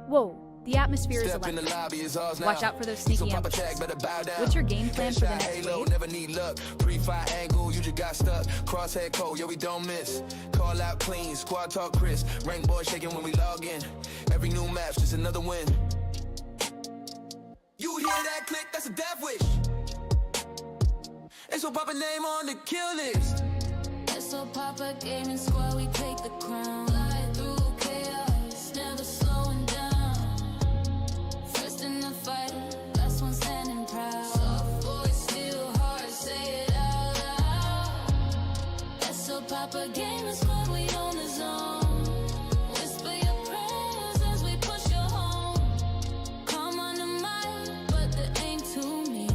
Whoa, the atmosphere is Step in the electric. lobby, it's ours now. Watch out for those sneaky So pop a ambushes. tag, better bow down. What's your game plan for the Headshot, next halo, wave? never need luck. Pre-fire angle, you just got stuck. Crosshead code, yeah, we don't miss. Call out clean, squad talk crisp. Rank boy shaking when we log in. Every new match, just another win. You hear that click, that's a death wish. And so pop a name on the kill list. So pop a gaming squad, we take the crown. Fly through chaos, never slowing down. First in the fight, last one standing proud. Soft voice, still hard, say it out loud. So pop a gaming squad, we own the zone. Whisper your prayers as we push you home. Calm on the mic, but the aim too mean.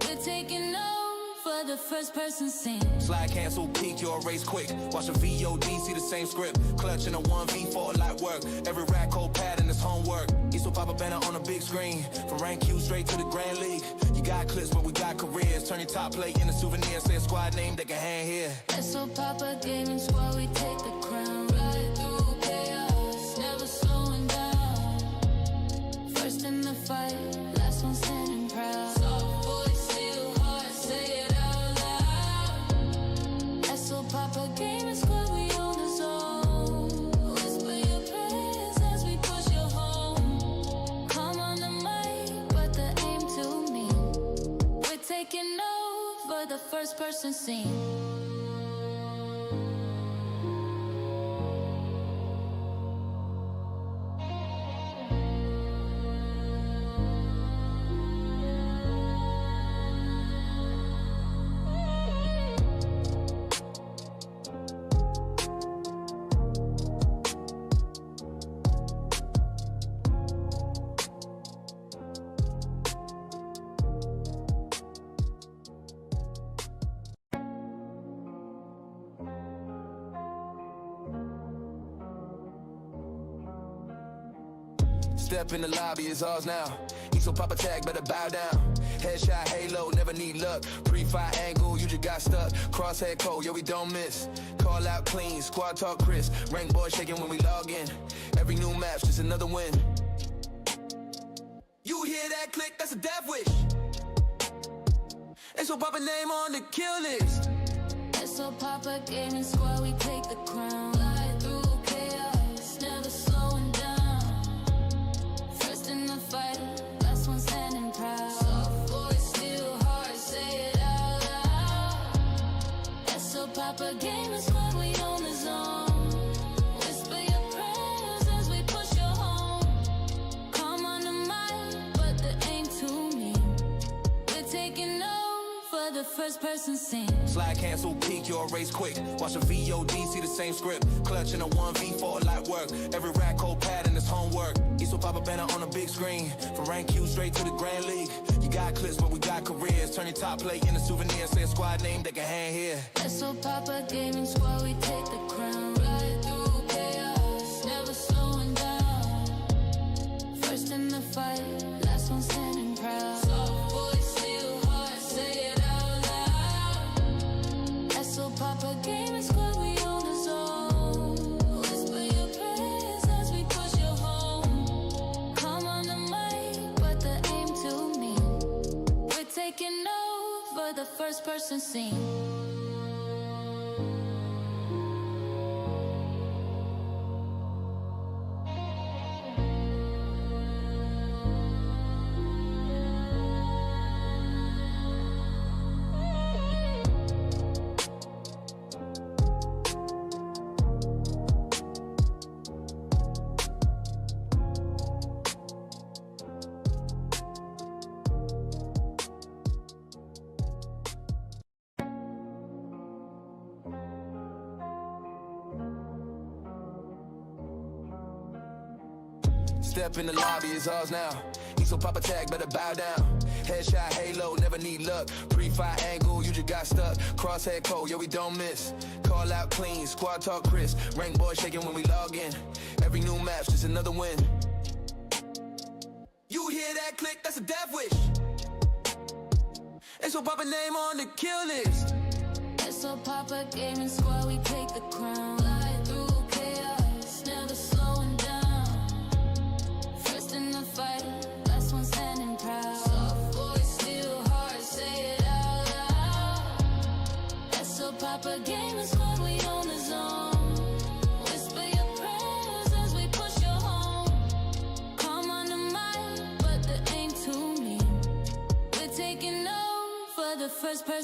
We're taking over the first person scene. Slide cancel, peak, your race quick. Watch a VOD, see the same script. Clutch in a 1v for a light work. Every rack code pattern is homework. East will pop a banner on a big screen. From rank Q straight to the Grand League. You got clips, but we got careers. Turn your top plate into souvenir. Say a squad name that can hang here. So pop a gaming squad, we take the crown. Ride through chaos, never slowing down. First in the fight, last one standing proud. Soft voice, still hard, say it out loud. So pop a gaming squad, we own the zone. Whisper your prayers as we push you home. Calm on the mic, but the aim too mean. We're taking over the first person scene. Step in the lobby, it's ours now. East will pop a tag, better bow down. Headshot, halo, never need luck. Pre-fire angle, you just got stuck. Crosshead code, yeah, we don't miss. Call out clean, squad talk crisp. Rank boy shaking when we log in. Every new match, just another win. You hear that click, that's a death wish. And so pop a name on the kill list. So pop a gaming squad, we take the crown. Fly through chaos, never slowing down. First in the fight, last one standing proud. Soft voice, still hard, say it out loud. So pop a gaming squad, we own the zone. Whisper your prayers as we push you home. Calm on the mic, but the aim too mean. We're taking over the first person scene. Slide cancel, peak, your race quick. Watch a VOD, see the same script. Clutch in a 1v for a light work. Every rack code pattern is homework. East will pop a banner on a big screen. From rank Q straight to the Grand League. You got clips, but we got careers. Turn your top plate into souvenir. Say a squad name that can hang here. So pop a gaming squad, we take the crown. Ride through chaos, never slowing down. First in the fight, last one standing proud. Soft voice, still hard, say it out loud. So pop a gaming squad, we own the zone. Whisper your prayers as we push you home. Calm on the mic, but the aim too mean. We're taking over the first person scene. Step in the lobby, it's ours now. East will pop a tag, better bow down. Headshot, halo, never need luck. Pre-fire angle, you just got stuck. Crosshead code, yeah, we don't miss. Call out clean, squad talk crisp. Rank boy shaking when we log in. Every new match, just another win. You hear that click, that's a death wish. And so pop a name on the kill list. So pop a gaming squad, we take the crown. Fly through chaos, never slowing down.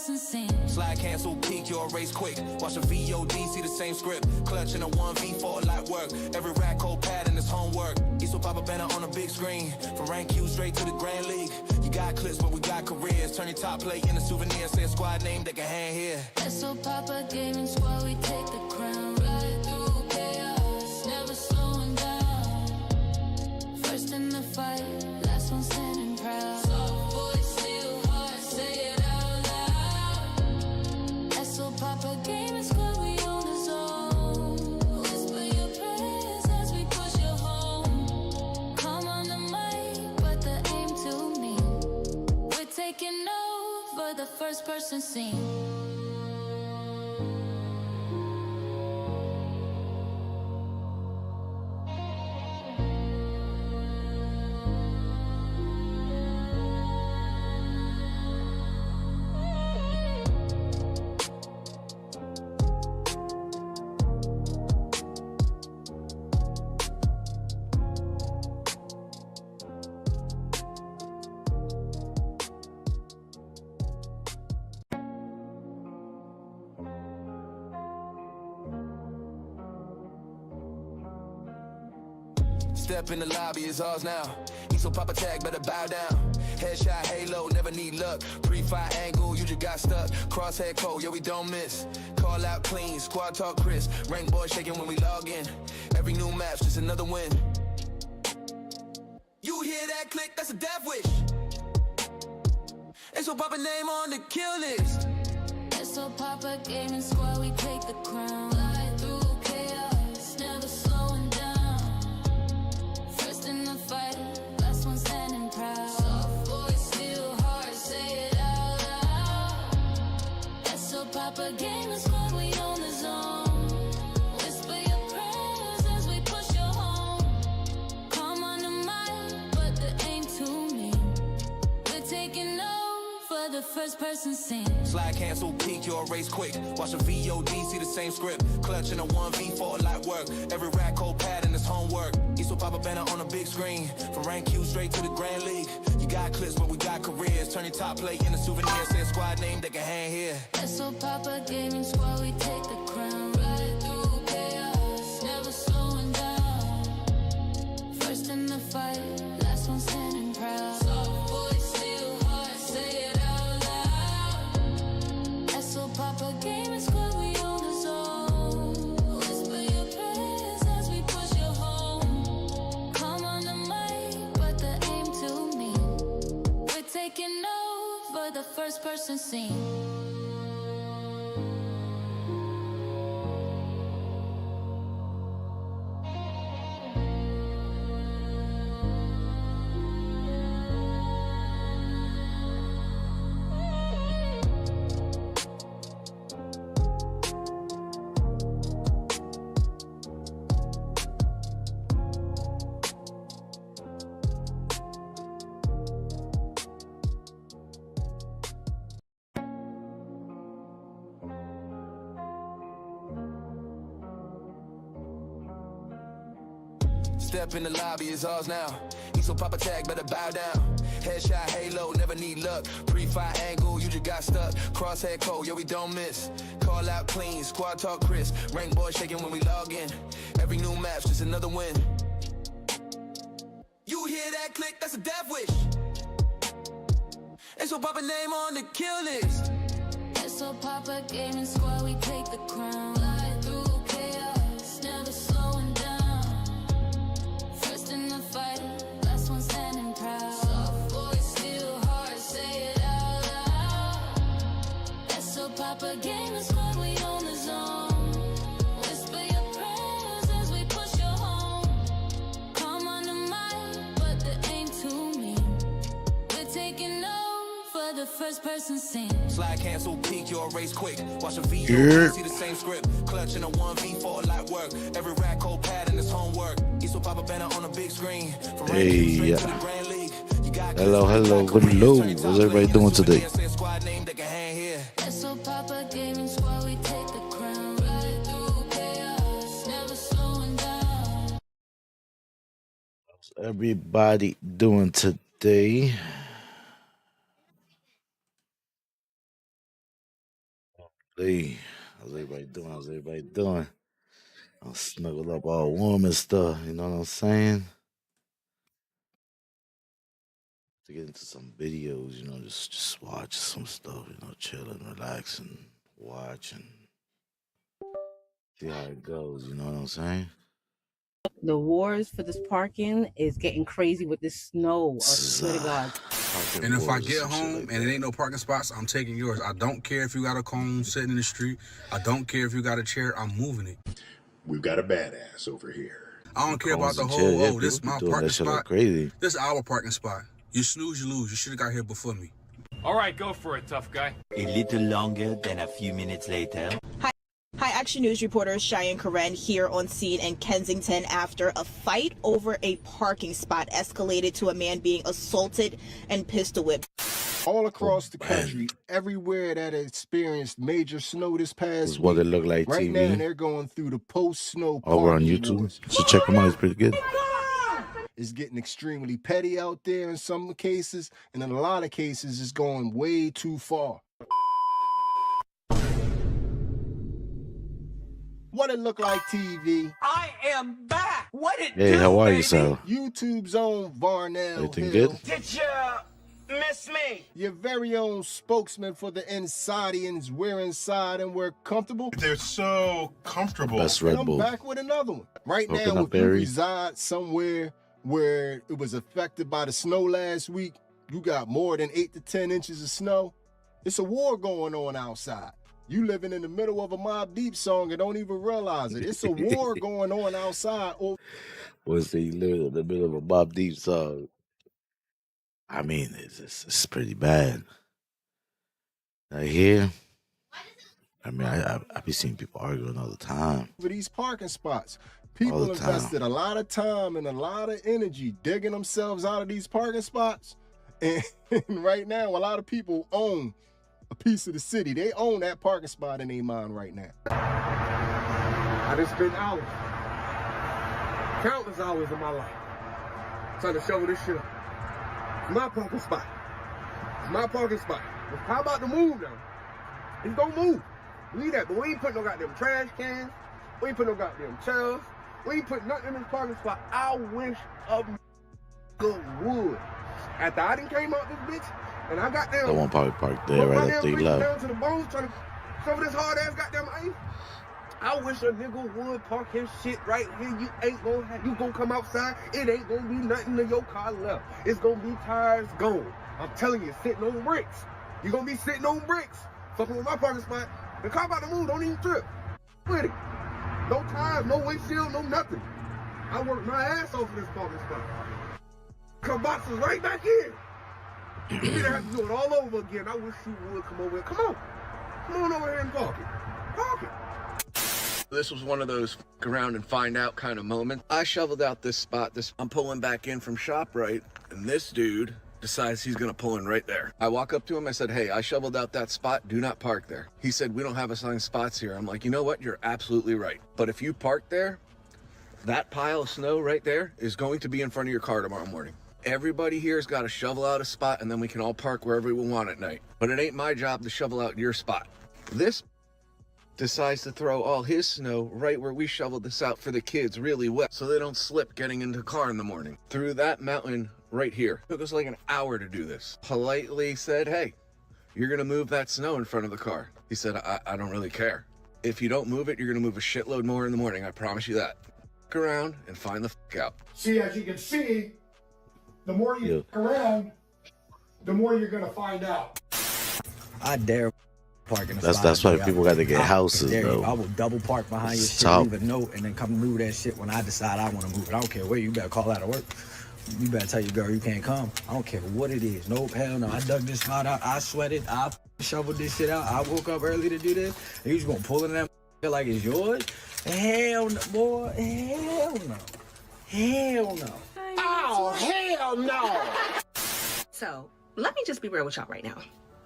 person scene. Slide cancel, peak, your race quick. Watch a VOD, see the same script. Clutch in a 1v4 light work. Every rack code pattern is homework. East will pop a banner on a big screen. From rank Q straight to the Grand League. You got clips, but we got careers. Turn your top plate into souvenir. Say a squad name that can hang here. So Papa Gaming Squad, we take the crown. Ride through chaos, never slowing down. First in the fight, last one standing proud. Soft voice, still hard, say it out loud. So Papa Gaming Squad, we own the zone. Whisper your prayers as we push you home. Come on the mic, but the aim too mean. We're taking over the first person scene. Step in the lobby, it's ours now. East will pop a tag, better bow down. Headshot, halo, never need luck. Pre-fire angle, you just got stuck. Crosshair code, yeah, we don't miss. Call out clean, squad talk crisp. Rank boy shaking when we log in. Every new map's just another win. You hear that click, that's a death wish. And so pop a name on the kill list. So Papa Gaming Squad, we take the crown. Fly through chaos, never slowing down. First in the fight, last one standing proud. Soft voice, still hard, say it out loud. So Papa Gaming Squad, we own the zone. Whisper your prayers as we push you home. Come on the mic, but the aim too mean. We're taking over the first person scene. Slide cancel, peak, your race quick. Watch a VOD, see the same script. Clutch in a 1v4 light work. Every rack code pattern is homework. East will pop a banner on a big screen. From rank Q straight to the Grand League. You got clips, but we got careers. Turn your top plate into souvenir. Say a squad name that can hang here. So Papa Gaming Squad, we take the crown. Ride through chaos, never slowing down. First in the fight, last one standing proud. Soft voice, still hard, say it out loud. So Papa Gaming Squad, we own the zone. Whisper your prayers as we push you home. Come on the mic, but the aim too mean. We're taking over the first person scene. Step in the lobby, it's ours now. East will pop a tag, better bow down. Headshot, halo, never need luck. Pre-fire angle, you just got stuck. Crosshair code, yeah, we don't miss. Call out clean, squad talk crisp. Rank boy shaking when we log in. Every new map's just another win. You hear that click, that's a death wish. And so pop a name on the kill list. So Papa Gaming Squad, we take the crown. Fly through chaos, never slowing down. First in the fight, last one standing proud. Soft voice, still hard, say it out loud. So Papa Gaming Squad, we own the zone. Whisper your prayers as we push you home. Come on the mic, but the aim too mean. We're taking over the first person scene. Slide cancel, peak, your race quick. Watch a VOD, see the same script. Clutch in a 1v4 light work. Every rack code pattern is homework. East will pop a banner on a big screen. From rank Q straight to the Grand League. You got Hello, hello, hello. What's everybody doing today? Say a squad name that can hang here. So Papa Gaming Squad, we take the crown. Ride through chaos, never slowing down. What's everybody doing today? Hey, how's everybody doing? How's everybody doing? I'm snuggled up all warm and stuff. You know what I'm saying? To get into some videos, you know, just watch some stuff. You know, chill and relax and watch and see how it goes. You know what I'm saying? The wars for this parking is getting crazy with this snow. I swear to God. And if I get home and it ain't no parking spots, I'm taking yours. I don't care if you got a cone sitting in the street. I don't care if you got a chair. I'm moving it. We've got a badass over here. I don't care about the Cones and whole, chairs, yeah, this is people my be doing parking that shit like spot. crazy. This is our parking spot. You snooze, you lose. You should have got here before me. All right, go for it, tough guy. A little longer than a few minutes later. Hi, Action News reporter Cheyenne Karen here on scene in Kensington after a fight over a parking spot escalated to a man being assaulted and pistol whipped. All across the country, everywhere that experienced major snow this past This is what it look like right TV. now they're going through the post-snow Over on parking YouTube. wars. So check them out. It's pretty good. It's getting extremely petty out there in some cases, and in a lot of cases, it's going way too far. What it look like, TV? I am back. What it Hey, do, how are baby? you, Sal? YouTube's own Varnell Everything Hill. good? Did you miss me? Your very own spokesman for the Insidians. We're inside and we're comfortable. They're so comfortable. Best And Red I'm Bull. back with another one. Right Coconut now, if you berry. reside somewhere where it was affected by the snow last week, you got more than 8 to 10 inches of snow. It's a war going on outside. You living in the middle of a Mobb Deep song and don't even realize it. It's a war going on outside. Was he living in the middle of a Mobb Deep song? I mean, it's pretty bad. Right here, I mean, I be seeing people arguing all the time. For these parking spots, All people the time. invested a lot of time and a lot of energy digging themselves out of these parking spots. And right now, a lot of people own a piece of the city. They own that parking spot in their mind right now. I just spent hours, countless hours of my life, trying to shovel this shit up. It's my parking spot. It's my parking spot. How about the move now? It's gonna move. Leave that, but we ain't putting no goddamn trash cans. We ain't putting no goddamn chairs. We ain't putting nothing in this parking spot. I wish a would. After I done came out this bitch, and I got down. That one probably parked there right after he down left. to the bones, trying to shovel this hard ass goddamn ice. I wish a nigga would park his shit right here. You ain't gonna have, you gonna come outside, it ain't gonna be nothing to your car left. It's gonna be tires gone. I'm telling you, sitting on bricks. You gonna be sitting on bricks. Fucking with my parking spot. The car about to move, don't even trip. With it. No tires, no windshield, no nothing. I worked my ass off of this parking spot. Come boxes right back in. You didn't have to do it all over again. I wish you would come over here. Come on. Come on over here and park it. Park it. This was one of those around and find out kind of moments. I shoveled out this spot. I'm pulling back in from ShopRite, and this dude decides he's gonna pull in right there. I walk up to him, I said, hey, I shoveled out that spot, do not park there. He said, we don't have assigned spots here. I'm like, you know what, you're absolutely right. But if you park there, that pile of snow right there is going to be in front of your car tomorrow morning. Everybody here's got to shovel out a spot and then we can all park wherever we want at night. But it ain't my job to shovel out your spot. This decides to throw all his snow right where we shoveled this out for the kids really wet so they don't slip getting into the car in the morning. Through that mountain right here. It took us like an hour to do this. Politely said, hey, you're gonna move that snow in front of the car. He said, I don't really care. If you don't move it, you're gonna move a shitload more in the morning. I promise you that. Look around and find the fuck out. See, as you can see, the more you look around, the more you're gonna find out. I dare park in the spot. That's why people got to get houses, I though. will double park behind your It's shit, tough. leave a note, and then come move that shit when I decide I want to move it. I don't care where. You better call out of work. You better tell your girl you can't come. I don't care what it is. Nope, hell no. I dug this spot out. I sweated. I shoveled this shit out. I woke up early to do this. And you just gonna pull it in that like it's yours? Hell no, boy. Hell no. Hell no. Oh, hell no. So let me just be real with y'all right now.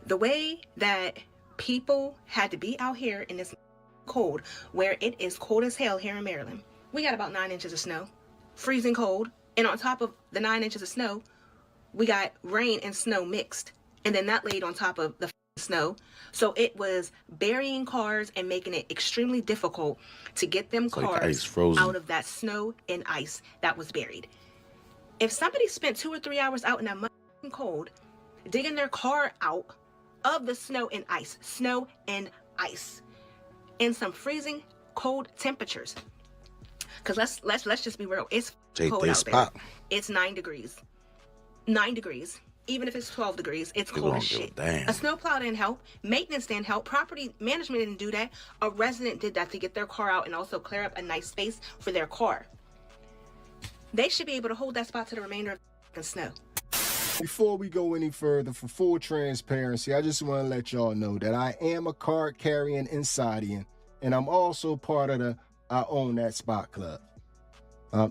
The way that people had to be out here in this cold, where it is cold as hell here in Maryland. We got about 9 inches of snow, freezing cold. And on top of the 9 inches of snow, we got rain and snow mixed. And then that laid on top of the snow. So it was burying cars and making it extremely difficult to get them It's like ice cars frozen. out of that snow and ice that was buried. If somebody spent 2 or 3 hours out in that motherfucking cold, digging their car out of the snow and ice, in some freezing cold temperatures. Because let's just be real, it's Take cold their out spot. there. It's 9 degrees. 9 degrees. Even if it's 12 degrees, it's They cold don't as give a shit. damn. A snowplow didn't help. Maintenance didn't help. Property management didn't do that. A resident did that to get their car out and also clear up a nice space for their car. They should be able to hold that spot to the remainder of the snow. Before we go any further, for full transparency, I just want to let y'all know that I am a card-carrying Insodian, and I'm also part of the I Own That Spot Club.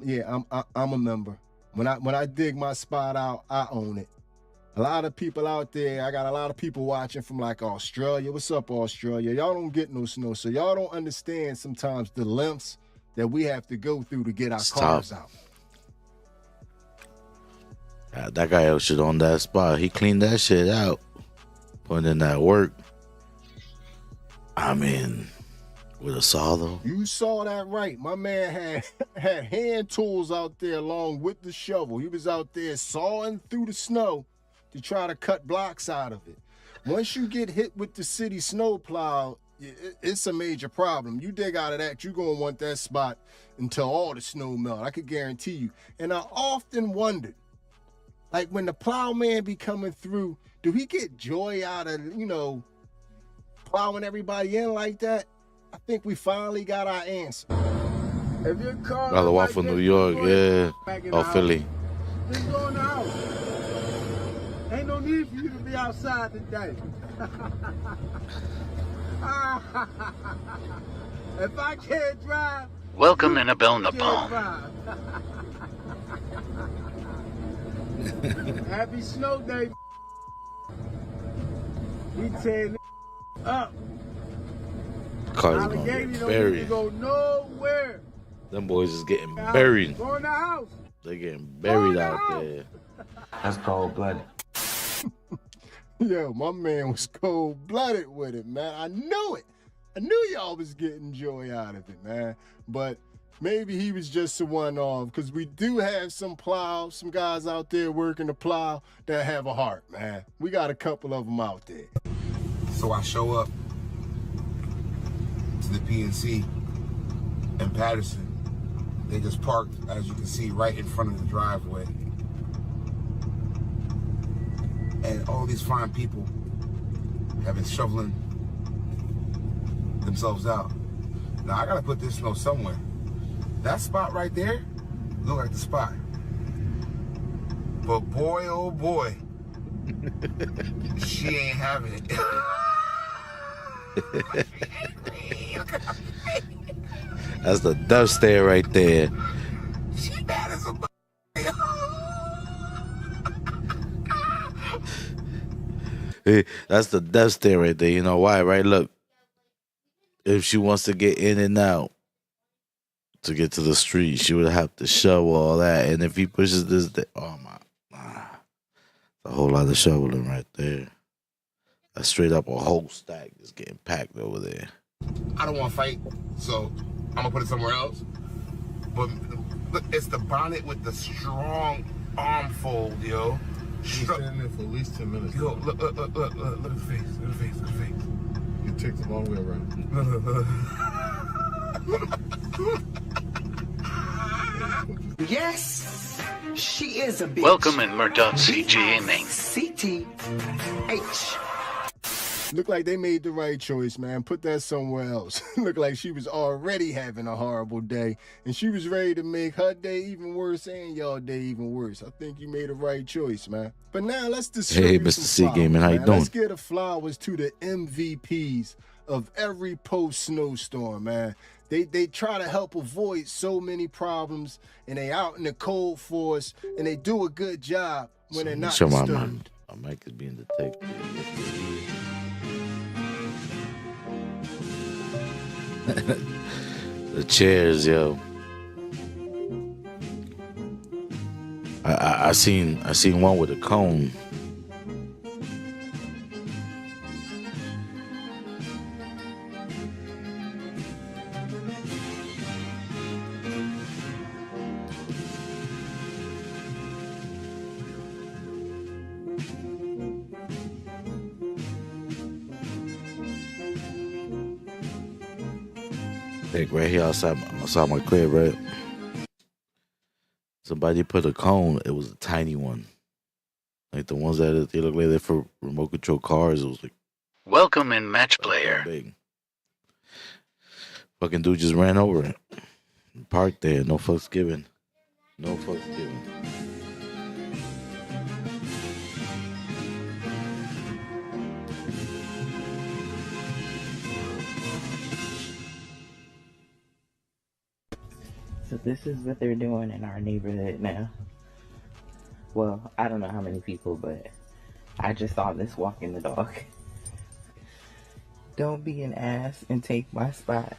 Yeah, I'm a member. When I dig my spot out, I own it. A lot of people out there, I got a lot of people watching from like Australia. What's up, Australia? Y'all don't get no snow, so y'all don't understand sometimes the lengths that we have to go through to get our cars out. That guy else should own that spot. He cleaned that shit out, putting in that work. I mean, with a saw though. You saw that right. My man had hand tools out there along with the shovel. He was out there sawing through the snow to try to cut blocks out of it. Once you get hit with the city snowplow, it's a major problem. You dig out of that, you're going to want that spot until all the snow melt. I could guarantee you. And I often wondered, like when the plowman be coming through, do he get joy out of, plowing everybody in like that? I think we finally got our answer. If your car Brother look walk like from this, New York, yeah. back in the Or house. Philly. Just go in the house. Ain't no need for you to be outside today. If I can't drive, Welcome in a bell can't Napalm. drive. Happy snow day. We tearing up. Cars gonna Allegheny get don't need to buried. go nowhere. Them boys is getting buried. Go in the house. They're getting buried out there. That's cold-blooded. Yo, my man was cold-blooded with it, man. I knew it. I knew y'all was getting joy out of it, man. But maybe he was just a one-off, because we do have some plows, some guys out there working the plow that have a heart, man. We got a couple of them out there. So I show up to the PNC in Patterson. They just parked, as you can see, right in front of the driveway. And all these fine people have been shoveling themselves out. Now I gotta put this snow somewhere. That spot right there look like the spot. But boy, oh boy, she ain't having it. That's the death stare right there. She mad as a Hey, that's the death stare right there. You know why, right? Look, if she wants to get in and out to get to the street, she would have to shovel all that. And if he pushes this, oh my, a whole lot of shoveling right there. That's straight up a whole stack just getting packed over there. I don't want to fight, so I'm gonna put it somewhere else. But look, it's the bonnet with the strong arm fold, yo. She's standing there for at least 10 minutes. Yo, look at the face, look at the face, look at the face. It takes a long way around. Yes, she is a bitch. Welcome in Murdoch Gaming. CTH. Look like they made the right choice, man. Put that somewhere else. Look like she was already having a horrible day, and she was ready to make her day even worse and y'all day even worse. I think you made the right choice, man. But now let's distribute Hey, Mr. some C flowers, Gaming, how you man. doing? Let's give the flowers to the MVPs of every post-snowstorm, man. They try to help avoid so many problems, and they out in the cold for us, and they do a good job when they're not Show my disturbed. my mic is being detected. The chairs, yo. I seen one with a cone. Like right here outside my crib, right? Somebody put a cone. It was a tiny one, like the ones that they look like they're for remote control cars. It was like Welcome in Match Player. big. Fucking dude just ran over it. Parked there. No fucks given. No fucks given. So this is what they're doing in our neighborhood now. Well, I don't know how many people, but I just saw this walking the dog. Don't be an ass and take my spot.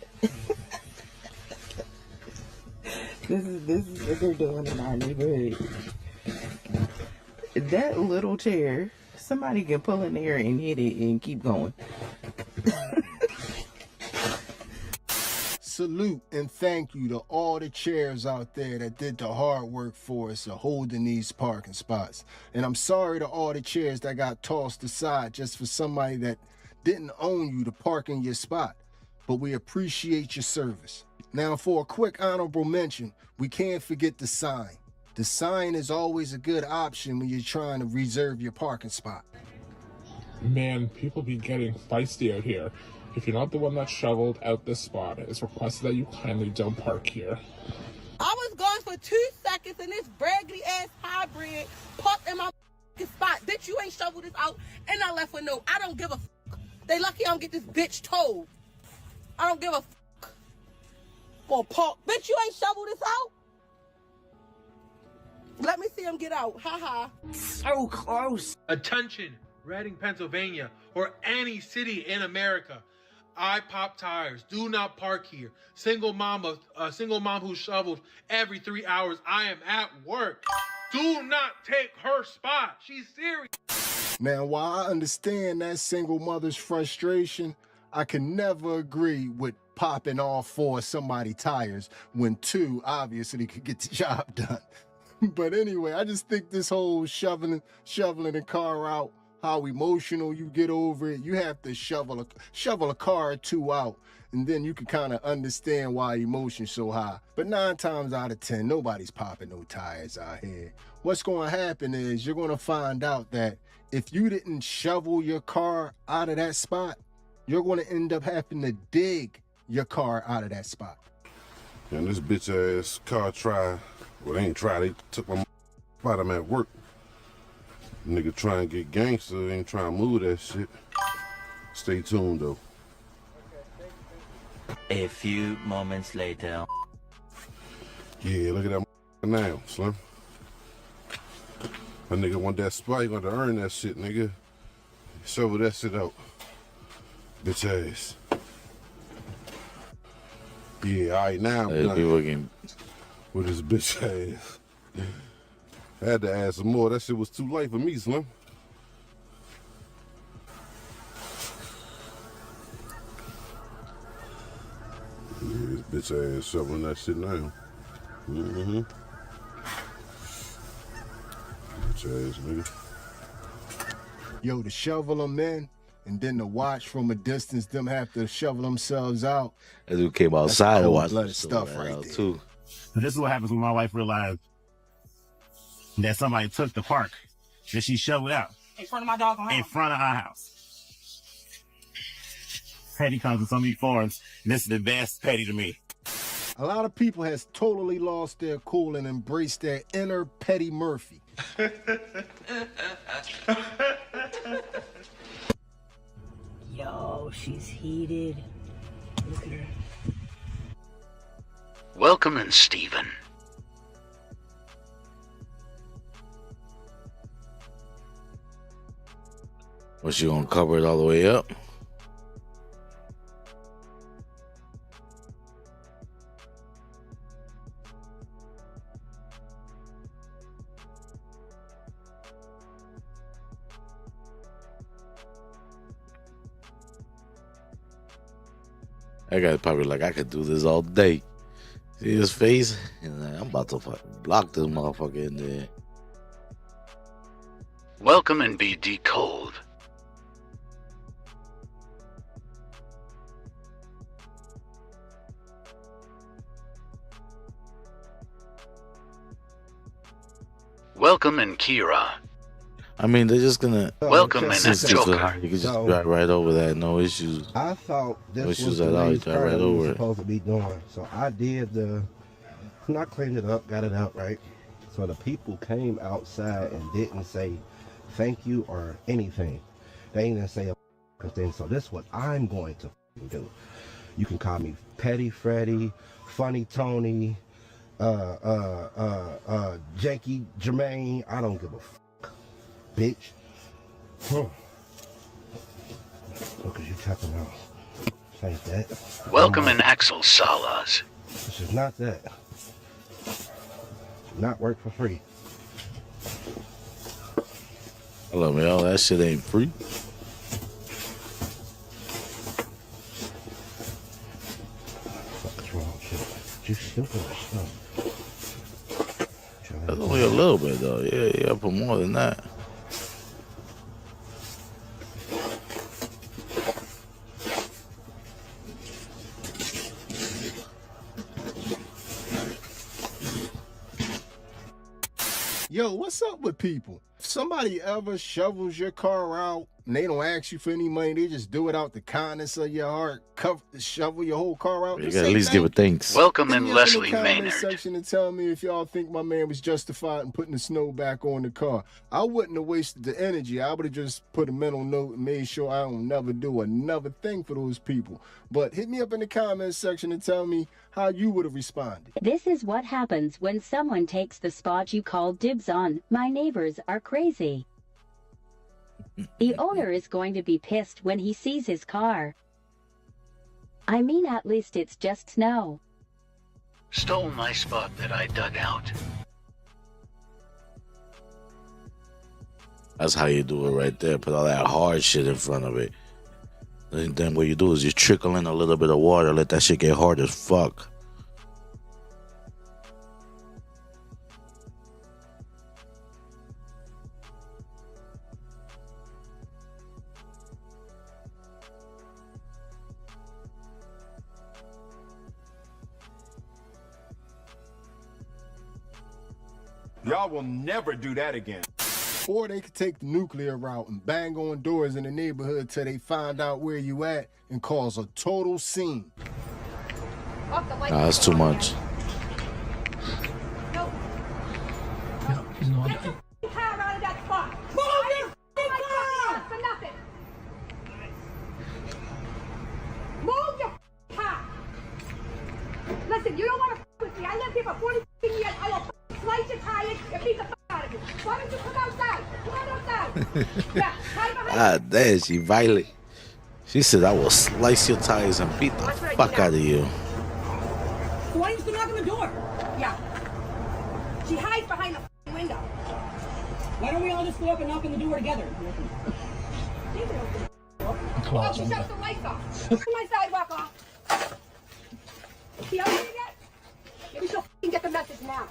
This is what they're doing in our neighborhood. That little chair, somebody can pull in there and hit it and keep going. Salute and thank you to all the chairs out there that did the hard work for us of holding these parking spots. And I'm sorry to all the chairs that got tossed aside just for somebody that didn't own you to park in your spot. But we appreciate your service. Now, for a quick honorable mention, we can't forget the sign. The sign is always a good option when you're trying to reserve your parking spot. Man, people be getting feisty out here. If you're not the one that shoveled out this spot, it's requested that you kindly don't park here. I was gone for 2 seconds and this braggedy ass hybrid parked in my spot. Bitch, you ain't shoveled this out and I left with no. I don't give a fuck. They lucky I don't get this bitch towed. I don't give a fuck. Gonna park. Bitch, you ain't shoveled this out? Let me see him get out. Ha ha. So close. Attention, Reading, Pennsylvania, or any city in America. I pop tires. Do not park here. Single mom who shoveled every 3 hours. I am at work. Do not take her spot. She's serious. Now, while I understand that single mother's frustration, I can never agree with popping all 4 of somebody's tires when 2 obviously could get the job done. But anyway, I just think this whole shoveling a car out, how emotional you get over it. You have to shovel a car or 2 out, and then you can kind of understand why emotion's so high. But 9 times out of 10, nobody's popping no tires out here. What's going to happen is you're going to find out that if you didn't shovel your car out of that spot, you're going to end up having to dig your car out of that spot. And this bitch ass car tried, well, they ain't tried, they took my spot. I'm at work. Nigga trying to get gangster, ain't trying to move that shit. Stay tuned though. A few moments later. Yeah, look at that now, Slim. A nigga want that spot, he gonna earn that shit, nigga. Shovel that shit out. Bitch ass. Yeah, alright, now I'm done with this bitch ass. I had to add some more. That shit was too late for me, Slim. Yeah, this bitch ass shoveling that shit now. Mm-hmm. Bitch ass nigga. Yo, to shovel them in and then to watch from a distance them have to shovel themselves out. That dude came outside to watch blooded stuff right there. too. So this is what happens when my wife realized that somebody took the park that she shoveled out In front of my dog in front of our house. Petty comes with so many forms, and this is the best petty to me. A lot of people has totally lost their cool and embraced their inner Petty Murphy. Yo, she's heated. Look at her. Welcome in, Steven. Was she gonna cover it all the way up? That guy's probably like, I could do this all day. See his face? And I'm about to fucking block this motherfucker in there. Welcome in BD Cold. Welcome in Kira. I mean, they're just gonna Welcome in Joker. You can just drive right over that, no issues. I thought No this issues was the at all. You latest drive car right that we over were it. supposed to be doing. So I did I cleaned it up, got it out right. So the people came outside and didn't say thank you or anything. They didn't say a thing. So this is what I'm going to do. You can call me Petty Freddy, Funny Tony, Janky Jermaine. I don't give a fuck, bitch. Look at you talking about. This ain't that. Welcome in Axel Salas. This is not that. Not work for free. Hello, man. That shit ain't free. What's wrong with you? You stupid or something. That's only a little bit, though. Yeah, put more than that. Yo, what's up with people? If somebody ever shovels your car out and they don't ask you for any money, they just do it out the kindness of your heart, shovel your whole car out. You gotta at least give it thanks. Welcome Hit in me up Leslie in the comment Maynard. section and tell me if y'all think my man was justified in putting the snow back on the car. I wouldn't have wasted the energy. I would have just put a mental note and made sure I don't never do another thing for those people. But hit me up in the comment section and tell me how you would have responded. This is what happens when someone takes the spot you called dibs on. My neighbors are crazy. The owner is going to be pissed when he sees his car. I mean, at least it's just snow. Stole my spot that I dug out. That's how you do it right there. Put all that hard shit in front of it. And then what you do is you trickle in a little bit of water, let that shit get hard as fuck. Y'all will never do that again. Or they could take the nuclear route and bang on doors in the neighborhood till they find out where you at and cause a total scene. Nah, that's too much. Car out of that spot. Move your car! For nothing. Move your car. Listen, you don't want to with me. I lived here for 40 years. I will slice your tires and beat the fuck out of you. Why don't you come outside? Come on outside. Yeah, hide behind Ah, damn, she violent. She said, I will slice your tires and beat the fuck out of you. Why don't you knock on the door? Yeah. She hides behind the window. Why don't we all just go up and knock on the door together? Oh, she shuts the lights off. Put my sidewalk off. See how you did that? Maybe she'll get the message now.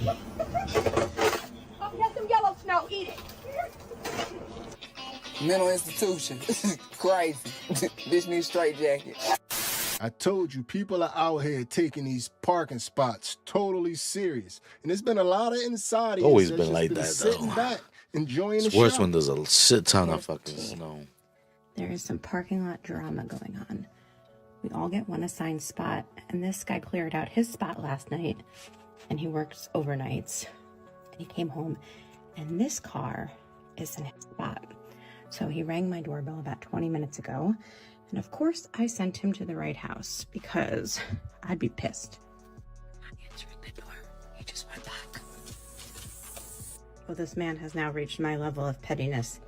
Oh, here's some yellow snow. Eat it. Mental institution. Crazy. Bitch needs straight jacket. I told you, people are out here taking these parking spots totally serious. And there's been a lot of inside Always been like that, sitting though. back, enjoying It's the worse show. when there's a shit ton of fucking snow. There is some parking lot drama going on. We all get one assigned spot, and this guy cleared out his spot last night, and he works overnights. And he came home, and this car is in his spot. So he rang my doorbell about 20 minutes ago, and of course I sent him to the right house because I'd be pissed. Not answering the door. He just went back. Well, this man has now reached my level of pettiness.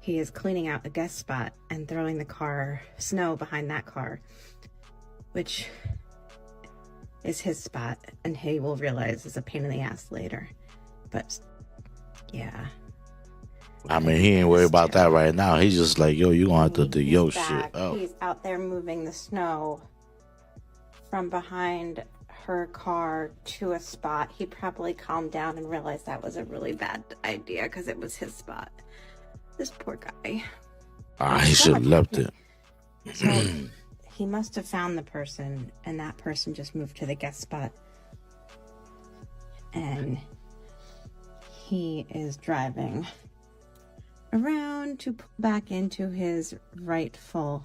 He is cleaning out a guest spot and throwing the snow behind that car, which is his spot, and he will realize is a pain in the ass later. But yeah. I mean, he ain't worried about that right now. He's just like, yo, you gonna have to do your shit. Back. Oh. He's out there moving the snow from behind her car to a spot. He probably calmed down and realized that was a really bad idea because it was his spot. This poor guy. He should have left it. So he must have found the person, and that person just moved to the guest spot. and he is driving around to pull back into his rightful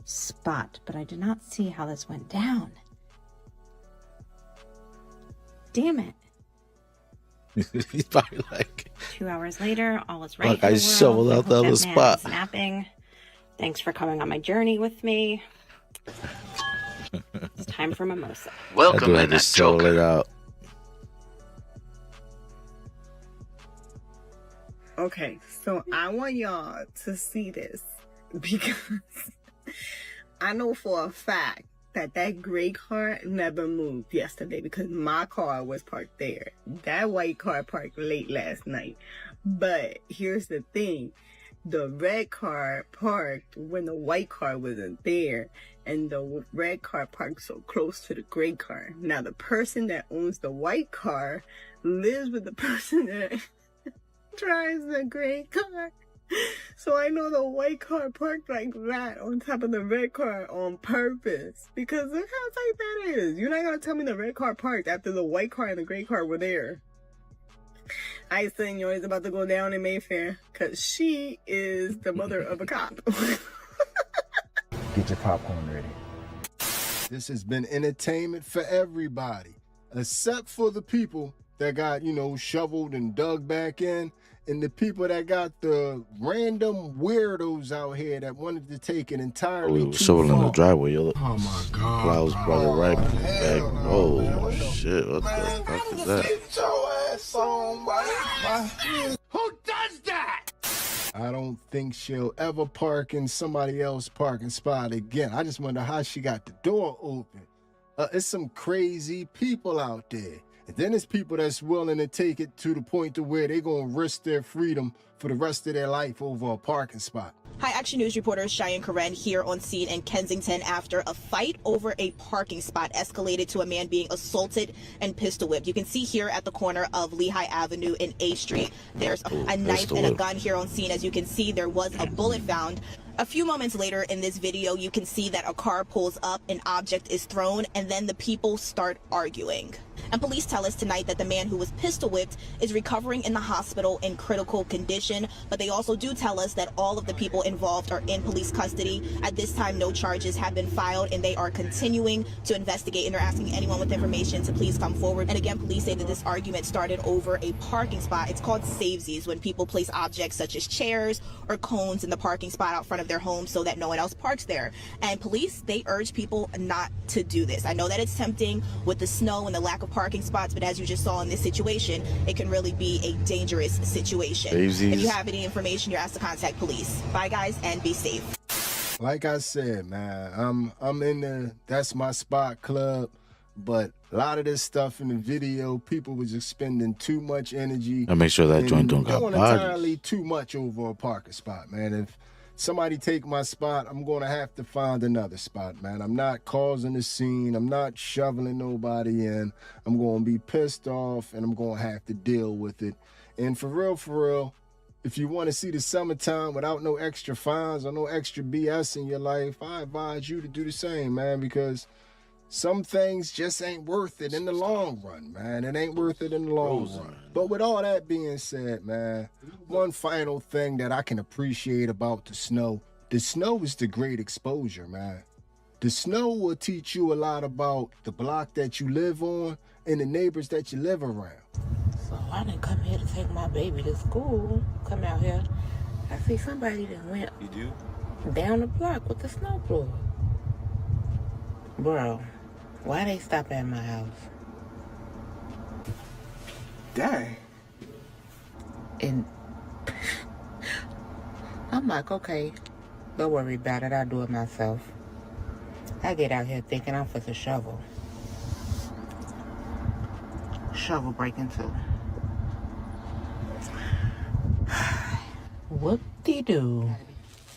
spot, but I did not see how this went down. Damn it. He's probably like, 2 hours later, all is right. Look, I shoveled out the other spot. Snapping. Thanks for coming on my journey with me. It's time for mimosa. Welcome in that Joker. It out. Okay, so I want y'all to see this because I know for a fact that gray car never moved yesterday because my car was parked there. That white car parked late last night. But here's the thing. The red car parked when the white car wasn't there, and the red car parked so close to the gray car. Now, the person that owns the white car lives with the person that drives the gray car. So I know the white car parked like that on top of the red car on purpose. Because look how tight that is. You're not going to tell me the red car parked after the white car and the gray car were there. I Senor is about to go down in Mayfair because she is the mother of a cop. Get your popcorn ready. This has been entertainment for everybody, except for the people that got, shoveled and dug back in, and the people that got the random weirdos out here that wanted to take it entirely too shoveling far. the driveway. Yo. Oh my God. Clouds brought it right back. Oh shit! What the fuck is that? Who does that? I don't think she'll ever park in somebody else's parking spot again. I just wonder how she got the door open. It's some crazy people out there. And then there's people that's willing to take it to the point to where they're going to risk their freedom for the rest of their life over a parking spot. Hi, Action News reporter Cheyenne Karen here on scene in Kensington after a fight over a parking spot escalated to a man being assaulted and pistol whipped. You can see here at the corner of Lehigh Avenue and A Street, there's a knife and a gun here on scene. As you can see, there was a bullet found. A few moments later in this video, you can see that a car pulls up, an object is thrown, and then the people start arguing. And police tell us tonight that the man who was pistol whipped is recovering in the hospital in critical condition, but they also do tell us that all of the people involved are in police custody. At this time, no charges have been filed, and they are continuing to investigate, and they're asking anyone with information to please come forward. And again, police say that this argument started over a parking spot. It's called savesies, when people place objects such as chairs or cones in the parking spot out front of their home so that no one else parks there. And police, they urge people not to do this. I know that it's tempting with the snow and the lack of parking spots, but as you just saw in this situation, it can really be a dangerous situation. Savesies. If you have any information, you're asked to contact police. Bye guys, and be safe. Like I said, man, I'm in the That's My Spot club, but a lot of this stuff in the video, people was expending too much energy. I make sure that joint don't got doing bodies. entirely too much over a parking spot, man. If somebody take my spot, I'm going to have to find another spot, man. I'm not causing a scene. I'm not shoveling nobody in. I'm going to be pissed off, and I'm going to have to deal with it. And for real, if you want to see the summertime without no extra fines or no extra BS in your life, I advise you to do the same, man, because some things just ain't worth it in the long run, man. It ain't worth it in the long run. But with all that being said, man, one final thing that I can appreciate about the snow is the great exposure, man. The snow will teach you a lot about the block that you live on and the neighbors that you live around. So I didn't come here to take my baby to school. Come out here. I see somebody that went down the block with the snow blower. Bro, why they stop at my house? Dang. And I'm like, okay, don't worry about it. I'll do it myself. I get out here thinking I'm for the shovel. Shovel breaking too. Whoop-de-doo.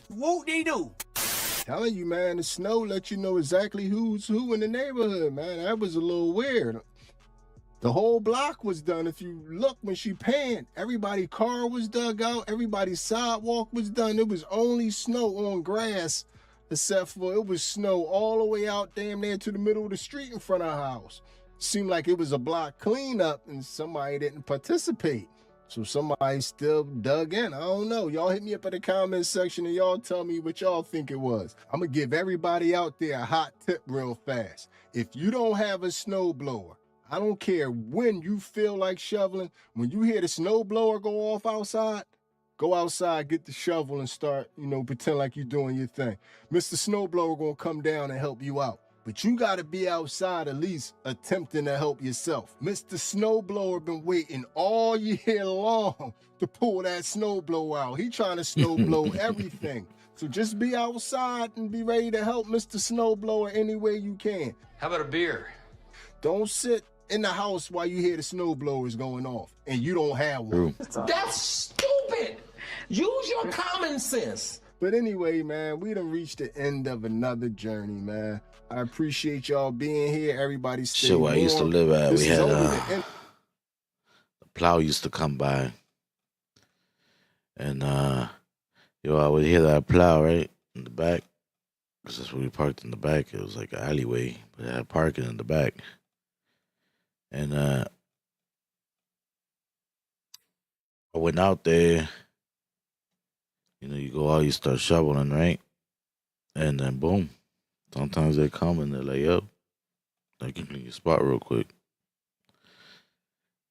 Whoop-de-doo. Telling you, man, the snow let you know exactly who's who in the neighborhood, man. That was a little weird. The whole block was done. If you look when she panned, everybody's car was dug out. Everybody's sidewalk was done. It was only snow on grass, except for it was snow all the way out damn near to the middle of the street in front of our house. Seemed like it was a block cleanup and somebody didn't participate. So somebody still dug in. I don't know. Y'all hit me up in the comment section and y'all tell me what y'all think it was. I'm going to give everybody out there a hot tip real fast. If you don't have a snowblower, I don't care when you feel like shoveling, when you hear the snowblower go off outside, go outside, get the shovel and start, pretend like you're doing your thing. Mr. Snowblower going to come down and help you out. But you got to be outside at least attempting to help yourself. Mr. Snowblower been waiting all year long to pull that snowblower out. He trying to snowblow everything. So just be outside and be ready to help Mr. Snowblower any way you can. How about a beer? Don't sit in the house while you hear the snowblowers going off and you don't have one. That's stupid. Use your common sense. But anyway, man, we done reached the end of another journey, man. I appreciate y'all being here. Everybody stay Shit, where I used to live at, we had the plow used to come by. And, I would hear that plow, right, in the back. Because that's where we parked in the back. It was like an alleyway, but it had parking in the back. And, I went out there. You go out, you start shoveling, right? And then, boom. Sometimes they come and they're like, yo, I can clean your spot real quick.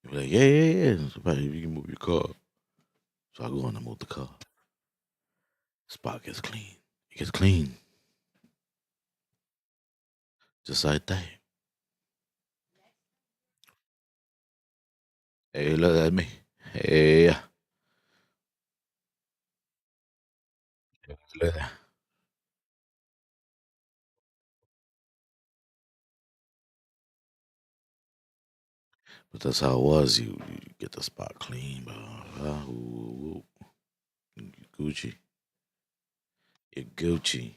You're like, yeah. Somebody, you can move your car. So I go in and move the car. Spot gets clean. It gets clean. Just like that. Hey, look at me. Hey. Look at that. But that's how it was. You get the spot clean, bro. Gucci. You're Gucci.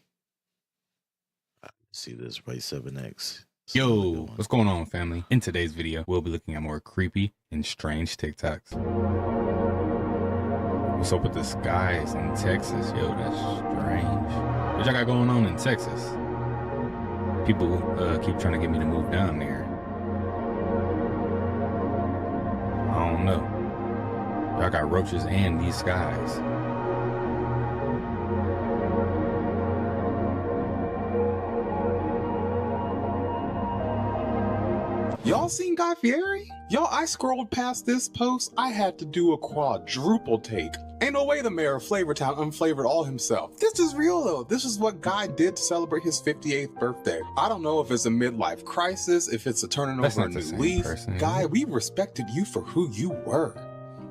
See this right 7X. Yo, what's going on, family? In today's video, we'll be looking at more creepy and strange TikToks. What's up with the skies in Texas? Yo, that's strange. What y'all got going on in Texas? People keep trying to get me to move down there. I don't know. Y'all got roaches and these skies. Y'all seen Guy Fieri? Y'all, I scrolled past this post. I had to do a quadruple take. Ain't no way the mayor of Flavortown unflavored all himself. This is real though. This is what Guy did to celebrate his 58th birthday. I don't know if it's a midlife crisis, if it's a turning over a new leaf. Guy, we respected you for who you were.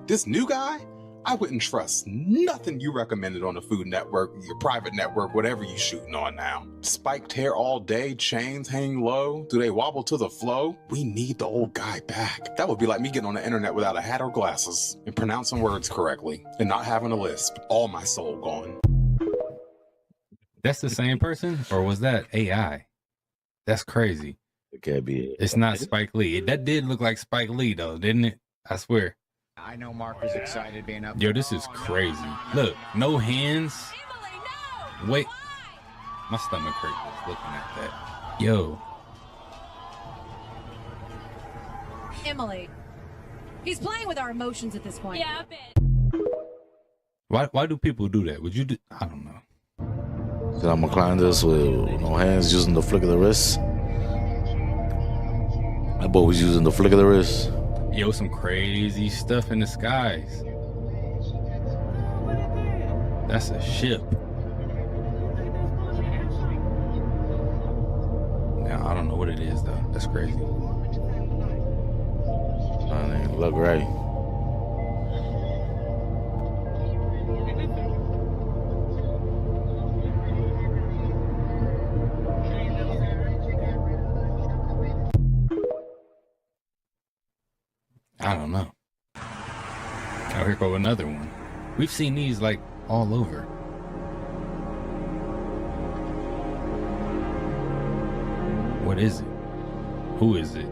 This new guy, I wouldn't trust nothing you recommended on the Food Network, your private network, whatever you shooting on now. Spiked hair all day, chains hang low. Do they wobble to the flow? We need the old guy back. That would be like me getting on the internet without a hat or glasses and pronouncing words correctly and not having a lisp. All my soul gone. That's the same person, or was that AI? That's crazy. It can't be it. It's not Spike Lee. That did look like Spike Lee though, didn't it? I swear. I know Mark was excited being up. Yo, this is crazy. Look, no hands. Wait. My stomach hurt just looking at that. Yo. Emily. He's playing with our emotions at this point. Yeah, Why do people do that? Would you do? I don't know. So I'm gonna climb this with no hands, using the flick of the wrist. That boy was using the flick of the wrist. Yo, some crazy stuff in the skies. That's a ship. Now, I don't know what it is, though. That's crazy. That ain't look right. I don't know. Oh, here go another one. We've seen these like all over. What is it? Who is it?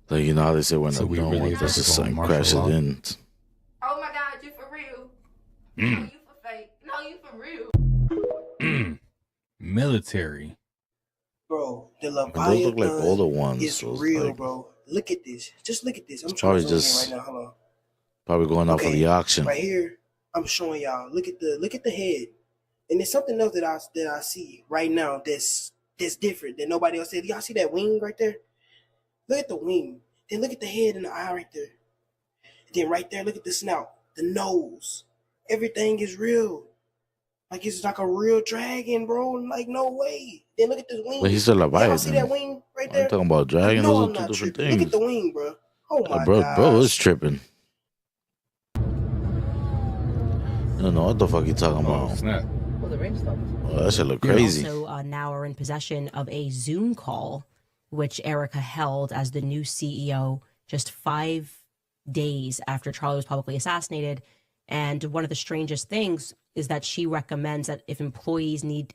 So you know how they say when So the we don't really want this is focus on something martial crashes law? in. Oh my God, you for real? No, you for fake. No, you for real. Military. Bro, the Those look like Leviathan older ones. is So it's real, like, bro. Look at this. Just look at this. I'm it's trying probably to zoom in just right now. Hold on. probably going out for the auction. Right here, I'm showing y'all. Look at the head. And there's something else that I see right now that's different that nobody else said. Y'all see that wing right there? Look at the wing. Then look at the head and the eye right there. Then right there, look at the snout, the nose. Everything is real. Like it's like a real dragon, bro. Like no way. Then look at the wing. But he's still Y'all see that Leviathan. wing right I'm there? talking about dragon. No, Those I'm are two not different tripping. Look things. at the wing, bro. Oh my Bro gosh. is tripping. No, what the fuck you talking about? Snap. Well, the ring stuff. Oh, that shit look We crazy. also now are in possession of a Zoom call, which Erica held as the new CEO just 5 days after Charlie was publicly assassinated. And one of the strangest things is that she recommends that if employees need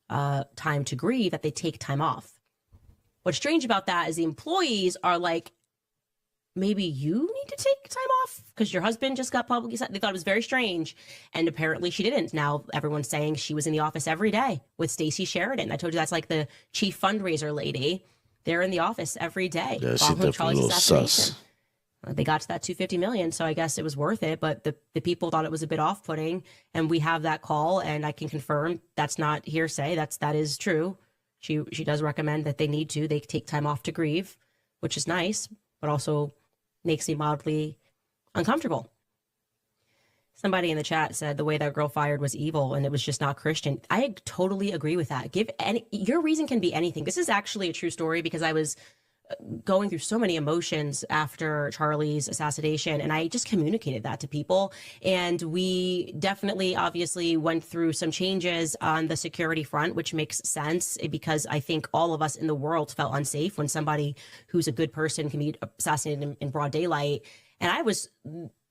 time to grieve, that they take time off. What's strange about that is the employees are like, maybe you need to take time off because your husband just got publicly assassinated. They thought it was very strange. And apparently she didn't. Now everyone's saying she was in the office every day with Stacey Sheridan. I told you that's like the chief fundraiser lady. They're in the office every day. Yeah, she following definitely a Charlie's little assassination. sus. They got to that $250 million, so I guess it was worth it. But the people thought it was a bit off-putting, and we have that call, and I can confirm that's not hearsay. That is true. She does recommend that they take time off to grieve, which is nice, but also makes me mildly uncomfortable. Somebody in the chat said the way that girl fired was evil and it was just not Christian. I totally agree with that. Your reason can be anything. This is actually a true story because I was going through so many emotions after Charlie's assassination, and I just communicated that to people. And we definitely obviously went through some changes on the security front, which makes sense because I think all of us in the world felt unsafe when somebody who's a good person can be assassinated in broad daylight. And I was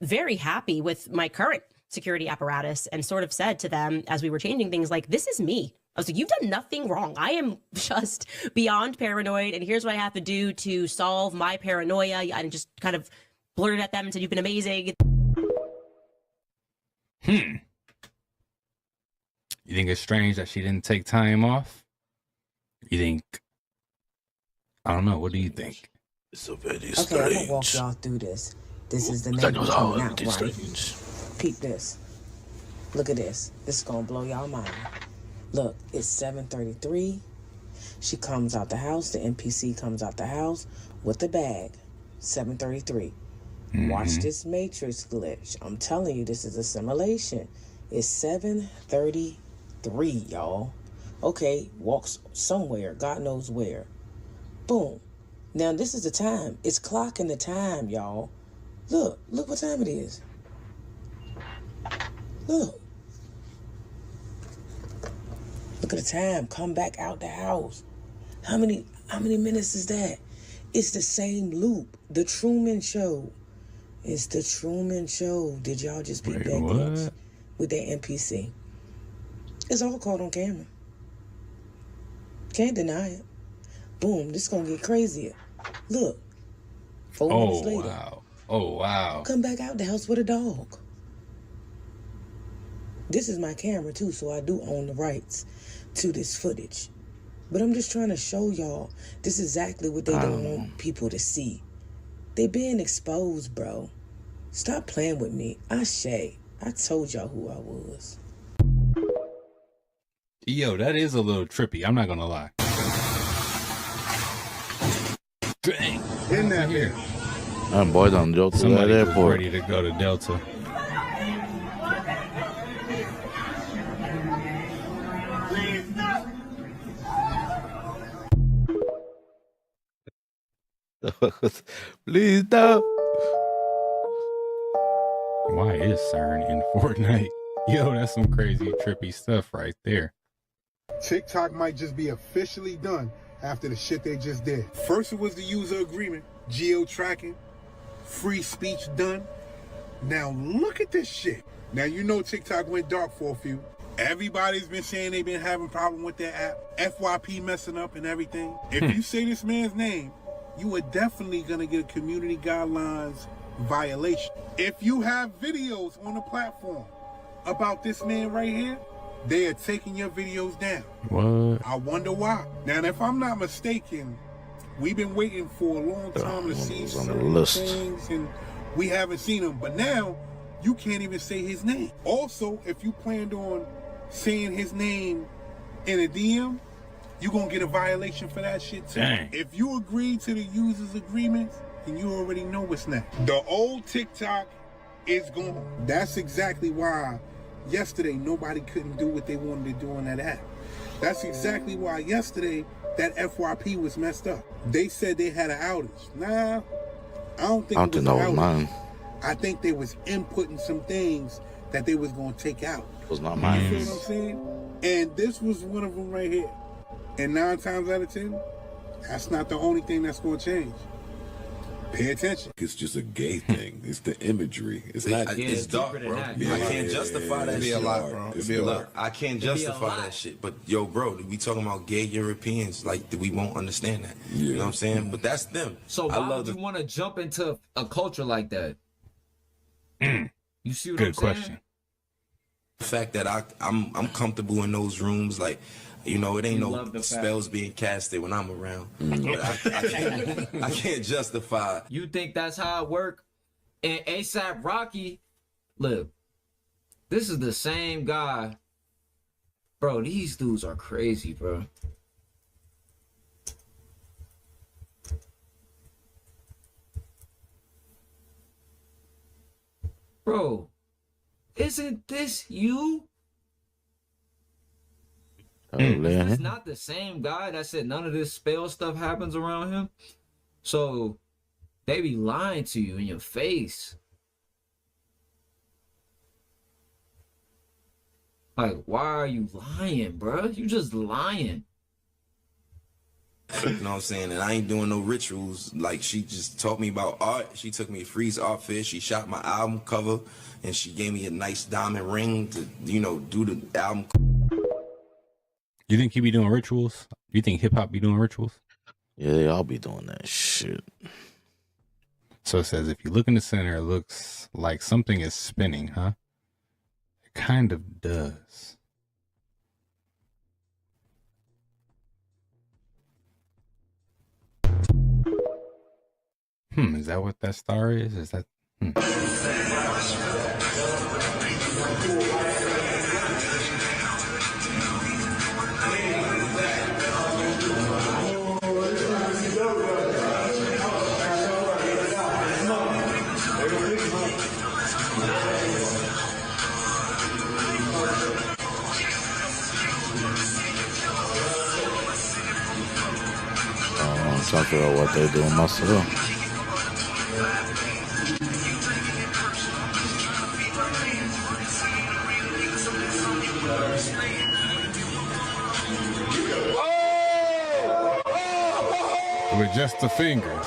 very happy with my current security apparatus and sort of said to them as we were changing things, like, this is me. I was like, you've done nothing wrong. I am just beyond paranoid. And here's what I have to do to solve my paranoia. And just kind of blurted at them and said, you've been amazing. You think it's strange that she didn't take time off? You think, I don't know. What do you think? It's a very Okay, strange. I'm gonna walk y'all through this. This is the That name was coming all out, it's right? strange. Peep this. Look at this. This is gonna blow y'all mind. Look, it's 7:33. She comes out the house. The NPC comes out the house with the bag. 7:33. Watch this matrix glitch. I'm telling you, this is a simulation. It's 7:33, y'all. Okay, walks somewhere. God knows where. Boom. Now, this is the time. It's clocking the time, y'all. Look what time it is. Look. Look at the time. Come back out the house. How many minutes is that? It's the same loop. The Truman Show. It's the Truman Show. Did y'all just beat that glitch with that NPC? It's all caught on camera. Can't deny it. Boom. This is gonna get crazier. Look. 4 minutes later. Wow. Oh, wow. Come back out the house with a dog. This is my camera too, so I do own the rights to this footage. But I'm just trying to show y'all this is exactly what they don't want people to see. They being exposed, bro. Stop playing with me. I told y'all who I was. Yo, that is a little trippy. I'm not gonna lie. Dang. In that here. That boy done drove to that Somebody was airport. ready to go to Delta. Please don't. Why is CERN in Fortnite? Yo, that's some crazy trippy stuff right there. TikTok might just be officially done after the shit they just did. First it was the user agreement, geo-tracking, free speech done. Now look at this shit. Now you know TikTok went dark for a few. Everybody's been saying they've been having problem with their app. FYP messing up and everything. If you say this man's name, you are definitely gonna get a community guidelines violation. If you have videos on the platform about this man right here, they are taking your videos down. What? I wonder why. Now, if I'm not mistaken, we've been waiting for a long time to see certain things, and we haven't seen them. But now, you can't even say his name. Also, if you planned on saying his name in a DM, you're going to get a violation for that shit too. Dang. If you agree to the users agreements, then you already know what's next. The old TikTok is gone. That's exactly why yesterday nobody couldn't do what they wanted to do on that app. That's exactly why yesterday that FYP was messed up. They said they had an outage. Nah, I don't think it was an outage. Mine. I think they was inputting some things that they was going to take out. It was not mine. You feel what I'm saying? And this was one of them right here. And 9 times out of 10, that's not the only thing that's going to change. Pay attention. It's just a gay thing. It's the imagery. It's not. It's dark, bro. I can't justify that shit. It'd be a lot, bro. It'd be a lot. I can't justify that shit. But yo, bro, we talking about gay Europeans, like we won't understand that. You know what I'm saying? But that's them. So why would you want to jump into a culture like that? You see what I'm saying? Good question. The fact that I'm comfortable in those rooms, like, you know, it ain't no spells being casted when I'm around. But I can't justify. You think that's how it work? And ASAP Rocky, look, this is the same guy. Bro, these dudes are crazy, bro. Bro, isn't this you? Is this not the same guy that said none of this spell stuff happens around him? So they be lying to you in your face. Like, why are you lying, bro? You just lying. You know what I'm saying? And I ain't doing no rituals. Like, she just taught me about art. She took me to Freeze Art Fair. She shot my album cover, and she gave me a nice diamond ring to, you know, do the album. You think he be doing rituals? You think hip hop be doing rituals? Yeah, they all be doing that shit. So it says, if you look in the center, it looks like something is spinning, huh? It kind of does. Is that what that star is? Is that... I'm trying to figure out what they're doing myself. With just the fingers.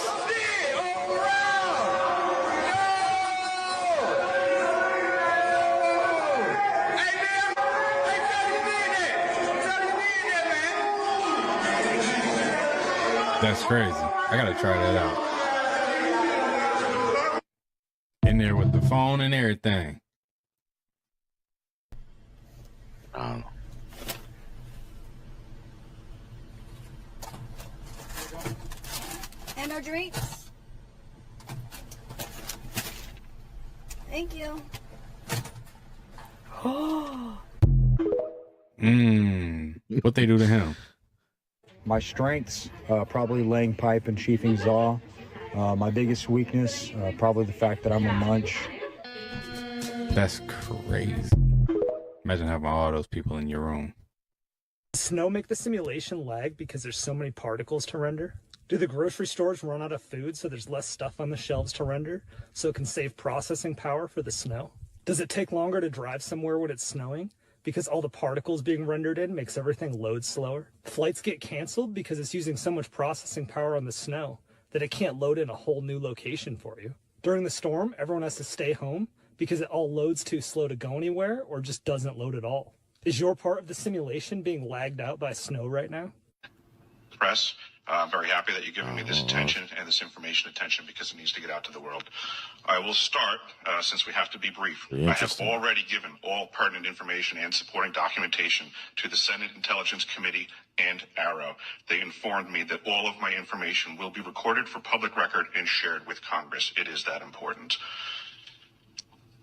That's crazy. I gotta try that out. In there with the phone and everything. I don't know. And our drinks. Thank you. What they do to him? My strengths, probably laying pipe and chiefing Zaw. My biggest weakness, probably the fact that I'm a munch. That's crazy. Imagine having all those people in your room. Does snow make the simulation lag because there's so many particles to render? Do the grocery stores run out of food so there's less stuff on the shelves to render, so it can save processing power for the snow? Does it take longer to drive somewhere when it's snowing because all the particles being rendered in makes everything load slower? Flights get canceled because it's using so much processing power on the snow that it can't load in a whole new location for you. During the storm, everyone has to stay home because it all loads too slow to go anywhere or just doesn't load at all. Is your part of the simulation being lagged out by snow right now? Press I'm very happy that you're giving me this attention and this information attention because it needs to get out to the world. I will start, since we have to be brief. I have already given all pertinent information and supporting documentation to the Senate Intelligence Committee and AARO. They informed me that all of my information will be recorded for public record and shared with Congress. It is that important.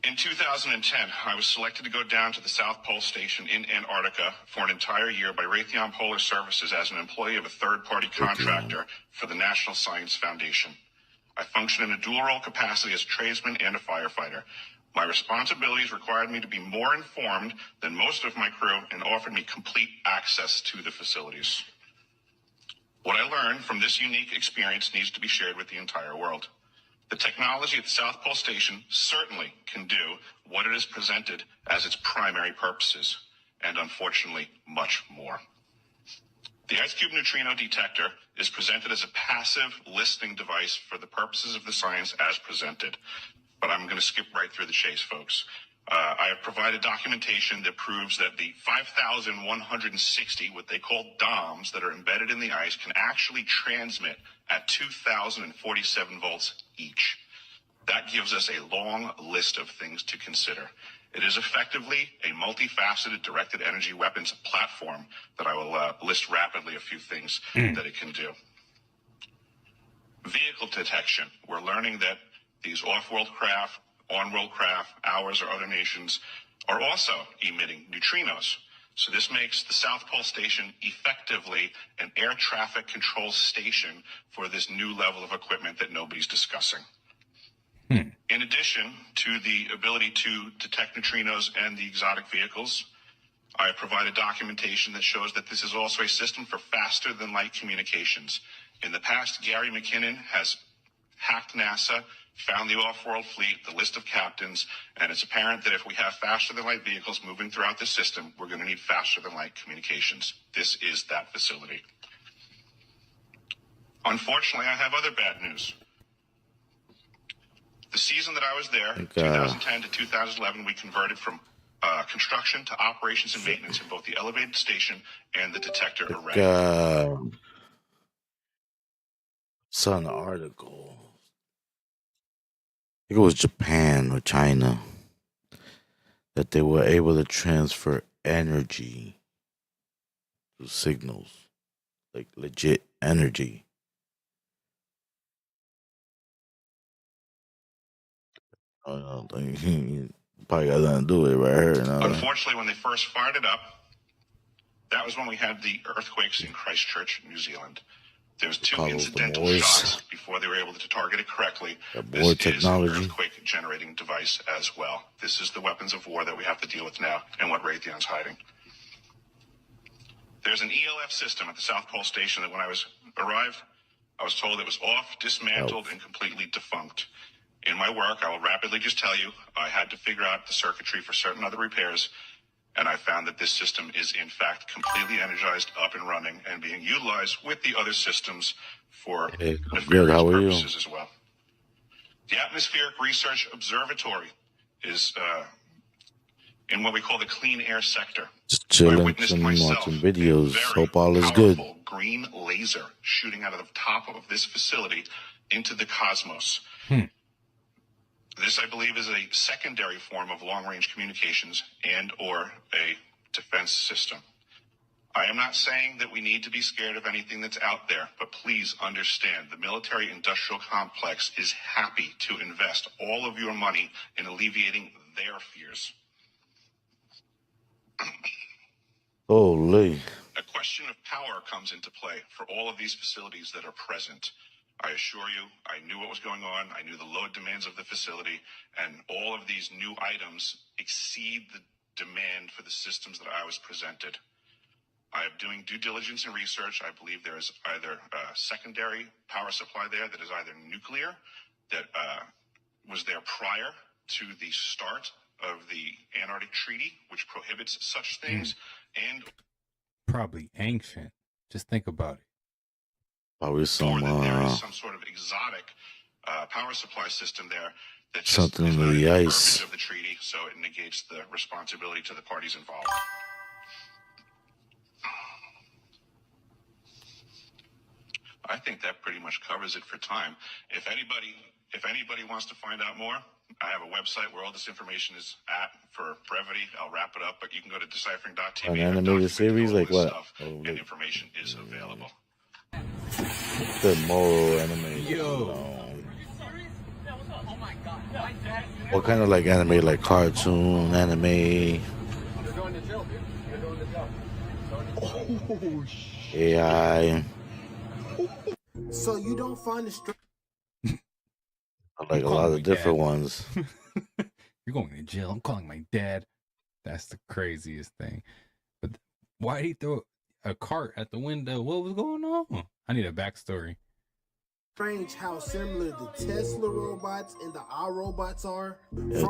In 2010, I was selected to go down to the South Pole Station in Antarctica for an entire year by Raytheon Polar Services as an employee of a third-party contractor for the National Science Foundation. I function in a dual-role capacity as a tradesman and a firefighter. My responsibilities required me to be more informed than most of my crew and offered me complete access to the facilities. What I learned from this unique experience needs to be shared with the entire world. The technology at the South Pole Station certainly can do what it is presented as its primary purposes, and unfortunately, much more. The IceCube neutrino detector is presented as a passive listening device for the purposes of the science as presented. But I'm going to skip right through the chase, folks. I have provided documentation that proves that the 5,160, what they call DOMs, that are embedded in the ice can actually transmit at 2,047 volts each. That gives us a long list of things to consider. It is effectively a multifaceted directed energy weapons platform that I will list rapidly a few things that it can do. Vehicle detection. We're learning that these off-world craft, on-world craft, ours or other nations, are also emitting neutrinos. So this makes the South Pole Station effectively an air traffic control station for this new level of equipment that nobody's discussing. In addition to the ability to detect neutrinos and the exotic vehicles, I have provided documentation that shows that this is also a system for faster than light communications. In the past, Gary McKinnon has hacked NASA, found the off-world fleet, the list of captains, and it's apparent that if we have faster than light vehicles moving throughout the system, we're going to need faster than light communications. This is that facility. Unfortunately, I have other bad news. The season that I was there, 2010 to 2011, we converted from construction to operations and maintenance in both the elevated station and the detector array. Saw an article. I think it was Japan or China that they were able to transfer energy through signals, like legit energy. I don't think he probably got nothing to do with it right here. Unfortunately, when they first fired it up, that was when we had the earthquakes in Christchurch, New Zealand. There was two incidental shots before they were able to target it correctly. This is an earthquake-generating device as well. This is the weapons of war that we have to deal with now and what Raytheon's hiding. There's an ELF system at the South Pole Station that when I arrived, I was told it was off, dismantled, and completely defunct. In my work, I will rapidly just tell you, I had to figure out the circuitry for certain other repairs, and I found that this system is, in fact, completely energized, up and running, and being utilized with the other systems for nefarious purposes as well. The Atmospheric Research Observatory is in what we call the clean air sector. Just chilling, watching videos. Hope all is good. Green laser shooting out of the top of this facility into the cosmos. This, I believe, is a secondary form of long-range communications and or a defense system. I am not saying that we need to be scared of anything that's out there, but please understand the military-industrial complex is happy to invest all of your money in alleviating their fears. Holy. A question of power comes into play for all of these facilities that are present. I assure you, I knew what was going on. I knew the load demands of the facility, and all of these new items exceed the demand for the systems that I was presented. I am doing due diligence and research. I believe there is either a secondary power supply there that is either nuclear, that was there prior to the start of the Antarctic Treaty, which prohibits such things, and probably ancient. Just think about it. Probably some there is some sort of exotic power supply system there that just something in the ice. Of the treaty, so it negates the responsibility to the parties involved. I think that pretty much covers it for time. If anybody wants to find out more, I have a website where all this information is at. For brevity, I'll wrap it up, but you can go to deciphering.tv. An animated series, like what? And information is available. The moral anime. Yo. What kind of like anime, like cartoon, anime, AI? So you don't find the strength. Like a lot of different ones. You're going to jail. I'm calling my dad. That's the craziest thing. But why did he throw a cart at the window? What was going on? I need a backstory. Strange how similar the Tesla robots and the iRobots are. Yeah,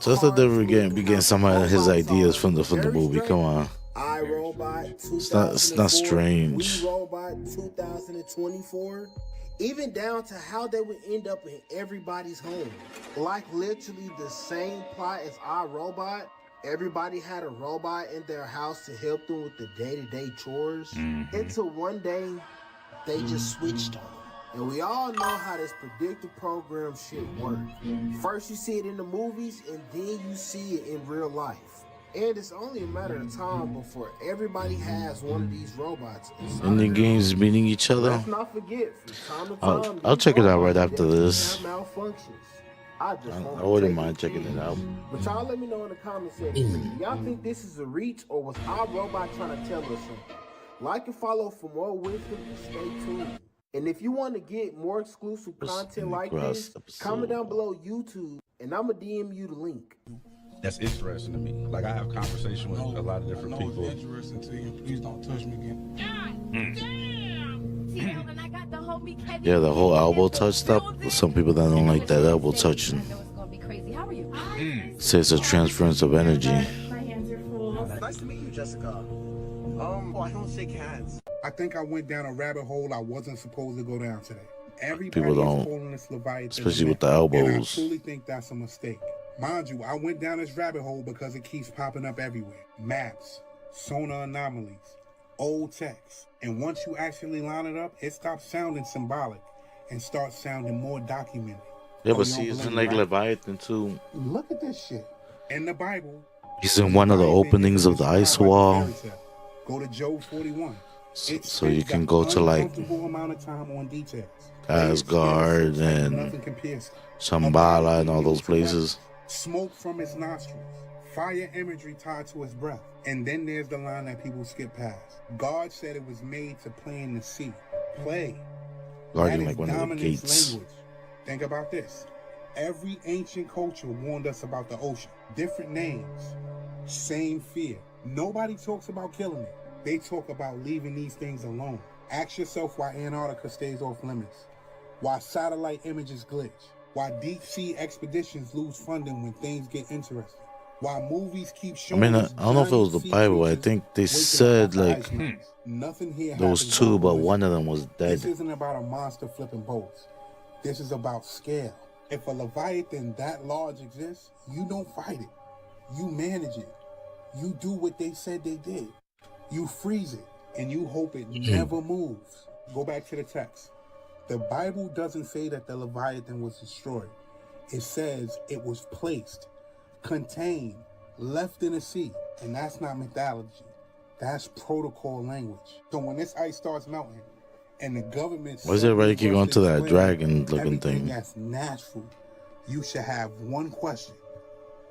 Tesla did begin some of his ideas from the movie. Come on. iRobot, It's not strange. Robot 2024. Even down to how they would end up in everybody's home. Like literally the same plot as iRobot. Everybody had a robot in their house to help them with the day-to-day chores. Until one day, they just switched on them. And we all know how this predictive program shit works. First you see it in the movies, and then you see it in real life. And it's only a matter of time before everybody has one of these robots. And the games meeting each other. Let's not forget, from time to time, I'll check it out right after this. malfunctions. I wouldn't mind checking it out. But y'all let me know in the comment section. Y'all think this is a reach, or was our robot trying to tell us something? Like and follow for more wisdom and stay tuned. And if you want to get more exclusive content like this, comment down below YouTube, and I'ma DM you the link. That's interesting to me. Like, I have conversation with a lot of different people. It's interesting to you. Please don't touch me again. Yeah, the whole elbow touch stuff. Some people that don't like that elbow touching. Say it's a transference of energy. Nice to meet you, Jessica. I don't shake hands. I think I went down a rabbit hole I wasn't supposed to go down today. Everybody People don't, is calling this Leviathan, especially with the and I elbows. truly think that's a mistake. Mind you, I went down this rabbit hole because it keeps popping up everywhere. Maps, sonar anomalies, old text. And once you actually line it up, it stops sounding symbolic and starts sounding more documented. Yeah, Oh, but you see, don't it's in believe like me, right? Leviathan too. Look at this shit. In the Bible, He's in one of the openings of the ice wall, go to Job 41. so you can go to like Uncomfortable amount of time on details. Asgard and Nothing compares. Shambhala and all those places. Smoke from his nostrils, fire imagery tied to his breath. And then there's the line that people skip past. God said it was made to play in the sea. Play. Guarding That like is one of the dominance gates. language. Think about this. Every ancient culture warned us about the ocean. Different names, same fear. Nobody talks about killing it. They talk about leaving these things alone. Ask yourself why Antarctica stays off limits, why satellite images glitch, why deep sea expeditions lose funding when things get interesting, why movies keep I showing mean, I us don't know if it was the giant sea Bible. I creatures think they waking up said off the like ice mountains. Nothing here there was happens two, by but one of them was This dead. isn't about a monster flipping boats. This is about scale. If a Leviathan that large exists, you don't fight it. You manage it. You do what they said they did. You freeze it, and you hope it never moves. Go back to the text. The Bible doesn't say that the Leviathan was destroyed. It says it was placed, contained, left in the sea. And that's not mythology. That's protocol language. So when this ice starts melting, and the government Why is everybody keep going to that explain dragon-looking everything thing? that's natural, you should have one question.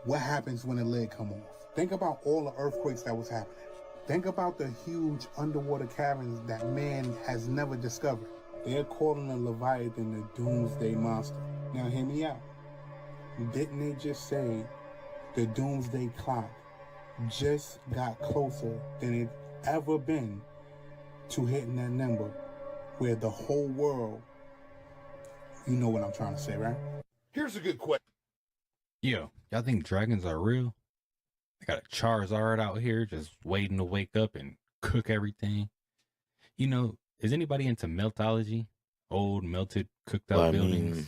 What happens when the lid come off? Think about all the earthquakes that was happening. Think about the huge underwater caverns that man has never discovered. They're calling the Leviathan the doomsday monster. Now hear me out. Didn't they just say the doomsday clock just got closer than it ever been to hitting that number where the whole world, you know what I'm trying to say, right? Here's a good question. Yo, y'all think dragons are real? They got a Charizard out here just waiting to wake up and cook everything. You know, is anybody into meltology? Old melted, cooked out Well, I buildings? mean,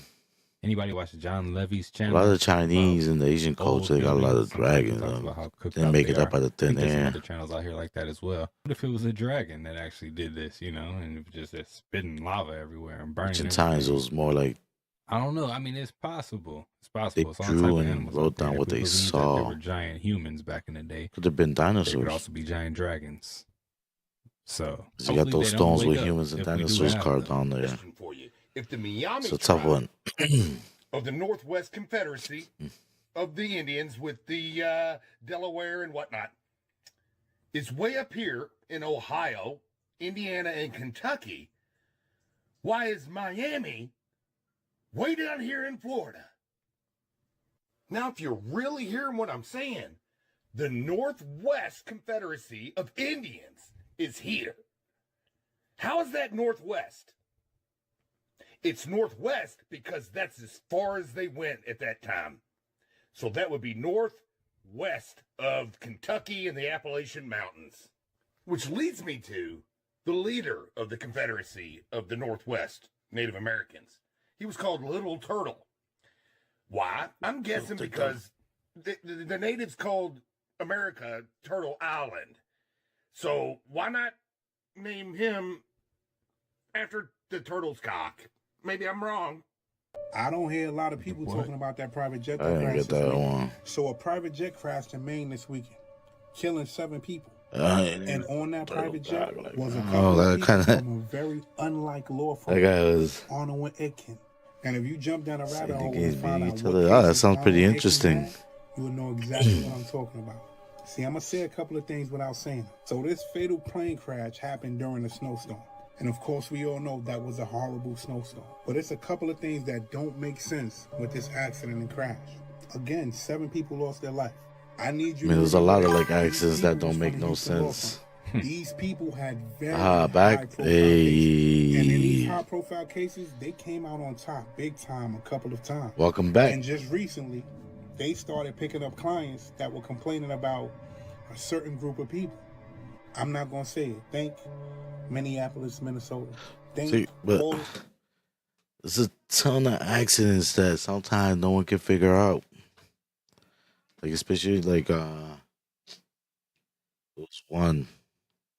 Anybody watch John Levy's A channel? lot of Chinese and the Asian Old culture, they got a lot of buildings. Sometimes he dragons. talks about how cooked They out make they it up are. out of I think thin there's some air. other channels out here like that as well. What if it was a dragon that actually did this, you know, and it was just spitting lava everywhere and burning Ancient times, it everything? was more like I don't know. I mean, it's possible. It's they possible. It's all type drew of and animals wrote out there down that what we they believe that there saw. were giant humans back in the day. Could have been They could dinosaurs. also be giant dragons. So 'Cause you got hopefully those they don't stones wake with up humans and if we do dinosaurs have carved them. on there. Question for you. If the Miami It's a tough tribe one. of the Northwest Confederacy of the Indians with the Delaware and whatnot is way up here in Ohio, Indiana, and Kentucky, why is Miami way down here in Florida? Now, if you're really hearing what I'm saying, the Northwest Confederacy of Indians is here. How is that Northwest? It's Northwest because that's as far as they went at that time. So that would be northwest of Kentucky and the Appalachian Mountains. Which leads me to the leader of the Confederacy of the Northwest, Native Americans. He was called Little Turtle. Why? I'm guessing because the natives called America Turtle Island. So why not name him after the turtle's cock? Maybe I'm wrong. I don't hear a lot of people What? talking about that private jet I that didn't crashed get this that weekend. one. So a private jet crashed in Maine this weekend, killing 7 people. I ain't And even on that turtle private jet dog like was a that. couple Oh, of that people kind of. from a very unlike law firm, That guy was. Arnold and Itkin. And if you jump down a Say rabbit the hole and games find beat out each what other. Oh, that cases sounds pretty Arnold and Itkin interesting. had, you will know exactly what I'm talking about. See, I'm going to say a couple of things without saying them. So this fatal plane crash happened during a snowstorm. And of course, we all know that was a horrible snowstorm. But it's a couple of things that don't make sense with this accident and crash. Again, 7 people lost their life. I need I you mean, there's a to lot of remember like these accidents that people was don't make from the no Houston law sense. firm. These people had very Ah, back. high-profile cases. And in these Hey. high-profile cases, they came out on top big time a couple of times. Welcome back. And just recently, they started picking up clients that were complaining about a certain group of people. I'm not going to say it. Think Minneapolis, Minnesota. Think See, but all there's a ton of accidents that sometimes no one can figure out. Like especially like there was one.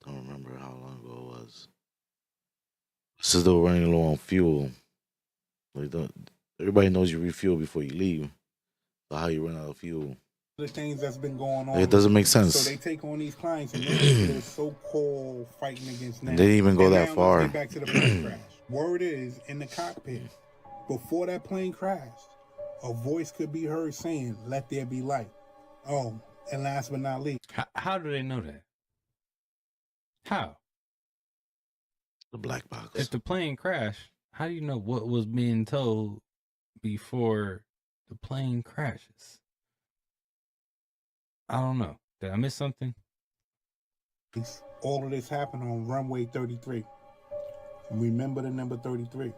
Don't remember how long ago it was. Since they were running low on fuel. Like everybody knows you refuel before you leave. So how you run out of fuel? the things that's been going on. It doesn't make sense. So they take on these clients and they're so-called fighting against They didn't even go And that now far. Let's get back to the plane crash. Word is, in the cockpit, before that plane crashed, a voice could be heard saying, "Let there be light." Oh, and last but not least, How do they know that? How? The black box. If the plane crashed, how do you know what was being told before the plane crashes? I don't know. Did I miss something? all of this happened on runway 33. Remember the number 33.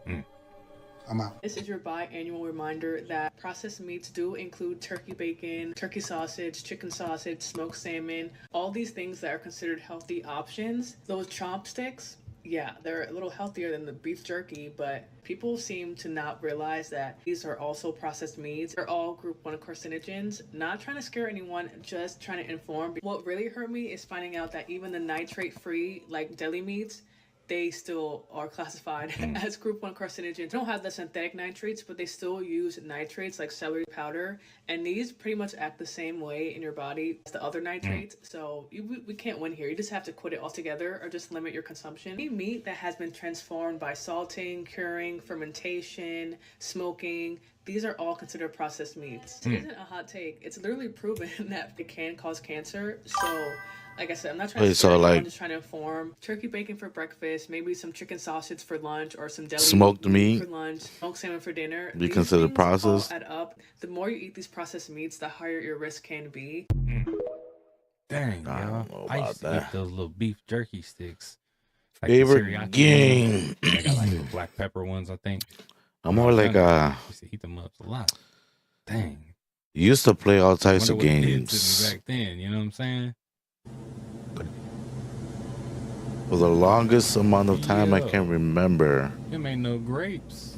I'm out. This is your biannual reminder that processed meats do include turkey bacon, turkey sausage, chicken sausage, smoked salmon, all these things that are considered healthy options. Those chopsticks, yeah, they're a little healthier than the beef jerky, but people seem to not realize that these are also processed meats. They're all group 1 carcinogens. Not trying to scare anyone, just trying to inform. What really hurt me is finding out that even the nitrate-free, like deli meats, they still are classified as group 1 carcinogens. They don't have the synthetic nitrates, but they still use nitrates like celery powder. And these pretty much act the same way in your body as the other nitrates. So we can't win here. You just have to quit it altogether or just limit your consumption. Any meat that has been transformed by salting, curing, fermentation, smoking, these are all considered processed meats. It isn't a hot take. It's literally proven that it can cause cancer. So like I said, I'm not trying Wait, to so, scare anyone, like- I'm just trying to inform. Turkey bacon for breakfast, maybe some chicken sausage for lunch, or some deli Smoked meat for lunch, smoked salmon for dinner. be These considered things all processed? add up. The more you eat these processed meats, the higher your risk can be. Dang, I y'all. don't know I about used to that. eat those little beef jerky sticks. the Favorite teriyaki game. ones. They got like the black pepper ones, I think. I'm more like I used to eat them up a lot. Dang. you used to play all types Wonder of what it did to me games. back then, you know what I'm saying? For the longest amount of time I Yeah. can remember. Them ain't no grapes.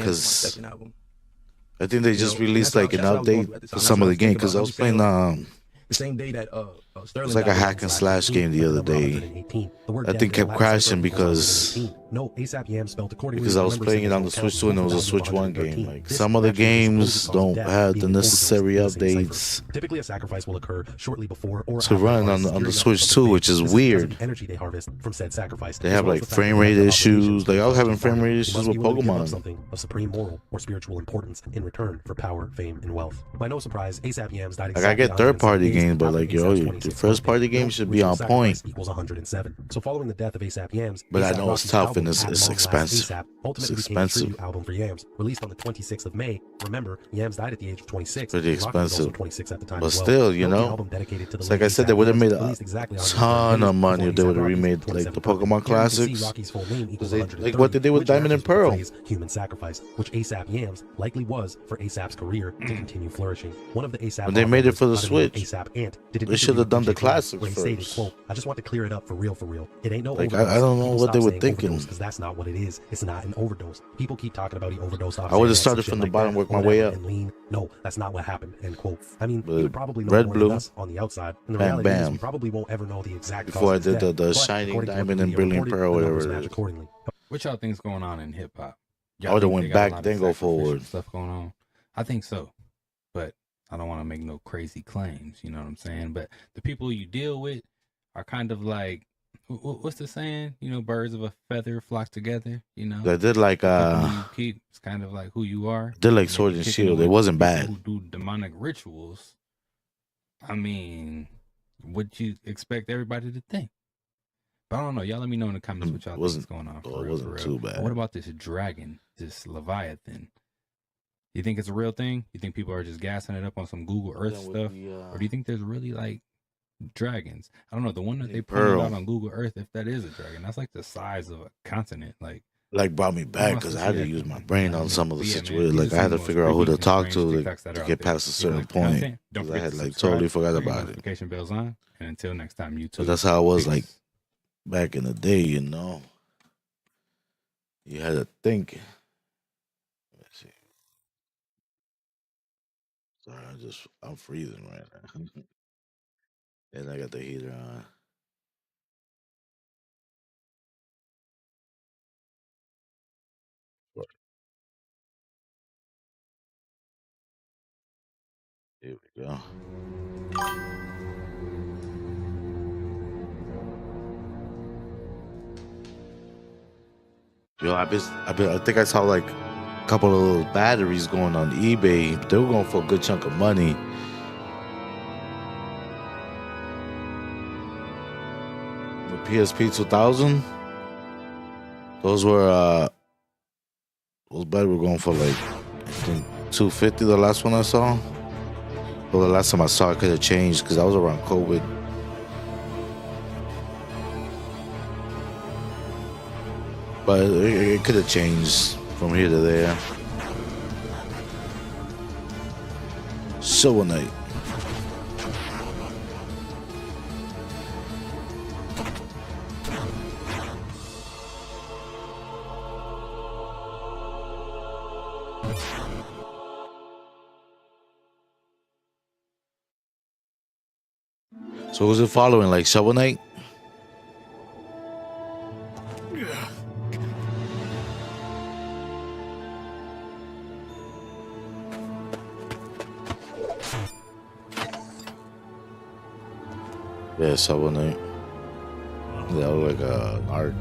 Hands is my second album. I think they just You know, released that's like an what I was going update through at the for time. some That's of the what game I'm because thinking I about. was playing The same day that It's like a hack and slash game the other day. That thing kept crashing because I was playing it on the Switch 2 and it was a Switch 1 game. Like some of the games don't have the necessary updates Typically, a sacrifice will occur shortly before or to run on the Switch 2, which is weird. Energy they harvest from said sacrifice. They have like frame rate issues. Like I was having frame rate issues with Pokemon. Something of supreme moral or spiritual importance in return for power, fame, and wealth. By no surprise, ASAP Yams died. Like I get third-party games, but like your first-party games should be on point. Equals 107. So following the death of ASAP Yams, But I know it's tough and it's expensive. It's expensive. Album for Yams, released on the 26th of May. Remember, Yams died at the age of 26. Pretty expensive. 26 at the time But as well. still, you know, it's like I said, they would have made a ton of money if they would have remade like the Pokemon classics. Like what they did with Diamond and Pearl. Human sacrifice, which ASAP Yams likely was for ASAP's career to continue flourishing. One of the ASAP When they made it for the Switch, ASAP Ant did they should have done the classics where he stated, first. quote, I just want to clear it up for real, for real. It ain't no Like, overdose. I don't know People what they stop were saying thinking. because that's not what it is. It's not an overdose. People keep talking about he overdosed off. I would have Xanax started and shit from the like bottom, that, worked my or way whatever, up. and lean. No, that's not what happened. End quote. I mean, But you would probably know Red, more Blue, than us on the outside. And the bam, reality is bam. we probably won't ever know the exact Before I cause of did his the death, but Shining according to Diamond and Wikipedia Brilliant reported, Pearl, the whatever numbers it match is. accordingly. What y'all think's going on in hip hop? I would have went back, then go forward. Stuff going on. I think so, but I don't want to make no crazy claims. You know what I'm saying? But the people you deal with are kind of like, what's the saying? You know, birds of a feather flock together. You know, They did like you keep, it's kind of like who you are. did like And Sword then and kicking Shield. with It wasn't people bad. Who do demonic rituals? I mean, what you expect everybody to think? But I don't know. Y'all let me know in the comments what y'all think is going on. For it real, wasn't for real. too But bad. what about this dragon, this Leviathan? You think it's a real thing? You think people are just gassing it up on some Google Earth stuff? Or do you think there's really like dragons? I don't know. The one that they pointed Pearl. out on Google Earth, if that is a dragon, that's like the size of a continent. Like Brought me back must because I see had to that use my coming. brain on some of the But yeah, man, situations. these Like are I had some to of the figure out who most to talk freaky, to strange TikToks that are to out get there. past a If you certain like the point. content, don't 'Cause I forget had to like subscribe, totally forgot turn your about it. notification bells on, and until next time, YouTube. So that's how it was Peace. like back in the day, you know. You had to think. Let's see. Sorry, I'm freezing right now. And I got the heater on. Here we go. Yo, I think I saw like a couple of little batteries going on eBay. They were going for a good chunk of money. The PSP 2000. Those were those batteries were going for like I think $250. The last one I saw. Well, the last time I saw it could have changed because I was around COVID. But it could have changed from here to there. Shovel Knight. So who's it following? Like Shovel Knight? Yeah, Shovel Knight. That look like an arc.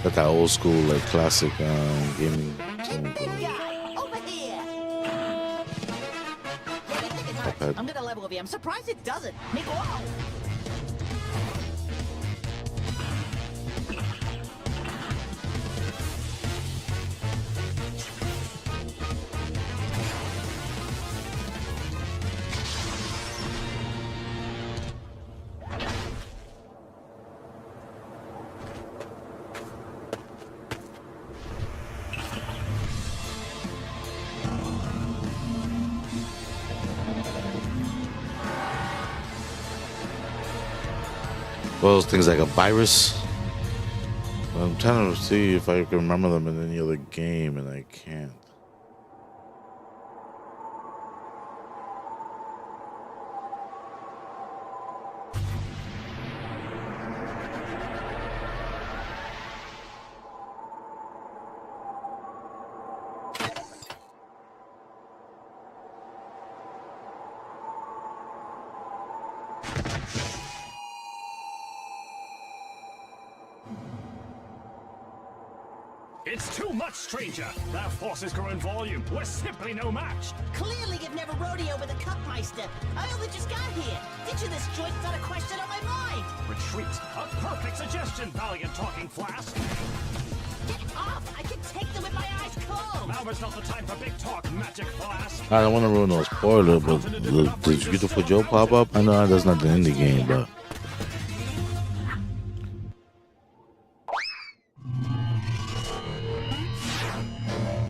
Got that old school, like classic gaming. I'm gonna level with you. I'm surprised it doesn't. Whoa! Those things like a virus. I'm trying to see if I can remember them in any other game, and I can't. It's too much, stranger. Their forces grow in volume. We're simply no match. Clearly you've never rodeoed with a Cupmeister. I only just got here. Ditching this joint's not a question on my mind. Retreat. A perfect suggestion, valiant talking flask. Get off! I can take them with my eyes closed. Now is not the time for big talk, magic flask. I don't want to ruin no spoiler, but did Beautiful Joe pop up? I know that's not the indie game, but.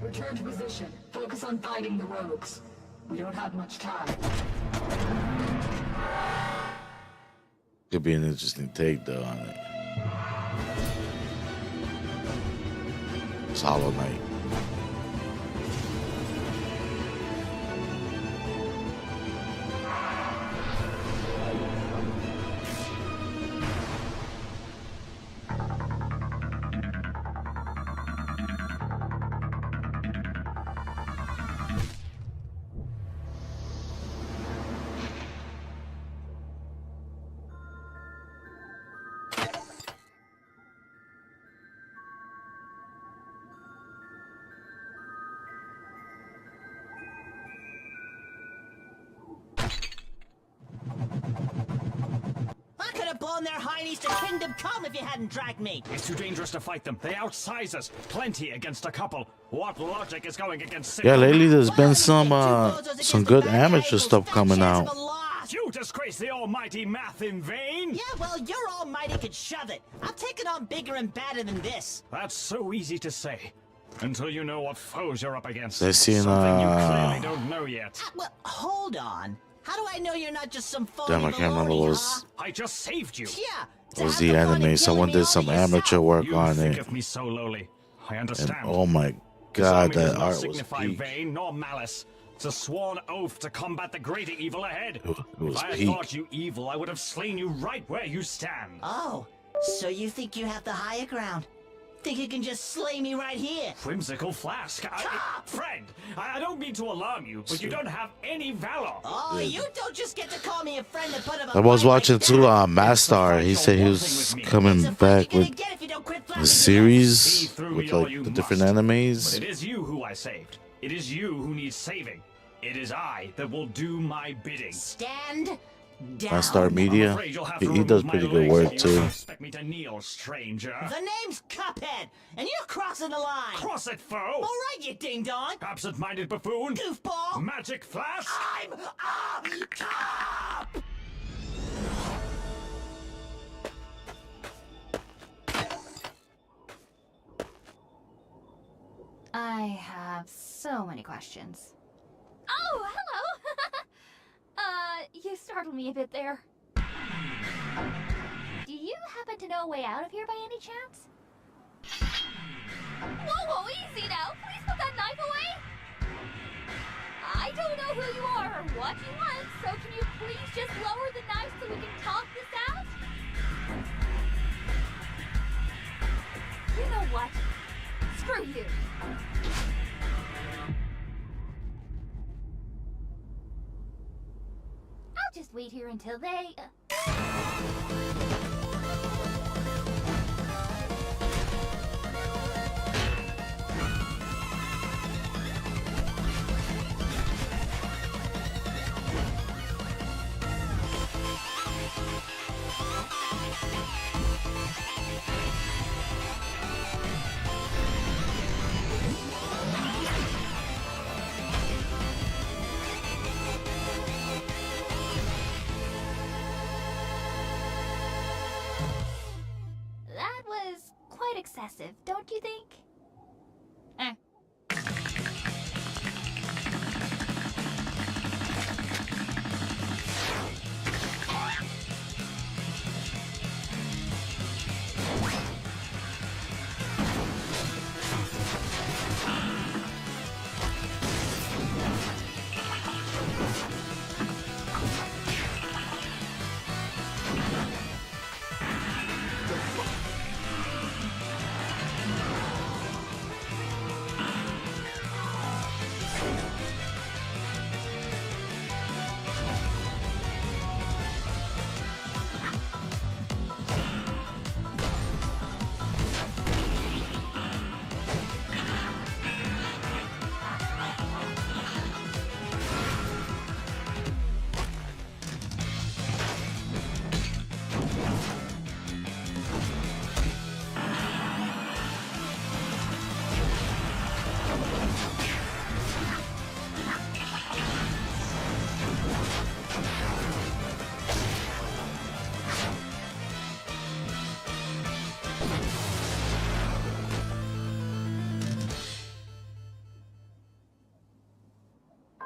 Return to position. Focus on fighting the rogues. We don't have much time. Could be an interesting take, though, on it. It's Hollow Knight. I could have blown their heinies to Kingdom Come if you hadn't dragged me. It's too dangerous to fight them. They outsize us. Plenty against a couple. What logic is going against Yeah, lately there's been some good amateur stuff coming out. You disgrace the almighty math in vain? Yeah, well, your almighty could shove it. I'm taking on bigger and badder than this. That's so easy to say. Until you know what foes you're up against. They're seeing, Something you clearly don't know yet. Well, hold on. How do I know you're not just some phony Damn, I can't remember what was. I just saved you. Yeah. What was the anime? Someone did some amateur work You on think it. of me so lowly. I And understand. oh my Disarming god, does that not art was signify peak. vain nor malice. It's a sworn oath to combat the greater evil ahead. was If I had peak. thought you evil, I would have slain you right where you stand. Oh, so you think you have the higher ground? Think you can just slay me right here? Whimsical flask. Friend, I don't mean to alarm you, but you don't have any valor. Oh, you don't just get to call me a friend and put up I was watching too Mastar. He said he was coming back with a series with like the different But animes. it is you who I saved. It is you who needs saving. It is I that will do my bidding. Stand down. Mastar Media. I'm afraid you'll have to He does remove pretty my good legs work if you too. expect me to kneel, stranger. The name's Cuphead, and you're crossing the line. Cross it, foe. All right, you ding-dong. Absent-minded buffoon. Goofball. Magic flask. I'm a cop. I have so many questions. Oh, hello! You startled me a bit there. Do you happen to know a way out of here by any chance? Whoa, easy now! Please put that knife away! I don't know who you are or what you want, so can you please just lower the knife so we can talk this out? You know what? Screw you! I'll just wait here until they... bit excessive, don't you think? Eh.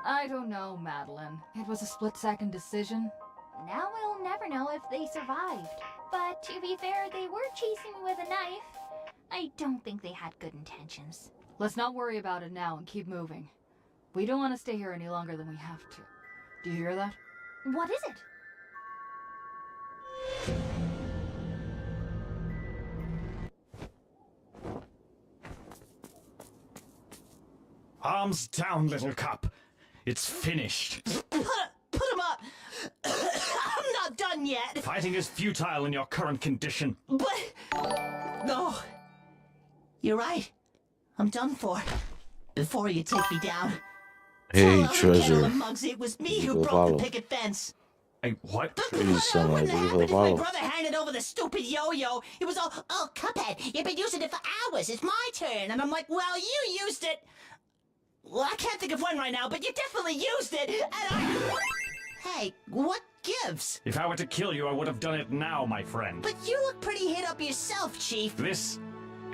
I don't know, Madeline. It was a split-second decision. Now we'll never know if they survived. But to be fair, they were chasing me with a knife. I don't think they had good intentions. Let's not worry about it now and keep moving. We don't want to stay here any longer than we have to. Do you hear that? What is it? Arms down, little cup. It's finished. Put him up! I'm not done yet! Fighting is futile in your current condition. But... No. You're right. I'm done for. Before you take me down. Hey, Tell treasure. Muggsy it was me who Go broke follow. the picket fence. Hey, what? Treasure son, like, What you happened is my follow. brother handed over the stupid yo-yo. It was all, oh, Cuphead, you've been using it for hours. It's my turn. And I'm like, well, you used it. Well, I can't think of one right now, but you definitely used it. And I... Hey, what gives? If I were to kill you, I would have done it now, my friend. But you look pretty hit up yourself, Chief. This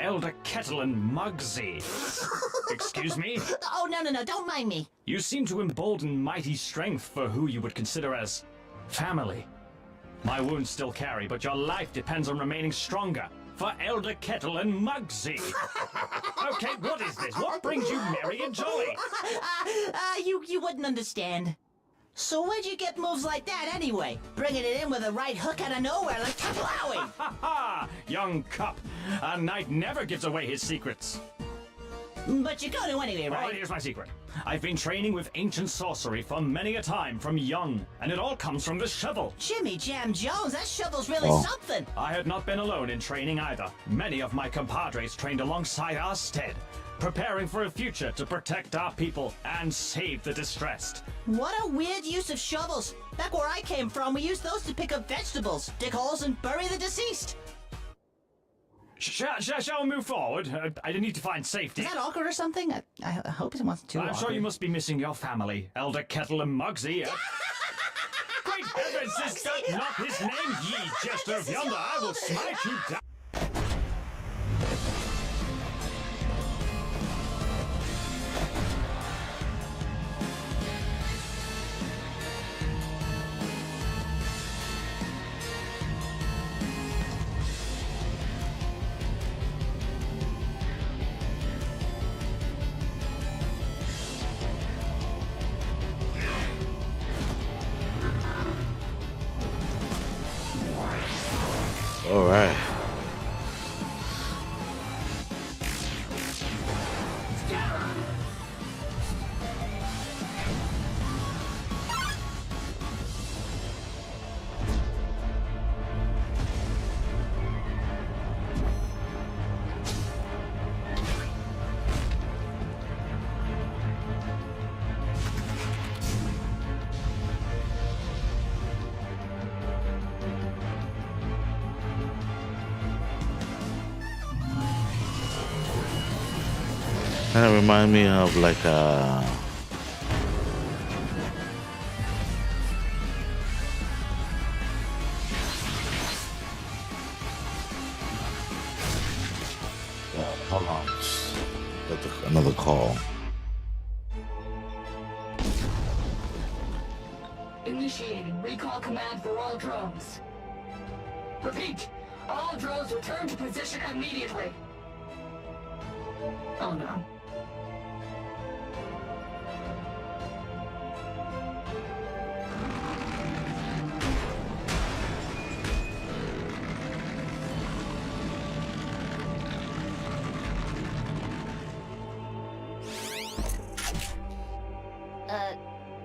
Elder Kettlein Muggsy. Excuse me? Oh, no, don't mind me. You seem to embolden mighty strength for who you would consider as family. My wounds still carry, but your life depends on remaining stronger. For Elder Kettlein Muggsy. Okay, what is this? What brings you merry and jolly? You wouldn't understand. So where'd you get moves like that anyway? Bringing it in with a right hook out of nowhere like Tablawi. Ha ha! Young Cup, a knight never gives away his secrets. But you're going to anyway, Well, right? here's my secret. I've been training with ancient sorcery for many a time from young, and it all comes from this shovel. Jimmy Jam Jones, that shovel's really Oh. something. I had not been alone in training either. Many of my compadres trained alongside our stead, preparing for a future to protect our people and save the distressed. What a weird use of shovels. Back where I came from, we used those to pick up vegetables, dig holes, and bury the deceased. Shall we move forward? I need to find safety. Is that awkward or something? I hope it wasn't too I'm awkward. sure you must be missing your family, Elder Kettlein Muggsy. Great heavens, is that not his name? Ye jester of yonder, I will smite you down. All right. Kind of remind me of like Hold on. Got another call. Initiating recall command for all drones. Repeat, all drones return to position immediately. Oh no.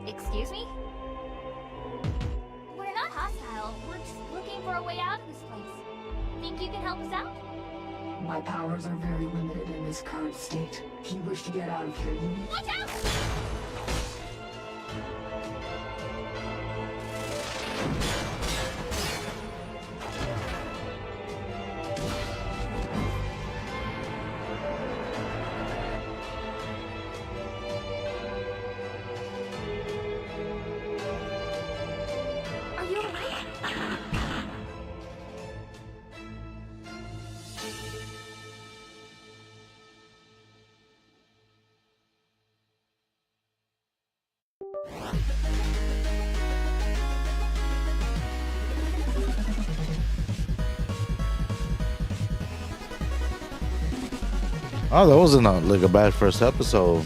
Excuse me? We're not hostile. We're just looking for a way out of this place. Think you can help us out? My powers are very limited in this current state. If you wish to get out of here, you need... Watch out! Are you alright? Oh, that wasn't like a bad first episode.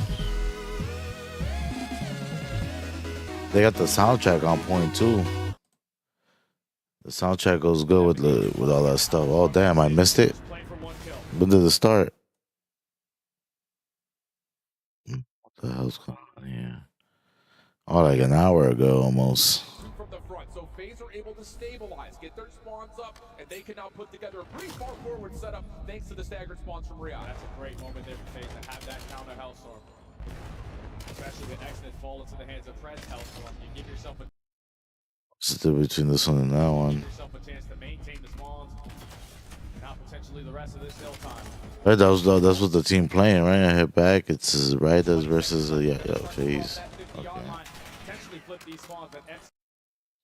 They got the soundtrack on point too. The soundtrack goes good with all that stuff. Oh damn, I missed it. When did it start? What the hell's going on here? Oh, like an hour ago almost. From the front, so FaZe are able to stabilize, get their spawns up, and they can now put together a pretty far forward setup thanks to the staggered spawns from Riyadh. That's a great moment there for FaZe to have that counter Hellstorm. Especially when Exodus fall into the hands of Fred's Hellstorm. You give yourself a What's the difference between this one and that one? give yourself a chance to maintain the spawns. And now potentially the rest of this hill time. Right, that's what the team playing, right? I hit back. It's Riders versus FaZe. Okay. Potentially flip these spawns, but X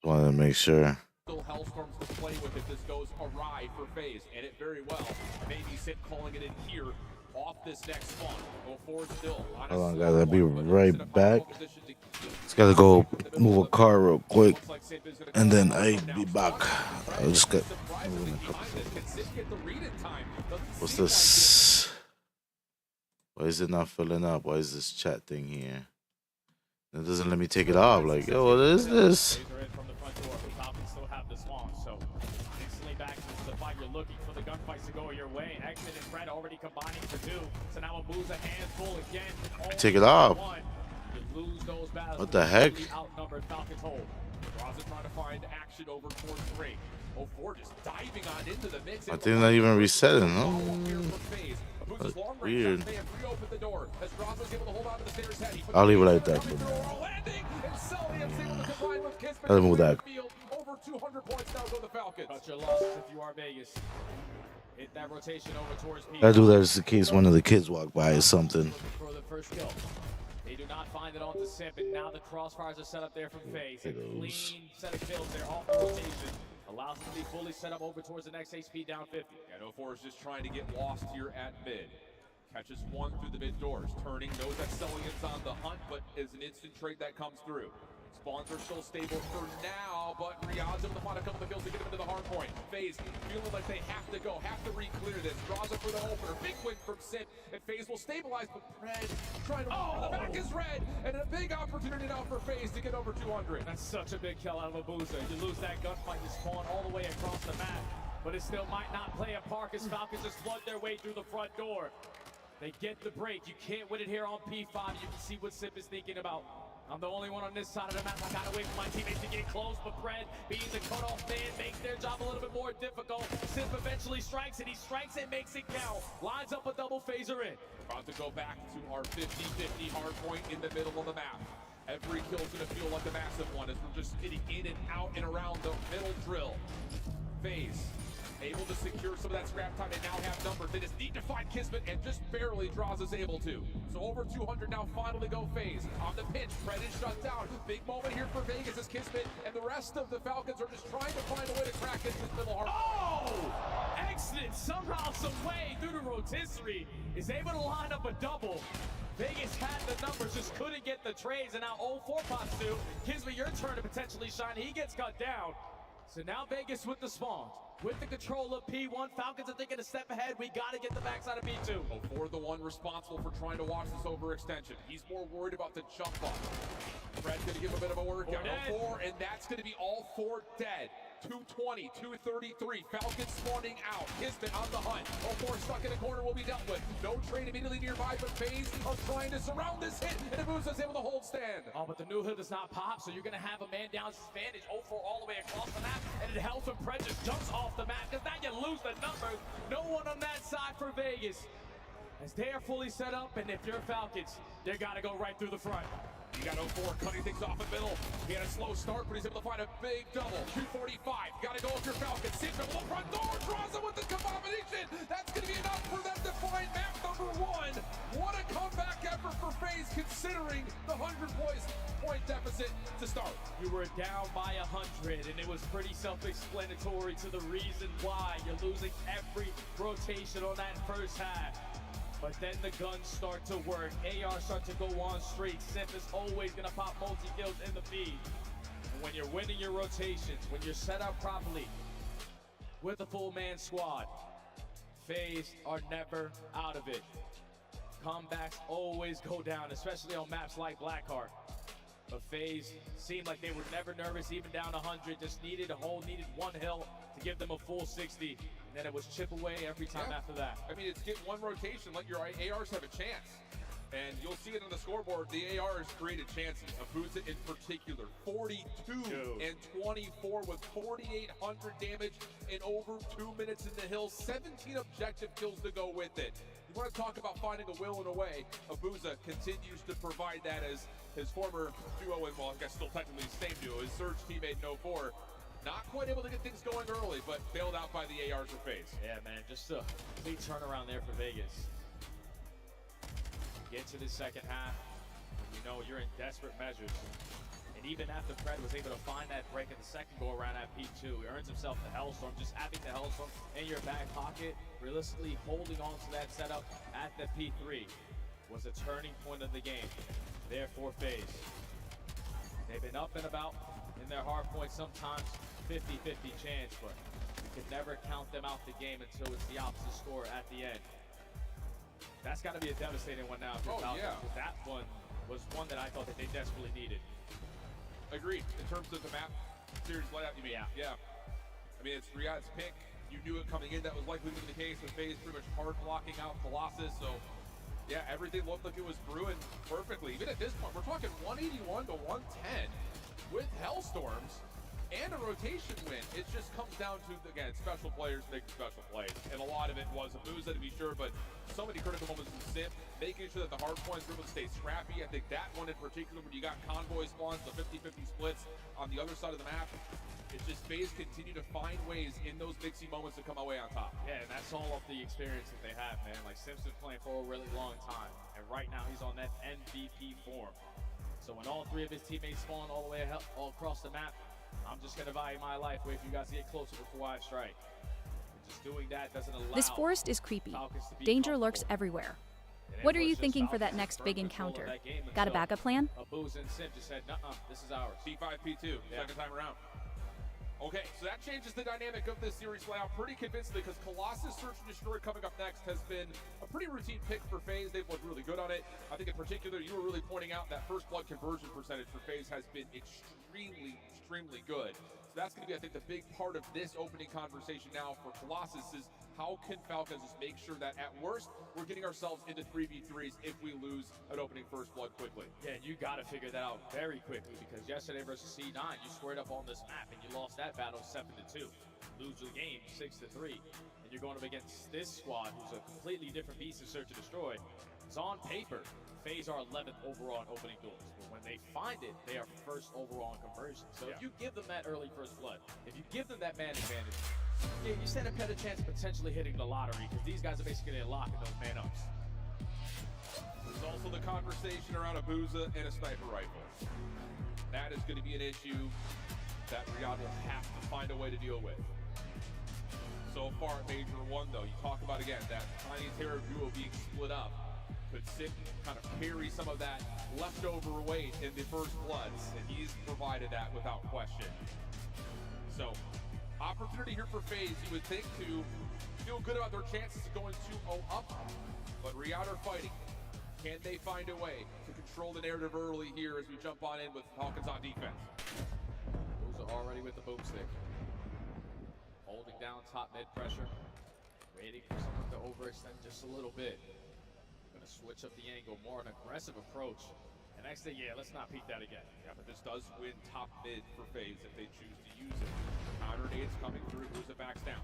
Wanted to make sure. Still Hellstorms to play with if this goes awry for FaZe, and it very well. Maybe Sit calling it in here off this next spawn. Go forward still. Hold on, guys. I'll be right back. Just gotta go move a car real quick, and then I'll be back. I just got moving a couple seconds. What's this? Why is it not filling up? Why is this chat thing here? It doesn't let me take it off. Like, yo, what is this? still have the spawn, so instantly back into the fight. You're looking for the gunfights to go your way. Exit and Fred already combining for two. So now Abu's a handful again. Take it off. You lose those battles. What the heck? Outnumbered Falcons hold. Raza trying to find action over towards 3. 04 just diving on into the mix. I think not even resetting. Oh, that's weird. I'll leave it like that for now. I'll move that. Over 200 points now go the Falcons. Cut your losses if you are Vegas. Hit that rotation over towards P. I do that just in case one of the kids walk by or something. For the first kill. They do not find it onto Simp, and now the crossfires are set up there from FaZe. A clean set of kills there off the rotation. Allows them to be fully set up over towards the next HP down 50. And 04 is just trying to get lost here at mid. Catches one through the mid doors. Turning, knows that Celian's on the hunt, but is an instant trade that comes through. Spawns are still stable for now, but Riyadh's able to find a couple of kills to get him into the hard point. FaZe feeling like they have to go, have to re-clear this. Raza for the opener. Big win from Sit, and FaZe will stabilize, but Red trying to the back is Red, and a big opportunity now for FaZe to get over 200. That's such a big kill out of Abuza. You lose that gunfight, you spawn all the way across the map, but it still might not play a part as Falcons just flood their way through the front door. They get the break. You can't win it here on P5. You can see what Sip is thinking about. I'm the only one on this side of the map. I gotta wait for my teammates to get close, but Fred, being the cutoff man, makes their job a little bit more difficult. Sip eventually strikes it. He strikes it, makes it count. Lines up a double phaser in. About to go back to our 50-50 hard point in the middle of the map. Every kill's gonna feel like a massive one as we're just getting in and out and around the middle drill. FaZe able to secure some of that scrap time and now have numbers. They just need to find Kismet, and just barely Draws is able to. So over 200 now finally go FaZe. On the pinch, Fred is shut down. Big moment here for Vegas as Kismet and the rest of the Falcons are just trying to find a way to crack into this middle hard. Oh! accident, somehow, some way, through the rotisserie, is able to line up a double. Vegas had the numbers, just couldn't get the trades, and now 0-4 pops through. Kismet, your turn to potentially shine. He gets cut down. So now Vegas with the spawns, with the control of P1. Falcons are thinking a step ahead. We got to get the backside of P2. 0-4, the one responsible for trying to watch this overextension. He's more worried about the jump up. Fred's going to give a bit of a workout. 0-4, and that's going to be all 4 dead. 220, 233, Falcons spawning out. Kismet on the hunt. 0-4 stuck in a corner will be dealt with. No trade immediately nearby, but FaZe are trying to surround this hit, and Abuza's able to hold stand. Oh, but the new hood does not pop, so you're going to have a man down advantage. 0-4 all the way across the map, and it helps when Pred just jumps off the map, because now you lose the numbers. No one on that side for Vegas, as they are fully set up, and if you're Falcons, they got to go right through the front. You got 0-4 cutting things off the middle. He had a slow start, but he's able to find a big double. 245. Got to go if you're Falcons. Sims over the front door. Draws him with the combination. That's going to be enough for them to find map number 1. What a comeback effort for FaZe, considering the 100-point deficit to start. You were down by 100, and it was pretty self-explanatory to the reason why you're losing every rotation on that first half. But then the guns start to work. AR start to go on streak. Simp is always going to pop multi-kills in the feed. And when you're winning your rotations, when you're set up properly with a full man squad, FaZe are never out of it. Comebacks always go down, especially on maps like Blackheart. But FaZe seemed like they were never nervous, even down 100. Just needed a hole, needed one hill to give them a full 60. And then it was chip away every time after that. I mean, it's get one rotation, let your ARs have a chance. And you'll see it on the scoreboard. The ARs created chances. Abuza in particular, 42 and 24 with 4,800 damage in over 2 minutes in the hill. 17 objective kills to go with it. You want to talk about finding a will and a way. Abuza continues to provide that as his former duo, and well, I guess still technically the same duo, his Surge teammate in 0-4. Not quite able to get things going early, but bailed out by the ARs of FaZe. Yeah, man, just a big turnaround there for Vegas. Get to the second half, you know you're in desperate measures. And even after Fred was able to find that break in the second go around at P2, he earns himself the Hellstorm. Just having the Hellstorm in your back pocket, realistically holding on to that setup at the P3 was a turning point of the game. Therefore, FaZe. They've been up and about in their hard points, sometimes 50-50 chance, but you can never count them out the game until it's the opposite score at the end. That's got to be a devastating one now. Yeah. That one was one that I thought that they desperately needed. Agreed. In terms of the map series layout, you mean? Yeah. I mean, it's Riyadh's pick. You knew it coming in. That was likely to be the case with FaZe pretty much hard blocking out Colossus. So, yeah, everything looked like it was brewing perfectly. Even at this point, we're talking 181 to 110 with Hellstorms and a rotation win. It just comes down to, again, special players make special plays. And a lot of it was Abuza, to be sure, but so many critical moments in Simp, making sure that the hard points were able to stay scrappy. I think that one in particular, when you got convoy spawns, the 50-50 splits on the other side of the map, it's just FaZe continue to find ways in those mixy moments to come away on top. Yeah, and that's all of the experience that they have, man. Like, Simp's been playing for a really long time, and right now he's on that MVP form. So when all 3 of his teammates spawn all the way all across the map, I'm just going to value my life. Wait for you guys to get closer before I strike. And just doing that doesn't allow This forest is creepy. Falcons to be Danger lurks everywhere. What are you thinking for that next big encounter? Got a backup plan? Abuza and Simp just said, nuh-uh, this is ours. P5, P2, second time around. Okay, so that changes the dynamic of this series layout pretty convincingly, because Colossus Search and Destroy coming up next has been a pretty routine pick for FaZe. They've looked really good on it. I think in particular, you were really pointing out that first blood conversion percentage for FaZe has been extremely good. So that's going to be, I think, the big part of this opening conversation now for Colossus is how can Falcons just make sure that at worst, we're getting ourselves into 3v3s if we lose an opening first blood quickly. Yeah, you got to figure that out very quickly, because yesterday versus C9, you squared up on this map and you lost that battle 7-2. Lose the game 6-3. And you're going up against this squad, who's a completely different beast in Search and Destroy. It's on paper, FaZe are 11th overall in opening doors. But when they find it, they are first overall in conversion. So if you give them that early first blood, if you give them that man advantage, yeah, you stand a better chance of potentially hitting the lottery, because these guys are basically locking those man-ups. There's also the conversation around Abuza and a sniper rifle. That is going to be an issue that Riyadh will have to find a way to deal with. So far at Major 1, though, you talk about, again, that Tiny and Terra duo being split up. Could Sit kind of carry some of that leftover weight in the First Bloods, and he's provided that without question. So, opportunity here for FaZe, you would think, to feel good about their chances of going 2-0 up, but Riyadh are fighting. Can they find a way to control the narrative early here as we jump on in with Falcons on defense? Those are already with the boomstick. Holding down top mid pressure. Waiting for someone to overextend just a little bit. Gonna switch up the angle, more an aggressive approach. And next thing, yeah, let's not peek that again. Yeah, but this does win top mid for FaZe if they choose to use it. Counter nades coming through, Booza backs down.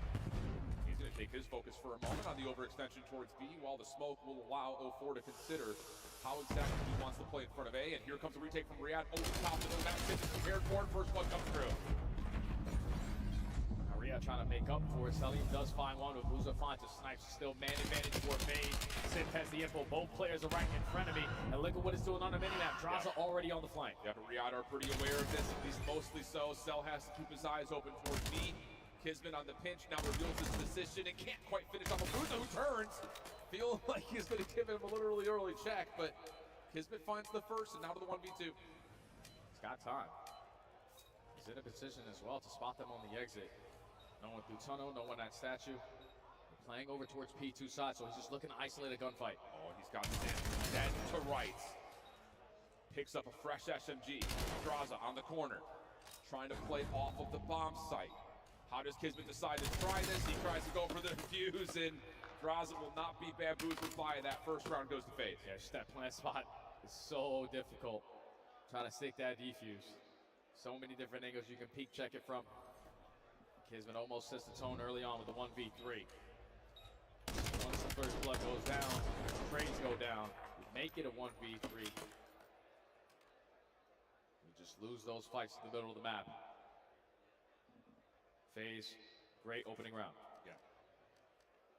He's gonna take his focus for a moment on the overextension towards B, while the smoke will allow 04 to consider how exactly he wants to play in front of A. And here comes a retake from Riyadh over the top of the map. Prepared for it, first one comes through. Riyadh trying to make up for it. Selim does find one, but Booza finds a snipe. Still man advantage for FaZe. Sip has the info. Both players are right in front of me. And look at what it's doing on the minimap. Draza already on the flank. Yeah, but Riyadh are pretty aware of this, at least mostly so. Cell has to keep his eyes open towards B. Kismet on the pinch now reveals his position and can't quite finish off a Booza who turns. Feel like he's going to give him a literally early check, but Kismet finds the first and now to the 1v2. He's got time. He's in a position as well to spot them on the exit. No one through tunnel, no one at statue. Playing over towards P2 side, so he's just looking to isolate a gunfight. Oh, he's got the dead to rights. Picks up a fresh SMG. Draza on the corner, trying to play off of the bomb site. How does Kismet decide to try this? He tries to go for the defuse, and Draza will not be bamboozled by that. First round goes to FaZe. Yeah, just that plant spot is so difficult. Trying to stick that defuse. So many different angles you can peek check it from. Kismet almost sets the tone early on with the 1v3. Once the first blood goes down, trades go down, we make it a 1v3. We just lose those fights in the middle of the map. FaZe, great opening round. Yeah.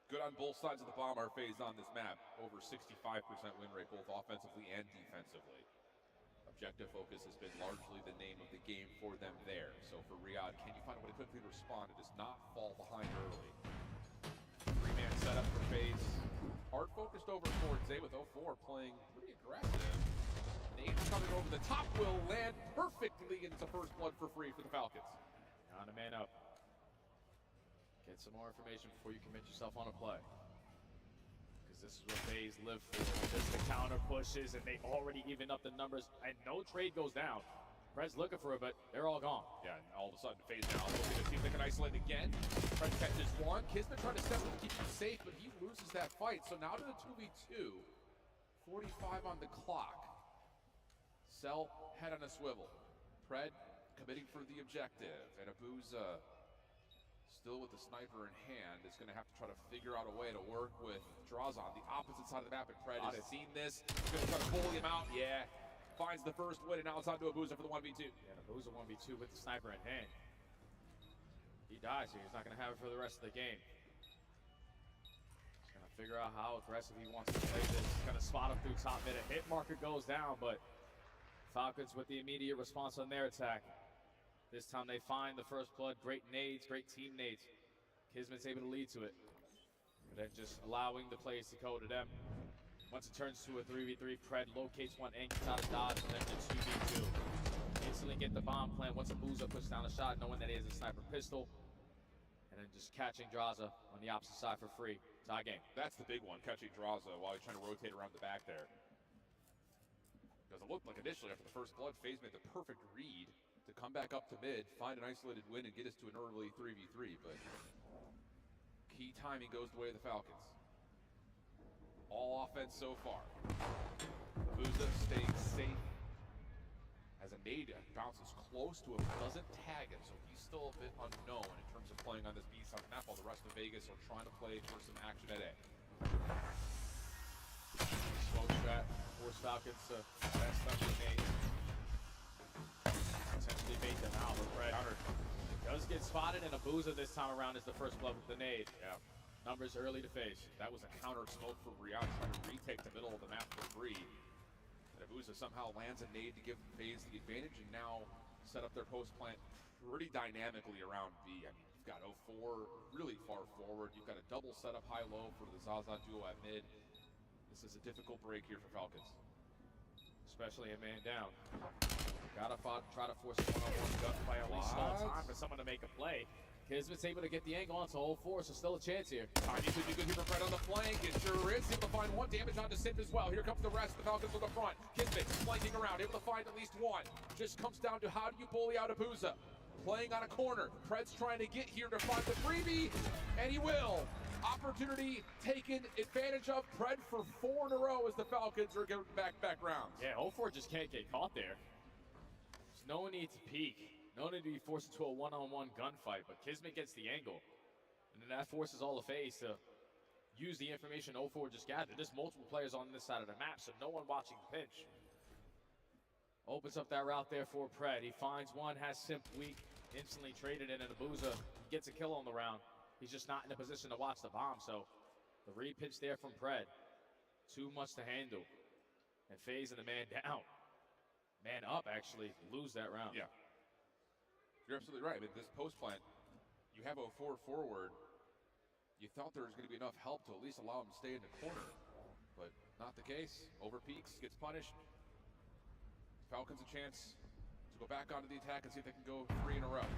Good on both sides of the bomb are FaZe on this map. Over 65% win rate, both offensively and defensively. Objective focus has been largely the name of the game for them there. So for Riyadh, can you find a way to quickly respond? It does not fall behind early. Three-man setup for FaZe. Hard focused over towards A with 04 playing pretty aggressive. Nade coming over the top will land perfectly into first blood for free for the Falcons. On a man up. Get some more information before you commit yourself on a play. Because this is what FaZe live for. Just the counter pushes, and they already even up the numbers, and no trade goes down. Fred's looking for it, but they're all gone. Yeah, and all of a sudden FaZe now looking to see if they can isolate again. Fred catches one. Kismet trying to step in to keep him safe, but he loses that fight. So now to the 2v2. 45 on the clock. Cell head on a swivel. Pred committing for the objective, and Abuza still with the sniper in hand is going to have to try to figure out a way to work with Draza on the opposite side of the map, and Pred has seen this. He's going to try to bully him out. Yeah, finds the first win, and now it's on to Abuza for the 1v2. Yeah, Abuza 1v2 with the sniper in hand. He dies here. He's not going to have it for the rest of the game. He's going to figure out how aggressive he wants to play this. He's going to spot him through top mid. A hit marker goes down, but Falcons with the immediate response on their attack. This time they find the first blood. Great nades, great team nades. Kismet's able to lead to it. And then just allowing the plays to go to them. Once it turns to a 3v3, Pred locates one and gets out of dodge, and then the 2v2. Instantly get the bomb plant once Abuza puts down a shot, knowing that it is a sniper pistol. And then just catching Draza on the opposite side for free. Tie game. That's the big one, catching Draza while he's trying to rotate around the back there. Because it looked like initially after the first blood, FaZe made the perfect read to come back up to mid, find an isolated win, and get us to an early 3v3, but key timing goes the way of the Falcons. All offense so far. Abuza staying safe as a nade bounces close to him, doesn't tag him, so he's still a bit unknown in terms of playing on this B side of the map, while the rest of Vegas are trying to play for some action at A. Smoke strat, force Falcons to best up the nade. Potentially bait them out, but Pred does get spotted, and Abuza this time around is the first blood with the nade. Yeah. Numbers early to FaZe. That was a counter smoke for Riyadh trying to retake the middle of the map for free. And Abuza somehow lands a nade to give FaZe the advantage, and now set up their post plant pretty dynamically around B. I mean, you've got 0-4 really far forward. You've got a double setup high-low for the Zaza duo at mid. This is a difficult break here for Falcons. Especially a man down. Gotta try to force a one-on-one gunfight. At least small time for someone to make a play. Kismet's able to get the angle onto 0-4, so still a chance here. Tiny could be good here for Fred on the flank. It sure is. Able to find one damage onto Simp as well. Here comes the rest of the Falcons on the front. Kismet flanking around, able to find at least one. Just comes down to how do you bully out Abuza? Playing on a corner. Pred's trying to get here to find the freebie, and he will. Opportunity taken advantage of. Pred for 4 in a row as the Falcons are getting back rounds. Yeah, 0-4 just can't get caught there. There's no need to peek. No need to be forced into a one-on-one gunfight, but Kismet gets the angle. And then that forces all the FaZe to use the information 0-4 just gathered. There's multiple players on this side of the map, so no one watching the pinch. Opens up that route there for Pred. He finds one, has Simp weak, instantly traded in, and Abuza gets a kill on the round. He's just not in a position to watch the bomb, so the re-pitch there from Pred. Too much to handle. And FaZe and the man down. Man up, actually, lose that round. Yeah. You're absolutely right. I mean, this post plant, you have 0-4 forward. You thought there was going to be enough help to at least allow him to stay in the corner, but not the case. Over peaks, gets punished. Falcons a chance to go back onto the attack and see if they can go 3 in a row.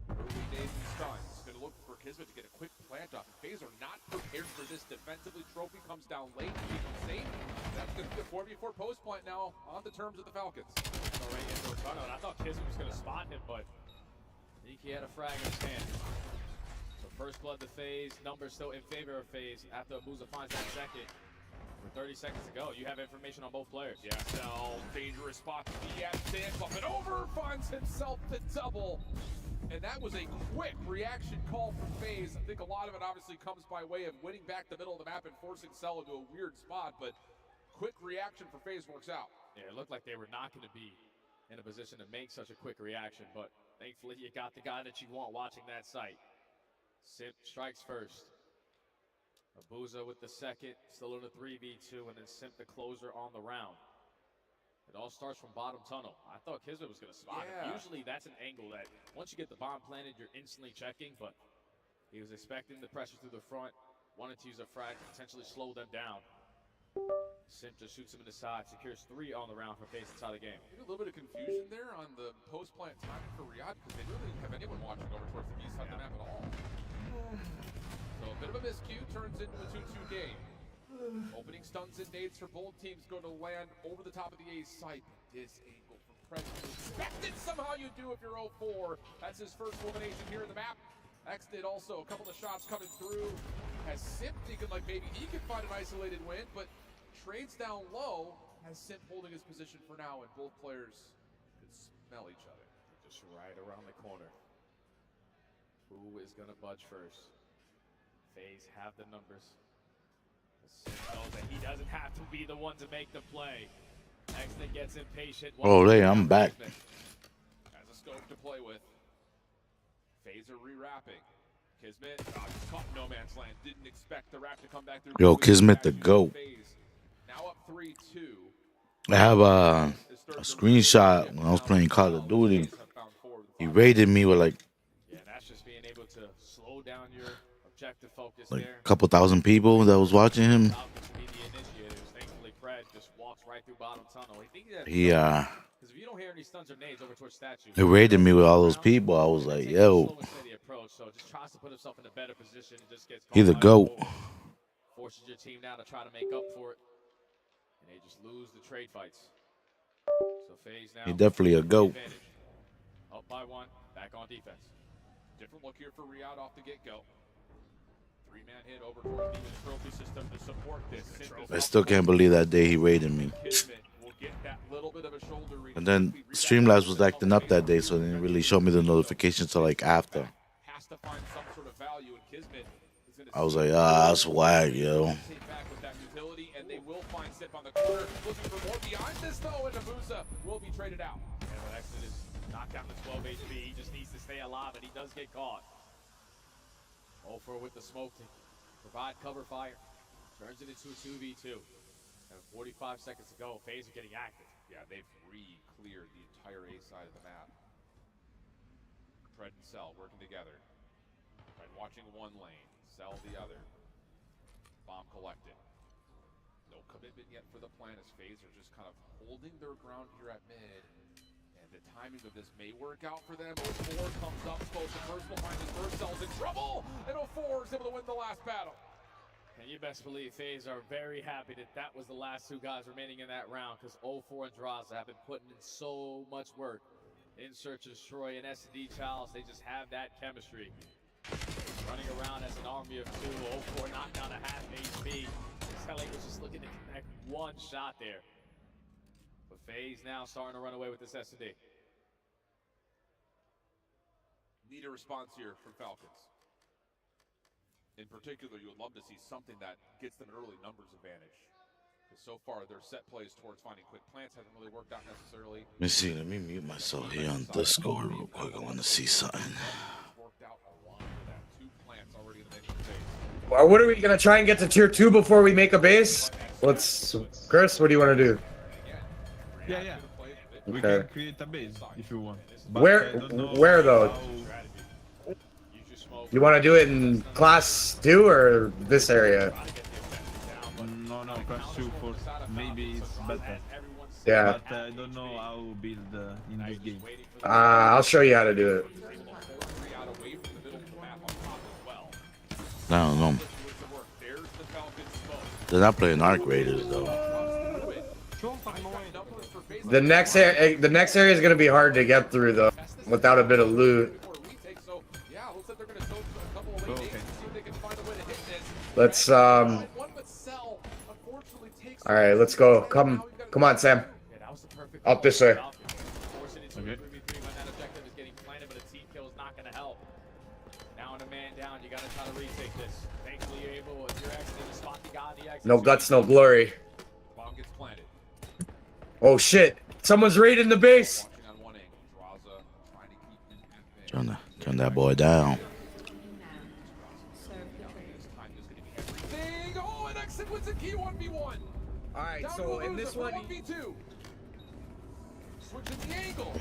Early days and stuns. Going to look for Kismet to get a quick plant off. FaZe are not prepared for this defensively. Trophy comes down late. Safe. That's going to be a 4v4 post plant now on the terms of the Falcons. Right into a tunnel, and I thought Kismet was going to spot him, but I think he had a frag in his hand. So first blood to FaZe. Numbers still in favor of FaZe after Abuza finds that second. With 30 seconds to go, you have information on both players. Yeah, so dangerous spot to be at. Stands up and over, finds himself the double. And that was a quick reaction call from FaZe. I think a lot of it obviously comes by way of winning back the middle of the map and forcing Cell into a weird spot, but quick reaction for FaZe works out. Yeah, it looked like they were not going to be in a position to make such a quick reaction, but thankfully you got the guy that you want watching that site. Simp strikes first. Abuza with the second, still in a 3v2, and then Simp the closer on the round. It all starts from bottom tunnel. I thought Kismet was going to spot him. Usually that's an angle that once you get the bomb planted, you're instantly checking, but he was expecting the pressure through the front, wanted to use a frag to potentially slow them down. Simp just shoots him in the side, secures 3 on the round for FaZe inside the game. A little bit of confusion there on the post-plant timing for Riyadh because they really didn't have anyone watching over towards the east side of the map at all. So a bit of a miscue turns into a 2-2 game. Opening stuns and nades for both teams go to land over the top of the A's site. This angle from President. Expected somehow you do if you're 0-4. That's his first elimination here in the map. X did also a couple of shots coming through. Has Simp thinking like maybe he can find an isolated win, but trades down low. Has Simp holding his position for now, and both players can smell each other. Just right around the corner. Who is going to budge first? FaZe have the numbers. Simp knows that he doesn't have to be the one to make the play. Exton gets impatient. Oh, hey, I'm back. Has a scope to play with. FaZe are re-wrapping. Kismet just caught no man's land. Didn't expect the wrap to come back through. Yo, Kismet the GOAT. Now up 3-2. I have a screenshot when I was playing Call of Duty. He raided me with like that's just being able to slow down your objective focus a there. couple thousand people that was watching him. Thankfully, Fred just walks right through bottom tunnel. He Because if you don't hear any stuns or nades over towards statue, he raided me with all those people. I was like, yo, so just tries to put himself in a better position and just gets he the GOAT. Forces your team now to try to make up for it. And they just lose the trade fights. So FaZe now. He definitely a GOAT. Up by 1, back on defense. Different look here for Riyadh off the get-go. 3-man hit over towards the trophy system to support this. I still can't believe that day he raided me. Will get that little bit of a shoulder reach. And then Streamlabs was acting up that day, so they didn't really show me the notification till like after. Has to find some sort of value, and Kismet is going to I was like, that's whack, yo. take back with that utility, and they will find Sip on the corner. Looking for more beyond this, though, and Abuza will be traded out. And when Exton is knocked down to 12 HP, he just needs to stay alive, and he does get caught. 0-4 with the smoke to provide cover fire. Turns it into a 2v2. And 45 seconds to go. FaZe are getting active. Yeah, they've re-cleared the entire A side of the map. Pred and Cell working together. Pred watching one lane, Cell the other. Bomb collected. No commitment yet for the plan as FaZe are just kind of holding their ground here at mid. And the timing of this may work out for them. 04 comes up, supposed to first behind his first, Cell's in trouble, and 04 is able to win the last battle. And you best believe FaZe are very happy that that was the last two guys remaining in that round, because 04 and Draza have been putting in so much work in Search and Destroy and S&D Chalice. They just have that chemistry. Running around as an army of two, 04 knocked down a half HP. Kelly was just looking to connect one shot there. But FaZe now starting to run away with this S&D. Need a response here from Falcons. In particular, you would love to see something that gets them an early numbers advantage. Because so far, their set plays towards finding quick plants hasn't really worked out necessarily. Let me see. Let me mute myself here on Discord real quick. I want to see something. Worked out a lot for that. 2 plants already in the initial phase. Well, what are we gonna try and get to tier 2 before we make a base? Chris, what do you want to do? Yeah. We Okay. can create a base if you want. But I Where don't know though? how- You want to do it in class 2 or this area? No, class 2 for maybe it's better. Yeah. But I don't know how to build in this game. I'll show you how to do it. I don't know. They're not playing Arc Raiders though. The next area is gonna be hard to get through though, without a bit of loot. Let's All right, let's go. Come on, Sam. Up this way. Okay. No guts, no glory. Oh shit! Someone's raiding the base. Trying to turn that boy down. Alright, so in this one,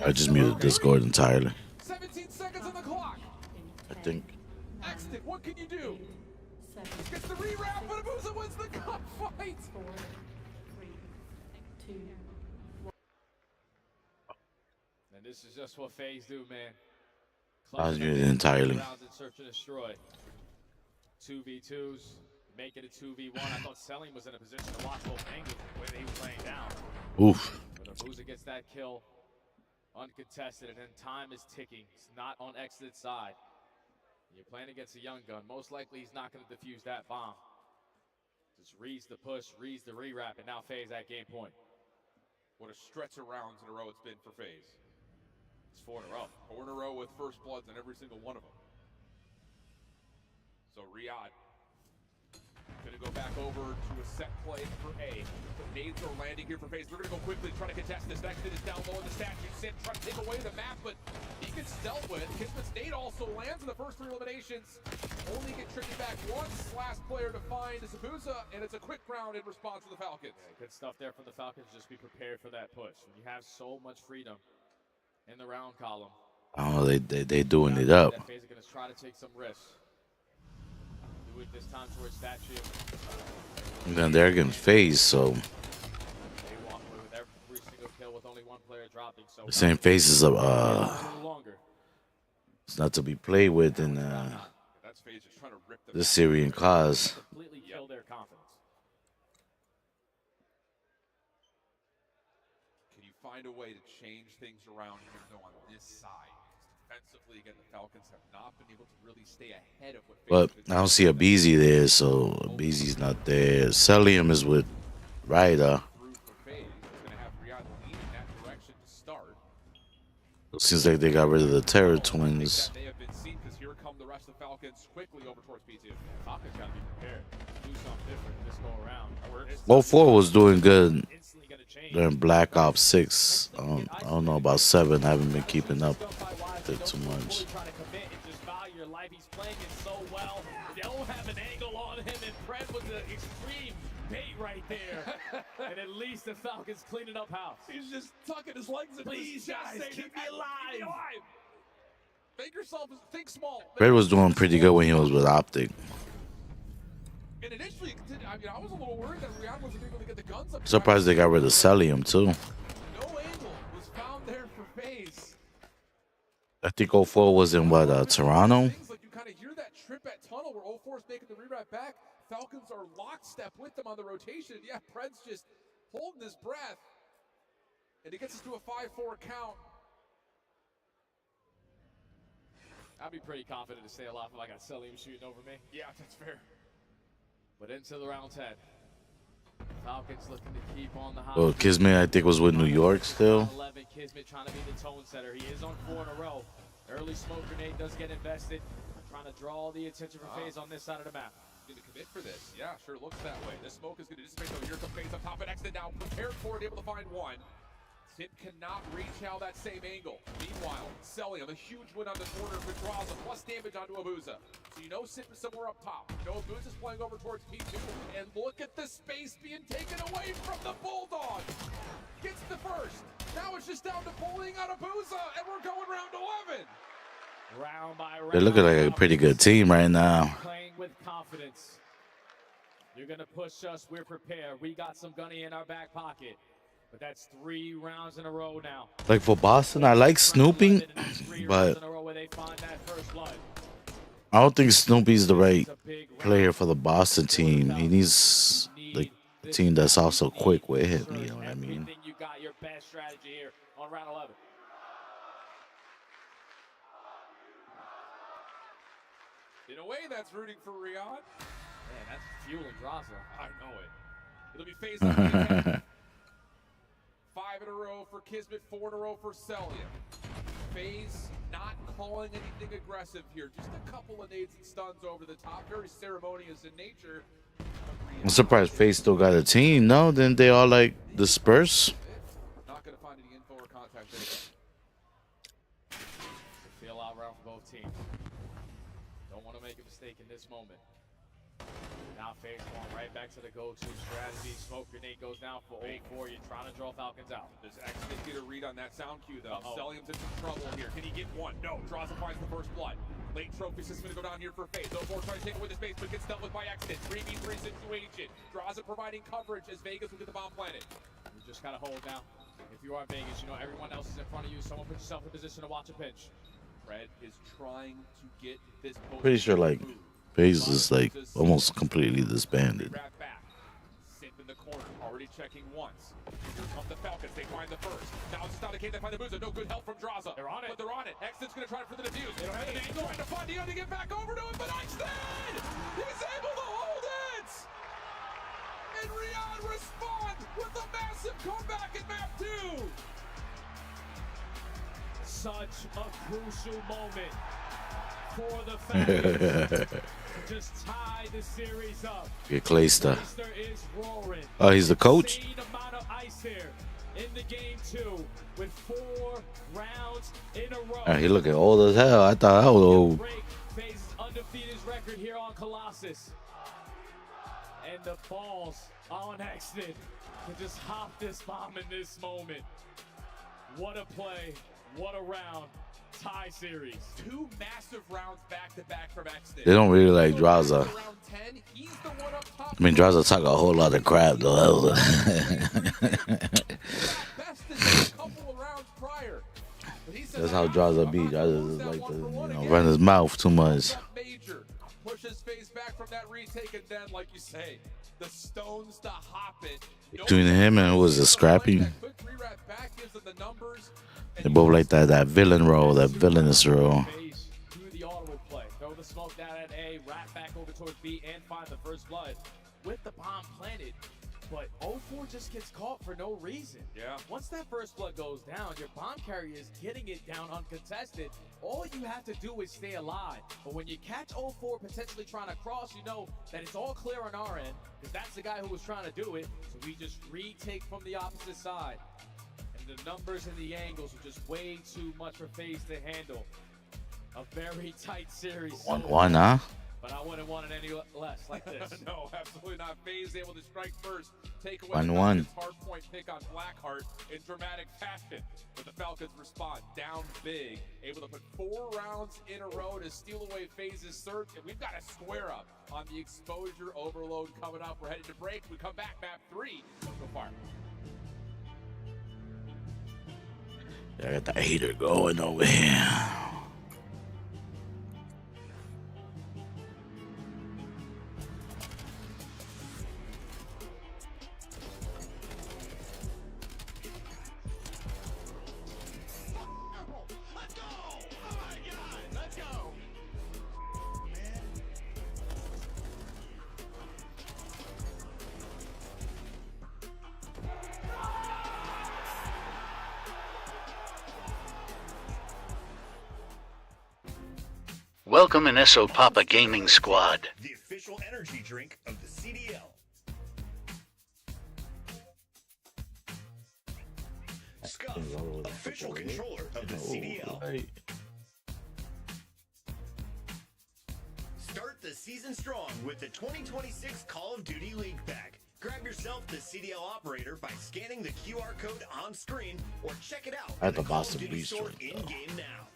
I just muted Discord entirely. 17 seconds on the clock. I think. Exit, what can you do? Gets the rewrap, but Abusa wins the gunfight. And this is just what FaZe do, man. I was muted entirely. Rounds in Search and Destroy. 2v2s, make it a 2v1. I thought Selling was in a position to watch both angles the way they were playing down. Oof. But Abusa gets that kill uncontested, and then time is ticking. It's not on Exit's side. You're playing against a young gun. Most likely he's not going to defuse that bomb. Just reads the push, reads the rewrap, and now FaZe at game point. What a stretch of rounds in a row it's been for FaZe. It's 4 in a row. 4 in a row with first bloods on every single one of them. So Riyadh gonna go back over to a set play for A. The nades are landing here for FaZe. They're gonna go quickly, try to contest this. Exit is down low in the statue. Sim trying to take away the map, but he gets dealt with. Kismet's nade also lands in the first 3 eliminations. Only get tricky back once. Last player to find is Abusa, and it's a quick round in response to the Falcons. Yeah, good stuff there from the Falcons. Just be prepared for that push. When you have so much freedom in the round column. Oh, they doing it up. FaZe are gonna try to take some risks. Do it this time towards statue. And then they're getting FaZe, so They walk away with every single kill with only 1 player dropping. So the same FaZe is it's not to be played with in this Syrian cause. completely kill their confidence. Can you find a way to change things around here, though, on this side? Defensively, again, the Falcons have not been able to really stay ahead of what But I don't see a BZ there, so BZ's not there. Celium is with Ryder. Seems like they got rid of the Terror Twins. They have been seen because here come the rest of the Falcons quickly over towards P2. Falcons gotta be prepared. Do something different this go around. 04 was doing good during Black Ops 6. I don't know about 7. I haven't been keeping up with it too much. Your life, he's playing it so well. They don't have an angle on him, and Pred was an extreme bait right there. And at least the Falcons cleaning up house. He's just tucking his legs in. Please, guys, keep me alive. Think small. Red was doing pretty good when he was with Optic. And initially, I mean, I was a little worried that Rion wasn't able to get the guns up. Surprised they got rid of Celium too. No angle was found there for FaZe. I think 04 was in what, Toronto? Like you kind of hear that trip at tunnel where 04 is making the rewrite back. Falcons are lockstep with them on the rotation. Yeah, Pred's just holding his breath. And he gets us to a 5-4 count. I'd be pretty confident to stay alive if I got Celium shooting over me. Yeah, that's fair. But into the round 10. Falcons looking to keep on the high. Well, Kismet, I think, was with New York still. 11, Kismet trying to be the tone setter. He is on 4 in a row. Early smoke grenade does get invested. Trying to draw the attention from FaZe on this side of the map. Going to commit for this. Yeah, sure looks that way. This smoke is going to dissipate. So here's the FaZe up top and Exit now. Prepared for it, able to find one. Tip cannot reach out that same angle. Meanwhile, Celium, a huge win on the corner for Draza, plus damage onto Abuza. So you know Sip is somewhere up top. You know Abuza's playing over towards P2. And look at the space being taken away from the Bulldog. Gets the first. Now it's just down to pulling out Abuza, and we're going round 11. Round by round. They're looking like a pretty good team right now. Playing with confidence. You're going to push us. We're prepared. We got some gunny in our back pocket. But that's 3 rounds in a row now. Like for Boston, I like Snoopy, but I don't think Snoopy's the right player for the Boston team. He needs the team that's also quick with him, you know what I mean? You got your best strategy here on round 11. In a way, that's rooting for Rion. Man, that's fueling Draza. I know it. It'll be FaZe on the 10. 5 in a row for Kismet, 4 in a row for Celium. FaZe not calling anything aggressive here. Just a couple of nades and stuns over the top. Very ceremonious in nature. I'm surprised FaZe still got a team. No, then they all like disperse. Not going to find any info or contact there. Feel out round for both teams. Don't want to make a mistake in this moment. Now FaZe going right back to the go-to strategy. Smoke grenade goes down for 04. You're trying to draw Falcons out. There's actually get a read on that sound cue though. Celium's in some trouble here. Can he get one? No. Draza finds the first blood. Late trophy system to go down here for FaZe. 04 trying to take away the space, but gets dealt with by accident. 3v3 situation. Draza providing coverage as Vegas will get the bomb planted. You just gotta hold down. If you are Vegas, you know everyone else is in front of you. Someone put yourself in position to watch a pinch. Pred is trying to get this. Pretty sure like FaZe is like almost completely disbanded. Sip in the corner, already checking once. Here come the Falcons, they find the first. Now it's not a case, they find the Abuza. No good help from Draza. They're on it. But they're on it. Exton's gonna try for the defuse. They don't have an angle. Trying to find Dion to get back over to him, but Exton! He's able to hold it! And Rion responds with a massive comeback in map 2! Such a crucial moment for the Falcons. Just tie the series up. Get Clayster. Is roaring. Oh, he's the coach? Insane amount of ice here in the game 2 with 4 rounds in a row. He looking old as hell. I thought I was old. FaZe's undefeated record here on Colossus. And the balls on Exton to just hop this bomb in this moment. What a play. What a round. Tie series. 2 massive rounds back-to-back from Exton. They don't really like Draza. I mean, Draza talk a whole lot of crap though. That's how Draza be. Draza just like to, run his mouth too much. Pushes FaZe back from that retake, and then, like you say, the stones to hop it. Between him and who was it, Scrappy? They both like that villain role, that villainous role. Do the audible play. Throw the smoke down at A, wrap back over towards B, and find the first blood with the bomb planted. But 04 just gets caught for no reason. Yeah. Once that first blood goes down, your bomb carrier is getting it down uncontested. All you have to do is stay alive. But when you catch 04 potentially trying to cross, you know that it's all clear on our end, because that's the guy who was trying to do it. So we just retake from the opposite side. And the numbers and the angles are just way too much for FaZe to handle. A very tight series. 1-1, huh? but I wouldn't want it any less like this. No, absolutely not. FaZe able to strike first. Take away 1-1. his hard point pick on Blackheart in dramatic fashion. But the Falcons respond down big. Able to put 4 rounds in a row to steal away FaZe's surge. And we've got a square up on the exposure overload coming up. We're headed to break. We come back, map 3 so far. I got the hater going over here. Welcome in Esso Papa Gaming Squad. The official energy drink of the CDL. Scuff, official controller of the CDL. Right. Start the season strong with the 2026 Call of Duty League Pack. Grab yourself the CDL operator by scanning the QR code on screen or check it out At the in Call of Boston Duty Beach store drink, though. in-game now.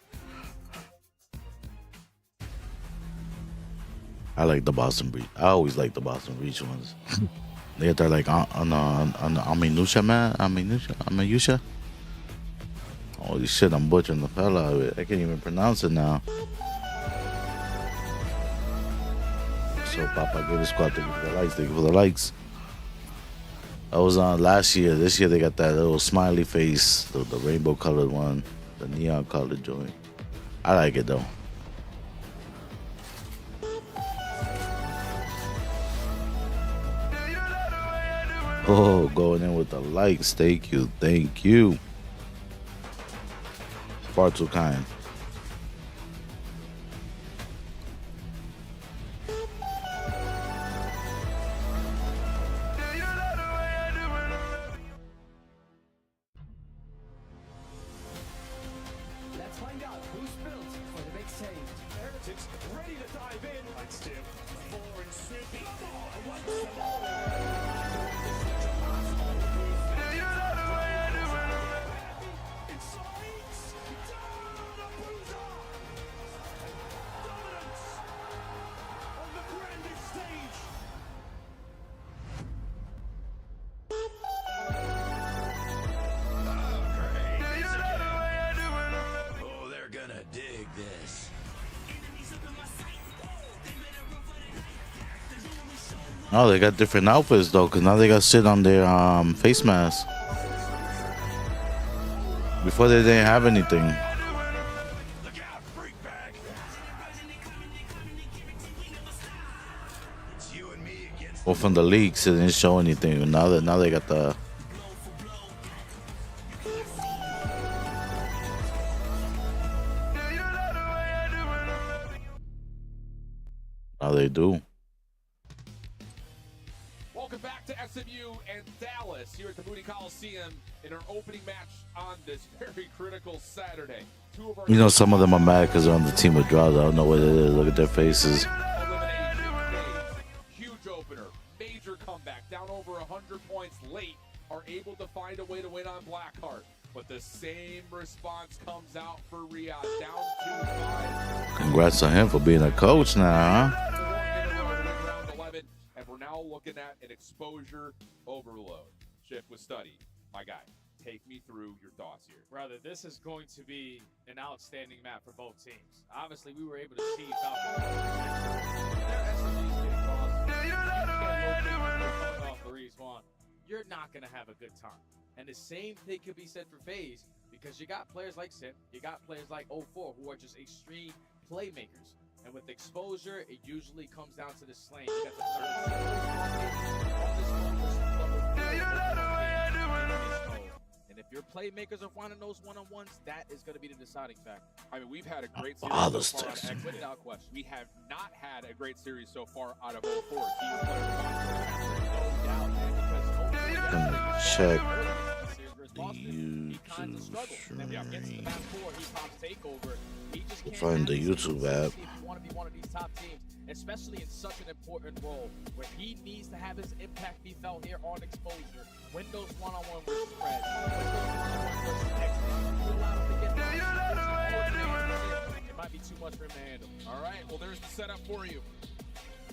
I like the Boston Breach. I always like the Boston Breach ones. They got that like on Aminusha, man. Aminusha. Holy shit, I'm butchering the hell out of it. I can't even pronounce it now. So Papa, give a squad. Thank you for the likes. Thank you for the likes. I was on last year. This year they got that little smiley face, the rainbow colored one, the neon colored joint. I like it though. Oh, going in with the likes. Thank you. Thank you. Far too kind. Let's find out who's built for the big stage. Heretics ready to dive in. Let's do 4 and snoopy. Oh, they're gonna dig this. Oh, they got different outfits though, cause now they got shit on their face mask. Before they didn't have anything. Well, from the leaks, it didn't show anything. Now they got the. Now they do. Welcome back to SMU and Dallas here at the Moody Coliseum in our opening match on this very critical Saturday. Two of our You know, some of them are mad because they're on the team with draws. I don't know what it is. Look at their faces. huge opener, major comeback, down over 100 points late, are able to find a way to win on Blackheart. But the same response comes out for Riyadh, down 2-5. Congrats to him for being a coach now, huh? Round 11, and we're now looking at an exposure overload. Shift with study. My guy, take me through your thoughts here. Brother, this is going to be an outstanding map for both teams. Obviously, we were able to see Falcons. Their SMGs getting lost. You can't locate coming off the respawn. You're not going to have a good time. And the same thing could be said for FaZe, because you got players like Sip, you got players like 04 who are just extreme playmakers. And with exposure, it usually comes down to the slaying. You got and if your playmakers are finding those one-on-ones, that is going to be the deciding factor. I mean, we've had a great series Father so far on Sticks. X, without question. We have not had a great series so far out of 04. Gonna check the YouTube. Find the YouTube app. If you want to be one of these top teams, especially in such an important role where he needs to have his impact be felt here on exposure. Win those one-on-one versus Fred, win those one-on-one versus X-Men. You allow him to get it might be too much for him to handle. All right, well, there's the setup for you.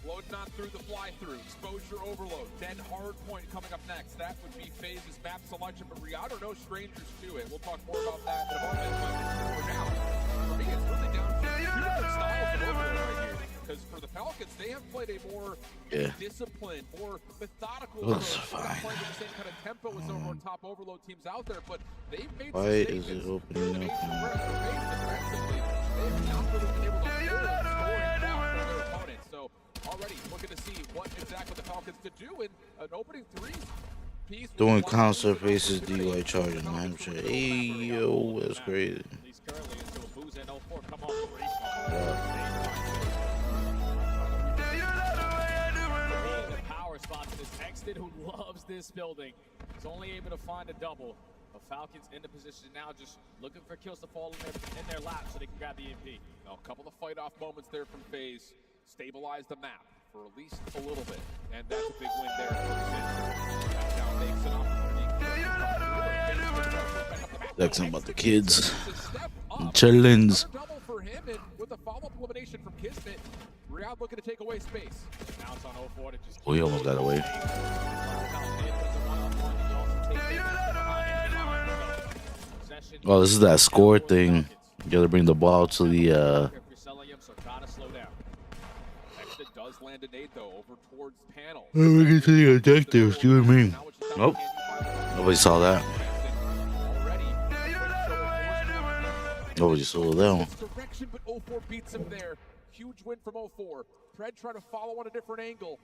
Loading on through the fly-through, exposure overload, then hard point coming up next. That would be FaZe's map selection, but Riyadh are no strangers to it. We'll talk more about that in a moment, but for now, for me, it's really down to two different styles of overload right here. Because for the Falcons, they have played a more disciplined, more methodical approach. They're not playing with the same kind of tempo as some of our top overload teams out there, but they've made some statements. Is it opening up? Defensively, they have not really been able to hold scoring down from their opponents. So already looking to see what exactly the Falcons could do in an opening three piece. Doing concert faces DUI charging New Hampshire. Hey, yo, that's crazy. Hexted, who loves this building, is only able to find a double. The Falcons in the position now, just looking for kills to fall in their lap so they can grab the EMP. Now, a couple of fight-off moments there from FaZe. Stabilize the map for at least a little bit, and that's a big win there for the City. That now makes an opportunity. Texting about the kids. Chillins. Double for him, and with a follow-up elimination from Kismet, Riyadh looking to take away space. Now it's on 0-4 to just We almost got away. Oh, this is that score thing. You gotta bring the ball to the does land a nade though over towards panel. we can see the objectives, you and me. Nope. Nobody saw that. Nobody saw that one. Direction, but 0-4 beats him there. Huge win from 0-4. Pred trying to follow on a different angle,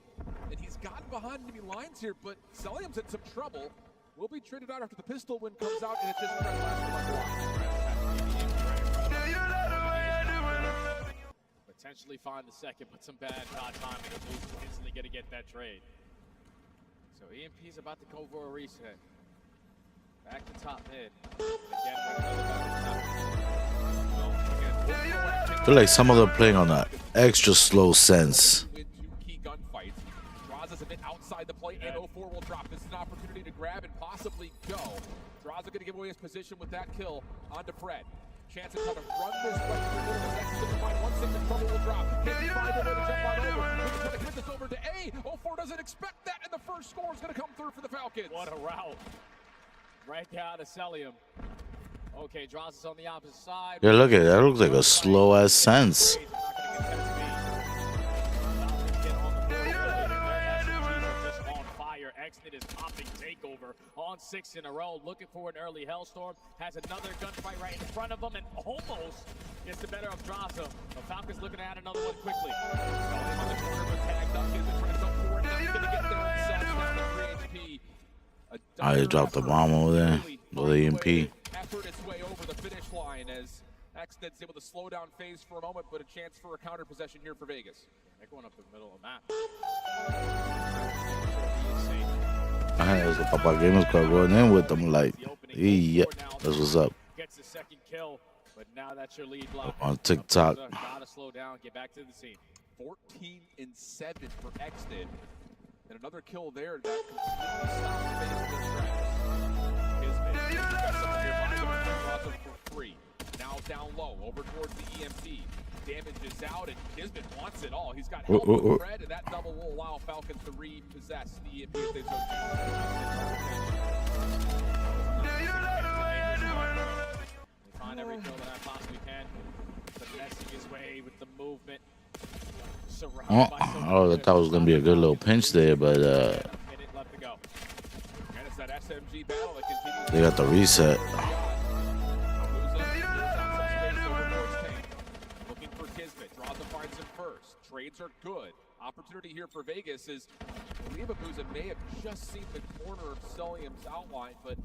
and he's gotten behind enemy lines here, but Celium's in some trouble. Will be traded out after the pistol win comes out, and it's just Pred potentially find the second, but some bad timing. Boo's instantly going to get that trade. So EMP's about to go for a reset. Back to top mid. I feel like some of them playing on that extra slow sense. Key gunfights. Draza's a bit outside the plate, and 0-4 will drop. This is an opportunity to grab and possibly go. Draza going to give away his position with that kill onto Pred. Chance to kind of run this way to the middle. His X is going to find 1 second trouble will drop. Can he find a way to jump on over? He's going to get this over to A. 0-4 doesn't expect that, and the first score is going to come through for the Falcons. What a route. Right down to Celium. Okay, Draza's on the opposite side. Yeah, look at that. That looks like a slow ass sense. Xnet is popping takeover on 6 in a row, looking for an early Hellstorm. Has another gunfight right in front of him and almost gets the better of Draza. The Falcons looking to add another one quickly. Going on the corner, but tagged up. He's trying to go forward. Now he's going to get there himself down to 3 HP. I just dropped the bomb over there with the EMP. Effort its way over the finish line as Xnet's able to slow down FaZe for a moment, but a chance for a counter possession here for Vegas. They're going up the middle of the map. There's a Papa Gamers Club going in with them like, yeah, that's what's up. Gets the second kill, but now that's your lead block. On TikTok. Gotta slow down, get back to the scene. 14 and 7 for Xnet. And another kill there that completely stops FaZe in their tracks. Kismet got someone nearby, but Draza for free. Now down low, over towards the EMP. Damage is out, and Kismet wants it all. He's got help with Fred, and that double will allow Falcons to repossess the EMP if they so choose. They find every kill that I possibly can. Finessing his way with the movement. Oh, I thought it was gonna be a good little pinch there, but they got the reset. Looking for Kismet, Draza finds him first. Trades are good. Opportunity here for Vegas is Liababuza may have just seen the corner of Celium's outline, but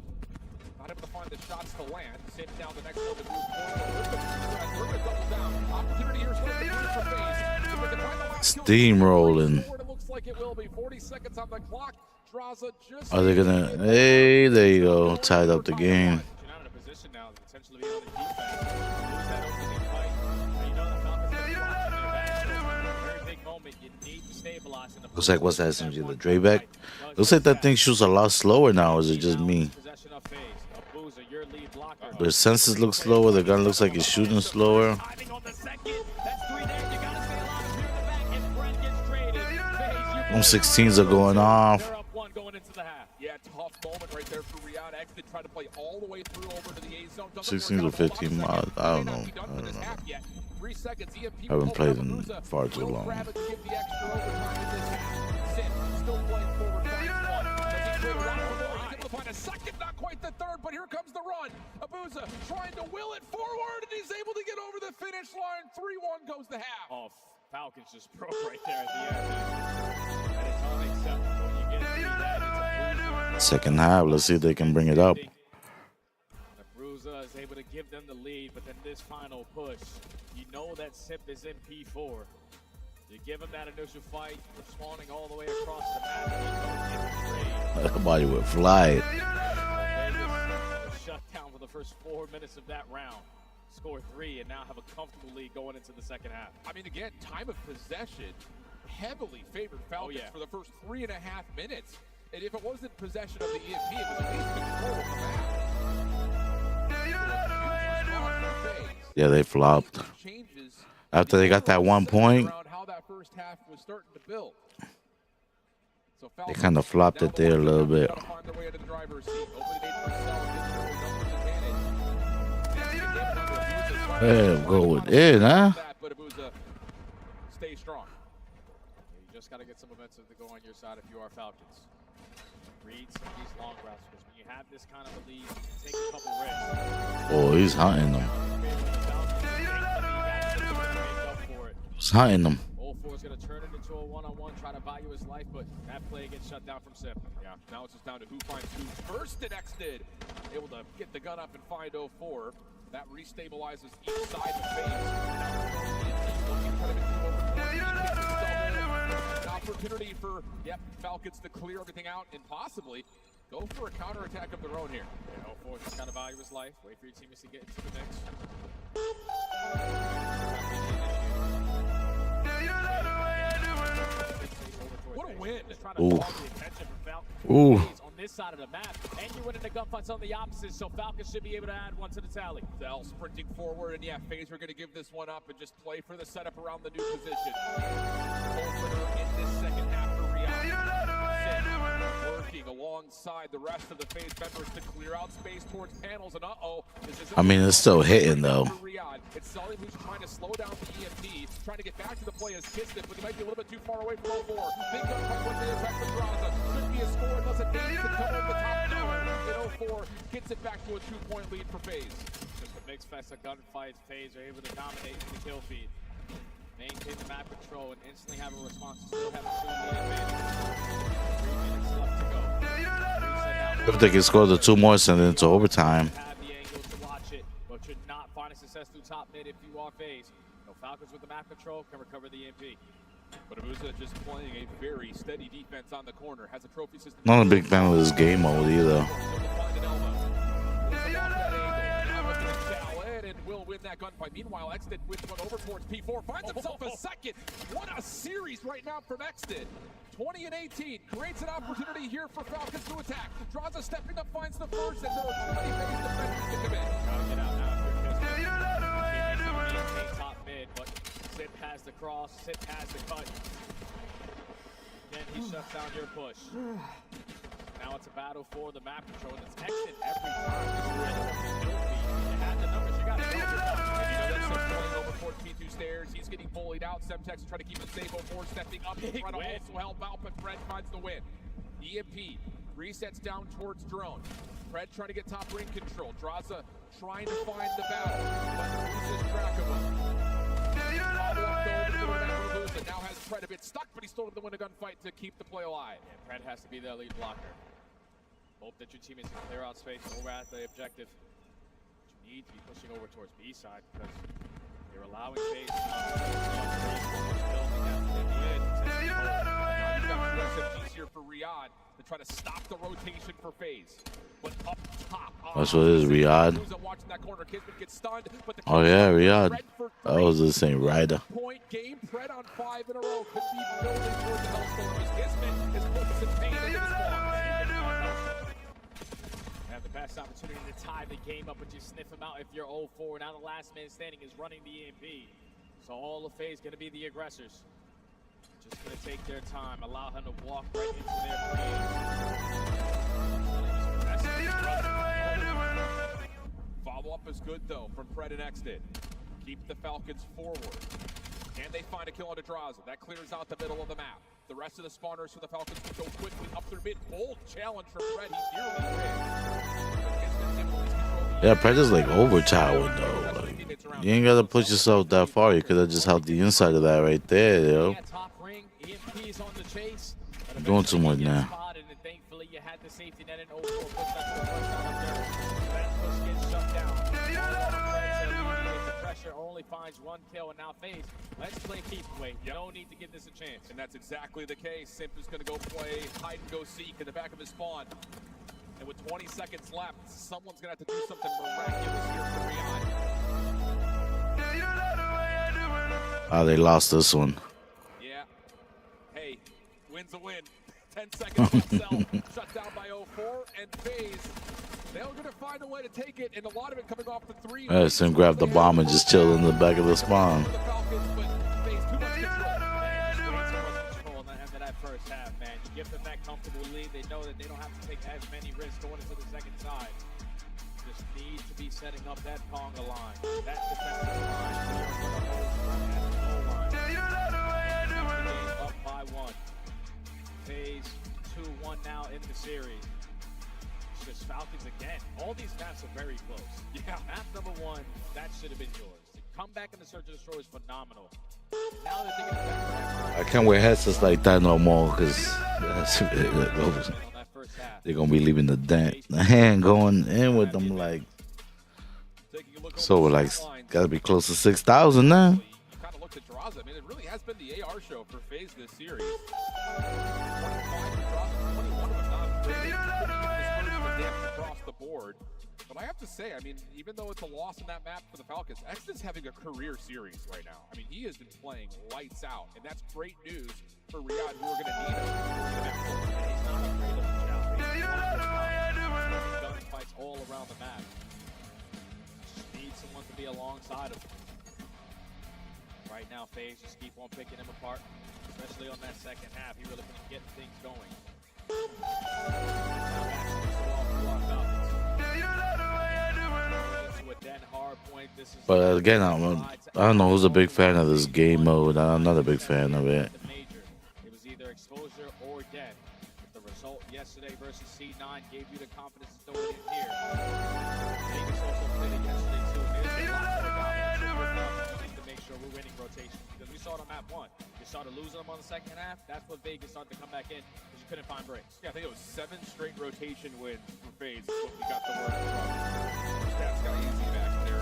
not able to find the shots to land. Same now the next one to move forward. We're going to double down. Opportunity here is for FaZe. Steamrolling. It looks like it will be 40 seconds on the clock. Draza just Are they gonna? Hey, there you go. Tied up the game. Not in a position now to potentially be on the defense. Lose that opening fight. Now you know the Falcons are going to be watching their back. Very big moment. Looks like what's that SMG? The Drayback? Looks like that thing shoots a lot slower now. Or is it just me? The sensors look slower. The gun looks like it's shooting slower. Them 16s are going off. Yeah, tough moment right there for Riyadh. Exit tried to play all the way through over to the A zone. 16s or 15 miles. I don't know. 3 seconds. EMP I haven't played in far too long. grab it to get the extra overtime in this half. Sim still playing forward. Finds one. Does he trade around for more? He's able to find a second, not quite the third, but here comes the run. Abuza trying to will it forward, and he's able to get over the finish line. 3-1 goes the half. Oh, Falcons just broke right there at the end. And it's unacceptable. You get through that, it's a bruiser. Second half. Let's see if they can bring it up. The bruiser is able to give them the lead, but then this final push, you know that Sip is in P4. You give him that initial fight, you're spawning all the way across the map, and you don't get the trade. That body would fly. Vegas shut down for the first 4 minutes of that round. Score 3 and now have a comfortable lead going into the second half. I mean, again, time of possession heavily favored Falcons for the first 3.5 minutes. And if it wasn't possession of the EMP, it was at least control of the map. Yeah, they flopped. After they got that 1 point, How that first half was starting to build. So they kind of flopped it there a little bit. find their way into the driver's seat. Yeah, go with it, huh? But Abuza, stay strong. You just got to get some momentum to go on your side if you are Falcons. Read some of these long routes, because when you have this kind of a lead, you can take a couple risks. Oh, he's hunting them. He's hunting them. 0-4 is going to turn it into a one-on-one, try to value his life, but that play gets shut down from Sip. Yeah, now it's just down to who finds who first, and X did. Able to get the gun up and find 0-4. That restabilizes each side of the phase. An opportunity for, Falcons to clear everything out and possibly go for a counterattack of their own here. Yeah, 0-4 just got to value his life. Wait for your teammates to get into the mix. What a win. Ooh. On this side of the map, and you're winning the gunfights on the opposite, so Falcons should be able to add one to the tally. Zell sprinting forward, and FaZe are going to give this one up and just play for the setup around the new position. Opener in this second half for Riyadh. Working alongside the rest of the FaZe members to clear out space towards panels, and I mean, it's still hitting though. It's Sully who's trying to slow down the EMP, trying to get back to the play as Kismet, but he might be a little bit too far away from 0-4. Big gunfight with the attack from Draza. Should be a score unless it needs to come over the top. No, and 0-4 gets it back to a 2-point lead for FaZe. Just a mixed fest of gunfights. FaZe are able to dominate the kill feed, maintain the map control, and instantly have a response to still have a true lead advantage. 3 minutes left to go. If they can score the 2 more, send it into overtime. Have the angle to watch it, but should not find a success through top mid if you are FaZe. No, Falcons with the map control can recover the EMP. But Abuza just playing a very steady defense on the corner. Has a trophy system. Not a big fan of this game mode either. And will win that gunfight. Meanwhile, Exted wins one over towards P4. Finds himself a second. What a series right now from Exted. 20 and 18 creates an opportunity here for Falcons to attack. Draza stepping up, finds the first, and there are 20 FaZe defenders to come in. Gotta get out now if you're Kismet. Top mid, but Sip has the cross, Sip has the cut. Then he shuts down your push. Now it's a battle for the map control, and it's Exit every time. You had the numbers, you got to go. And you know that Sip's going over towards P2 stairs. He's getting bullied out. Semtex trying to keep it safe. 0-4 stepping up in front, also help out, but Fred finds the win. EMP resets down towards drone. Fred trying to get top ring control. Draza trying to find the battle, but loses track of him. Now has Fred a bit stuck, but he's still able to win a gunfight to keep the play alive. Yeah, Fred has to be their lead blocker. Hope that your teammates can clear out space over at the objective. But you need to be pushing over towards B side because you're allowing FaZe to building that thing in. Now you've got 2 SMGs here for Riyadh. to try to stop the rotation for FaZe. But up top, That's what it is, Riyadh. watching that corner, Kismet gets stunned, but the Oh yeah, Riyadh. That was the same rider. point game, Pred on 5 in a row, could be building towards the Hellstorm as Kismet is focusing pain into the spawn. Have the best opportunity to tie the game up, but you sniff him out if you're 0-4. Now the last man standing is running the EMP. So all of FaZe going to be the aggressors. Just going to take their time, allow him to walk right into their Follow-up is good, though, from Pred and Exted. Keep the Falcons forward. Can they find a kill on Adraza? That clears out the middle of the map. The rest of the spawners for the Falcons can go quickly up their mid. Bold challenge from Pred. He nearly wins. Yeah, Pred is like overtowered though. Like, you ain't gotta push yourself that far. You could have just held the inside of that right there, yo. You're doing too much now. Thankfully, you had the safety net in 0-4. Puts that push gets shut down. The pressure only finds one kill, and now FaZe. Let's play keep away. No need to give this a chance. And that's exactly the case. Simp is going to go play hide and go seek in the back of his spawn. And with 20 seconds left, someone's going to have to do something miraculous here for Riyadh. Oh, they lost this one. Yeah. Hey, win's a win. 10 seconds left, shut down by 0-4, and FaZe, they're going to find a way to take it, and a lot of it coming off the 3. Sim grabbed the bomb and just chilled in the back of the spawn. That first half, man. You give them that comfortable lead, they know that they don't have to take as many risks going into the second side. Just need to be setting up that conga line, that defensive line. We are going to hold game up by 1. FaZe 2-1 now in the series. It's just Falcons again. All these maps are very close. Yeah. Map number 1, that should have been yours. The comeback in the Search and Destroy is phenomenal. Now they're thinking about I can't wear headsets like that no more because they're gonna be leaving the hand going in with them like. So we're like gotta be close to 6,000 now. You kind of looked at Draza. I mean, it really has been the AR show for FaZe this series. 21 of them not really across the board. But I have to say, I mean, even though it's a loss in that map for the Falcons, Exton's having a career series right now. I mean, he has been playing lights out, and that's great news for Riyadh, who are going to need him. He's not afraid of the challenge. Gunfights all around the map. Just need someone to be alongside him. Right now, FaZe just keep on picking him apart, especially on that second half. He really couldn't get things going. But again, I don't know who's a big fan of this game mode. I'm not a big fan of it. It was either exposure or death. The result yesterday versus C9 gave you the confidence to throw it in here. Vegas also played it yesterday too. There's a lot more dominance to make sure we're winning rotation, because we saw it on map 1. You started losing them on the second half. That's what Vegas started to come back in because you couldn't find breaks. Yeah, I think it was 7 straight rotation wins for FaZe. What we got the word from. Stats got easy back there.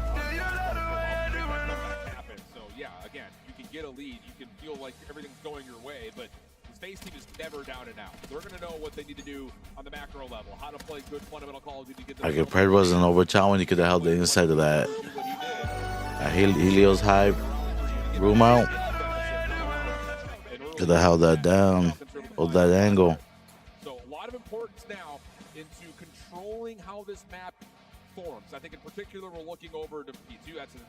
Happen. So yeah, again, you can get a lead. You can feel like everything's going your way, but this FaZe team is never down and out. They're going to know what they need to do on the macro level, how to play good fundamental Call of Duty. Like if Pred wasn't overtowering, he could have held the inside of that Helios Hive room out. Could have held that down, hold that angle. So a lot of importance now into controlling how this map forms. I think in particular we're looking over to P2. That's the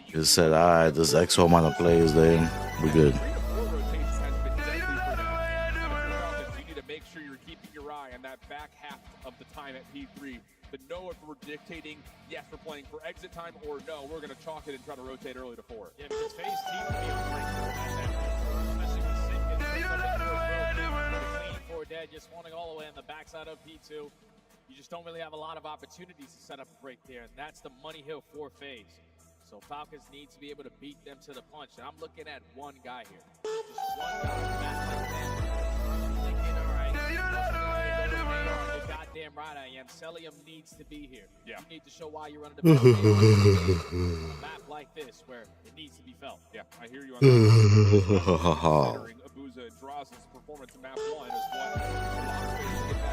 Just said, all right, this extra amount of players there, we're good. 3 to 4 rotation has been deadly for them. And if you're Falcons, you need to make sure you're keeping your eye on that back half of the time at P3 to know if we're dictating, yes, we're playing for exit time, or no, we're going to chalk it and try to rotate early to 4. Yeah, because FaZe team can be on break especially with Sin gets something clean for dead, just spawning all the way on the backside of P2. You just don't really have a lot of opportunities to set up a break there, and that's the money hill for FaZe. So Falcons need to be able to beat them to the punch, and I'm looking at one guy here. Just one guy. Thinking, all right, you're goddamn right I am. Celium needs to be here. Yeah. You need to show why you're running the a map like this where it needs to be felt. Yeah, I hear you on that. Considering Abuza and Draza's performance in map 1 is what a lot of FaZe get back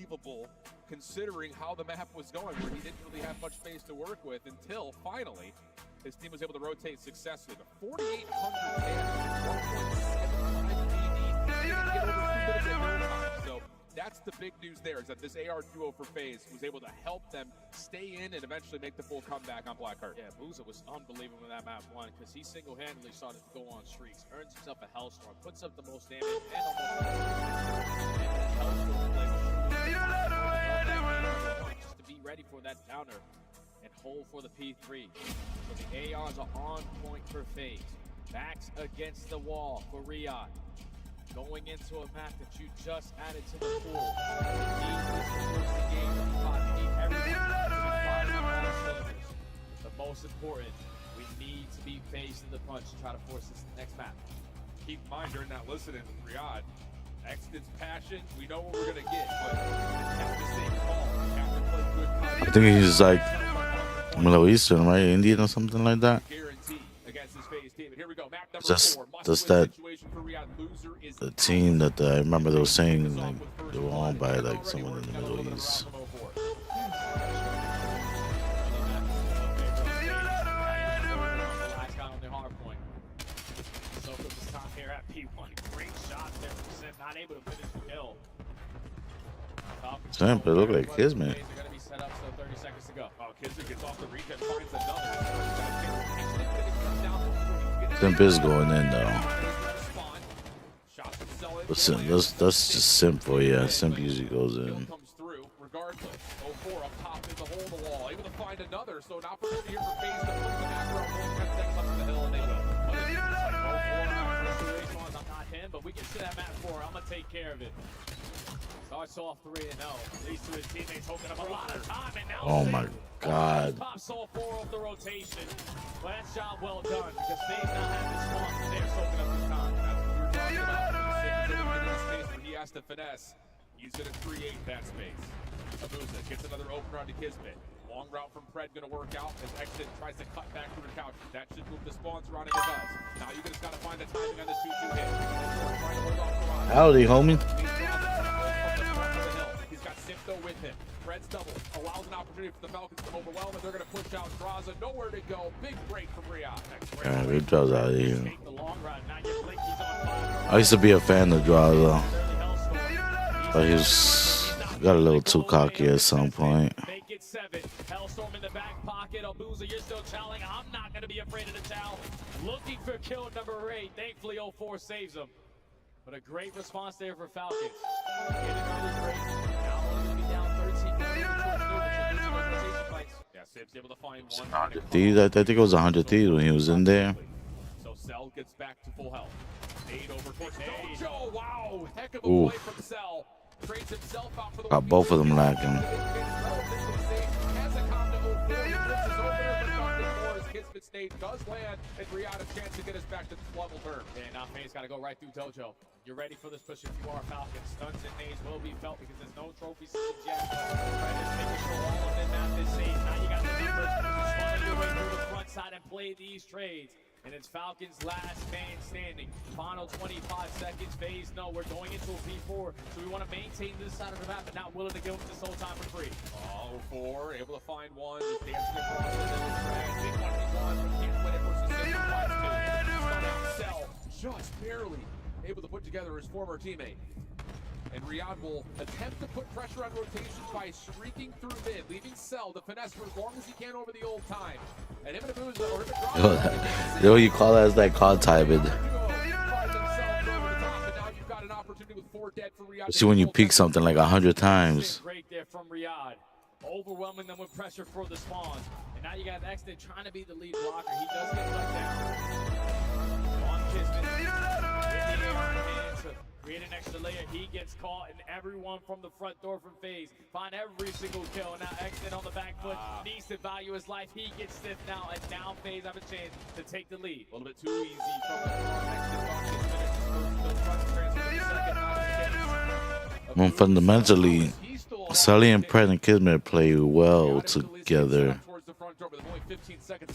unbelievable considering how the map was going, where he didn't really have much space to work with until finally his team was able to rotate successfully. The 4,800 damage, 1.7 so that's the big news there, is that this AR duo for FaZe was able to help them stay in and eventually make the full comeback on Blackheart. Yeah, Booza was unbelievable in that map one, because he single-handedly started to go on streaks, earns himself a Hellstorm, puts up the most damage, and almost just to be ready for that counter and hold for the P3. So the ARs are on point for FaZe. Backs against the wall for Riyadh. Going into a map that you just added to the pool. The most important, we need to be phased in the punch to try to force this next map. Keep in mind during that listening with Riyadh, Exton's passion, we know what we're going to get, but have to stay calm. Have to play good I think he's like Middle Eastern, right? Indian or something like that. Just that the team that I remember they were saying like they were owned by like someone in the Middle East. Simp, it looked like Kismet. Simp is going in though. But that's just Simp for you. Yeah, Simp usually goes in. But we can sit at map 4. I'm gonna take care of it. Starts off 3-0. Leads to his teammates hooking up a lot of time, and now Oh my God. pops all 4 off the rotation. Well, that's job well done, because FaZe now have the spawn, and they're soaking up his time. That's what we were talking about. Space where he has to finesse. He's gonna create that space. Abuza gets another opener onto Kismet. Long route from Pred gonna work out as Exit tries to cut back through the couch. That should move the spawns around, and it does. Now you just gotta find the timing on this 2-2 hit. Howdy, homie. He's got Simto with him. Pred's double allows an opportunity for the Falcons to overwhelm, and they're gonna push out Draza. Nowhere to go. Big break from Riyadh. Yeah, good draws out of here. I used to be a fan of Draza, but he's got a little too cocky at some point. Make it 7. Hellstorm in the back pocket. Abuza, you're still chowing. I'm not gonna be afraid of the chow. Looking for kill number 8. Thankfully, 04 saves him. But a great response there for Falcons. Get an early break. Now only gonna be down 13. Yeah, Sib's able to find one. 100 Thieves, I think it was 100 Thieves when he was in there. So Cell gets back to full health. 8 over towards Dojo. Wow, heck of a Ooh. play from Cell. Trades himself out for the Got both of them lacking. Kismet stage does land, and Riyadh a chance to get us back to this level turn. And now FaZe got to go right through Dojo. You're ready for this push if you are Falcons. Stunts and nades will be felt because there's no trophy systems yet. Just making sure all of them have this safe. Now you got the numbers. Just follow your way through the front side and play these trades. And it's Falcons' last man standing. Final 25 seconds. FaZe, no, we're going into a P4. So we want to maintain this side of the map, but not willing to give them this whole time for free. Oh, 4, able to find one. Dancing across the middle. Big 1v1, but can't win it versus Simp. Cell just barely able to put together his former teammate. And Riyadh will attempt to put pressure on rotations by streaking through mid, leaving Cell to finesse for as long as he can over the old time. And him and Abuza, or him and Yo, you call that as like call timing. See when you peak something like 100 times. Great there from Riyadh. Overwhelming them with pressure for the spawns. And now you got Exton trying to be the lead blocker. He does get cut down. On Kismet. Create an extra layer. He gets caught, and everyone from the front door from FaZe find every single kill. Now Exton on the back foot needs to value his life. He gets stiff now, and now FaZe have a chance to take the lead. A little bit too easy from the front. Well, fundamentally, Sully and Pred and Kismet play well together.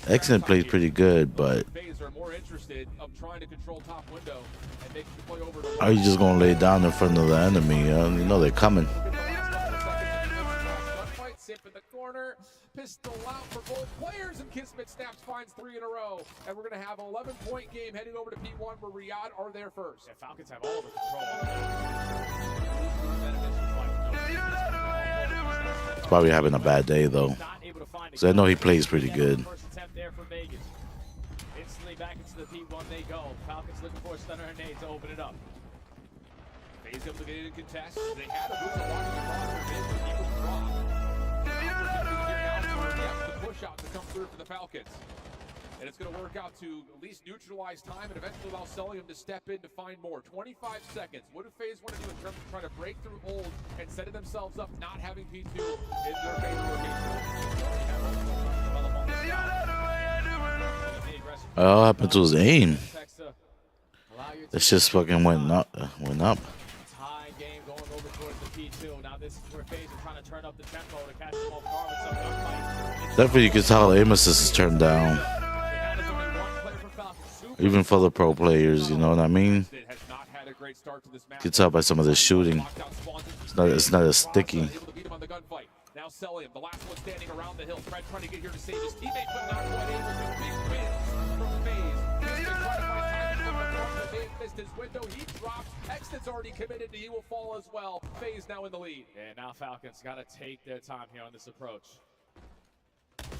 Exton plays pretty good, but are you just gonna lay down in front of the enemy? You know they're coming. Sip in the corner. Pistol out for both players, and Kismet snaps, finds 3 in a row. And we're going to have an 11-point game heading over to P1 where Riyadh are there first. Yeah, Falcons have all the control. He's probably having a bad day though. So I know he plays pretty good. First attempt there for Vegas. Instantly back into the P1 they go. Falcons looking for a stunner and nade to open it up. Faze able to get in and contest. They had a boost watching the cross for Vegas. He was dropped. The push out to come through for the Falcons. And it's going to work out to at least neutralize time and eventually allow Celium to step in to find more. 25 seconds. What do FaZe want to do in terms of trying to break through hold and setting themselves up, not having P2 in their favorite rotation? What happened to his aim? This just fucking went up. High game going over towards the P2. Now this is where FaZe are trying to turn up the tempo to catch them off guard with some gunfight. Definitely you can tell the aim assist is turned down. Even for the pro players, you know what I mean? You can tell by some of the shooting. It's not as sticky. Now Celium, the last one standing around the hill. Fred trying to get here to save his teammate, but not quite able to. Big wins from FaZe. He's been trying to find time to come across the big, missed his window. He drops. Exton's already committed. He will fall as well. FaZe now in the lead. And now Falcons got to take their time here on this approach.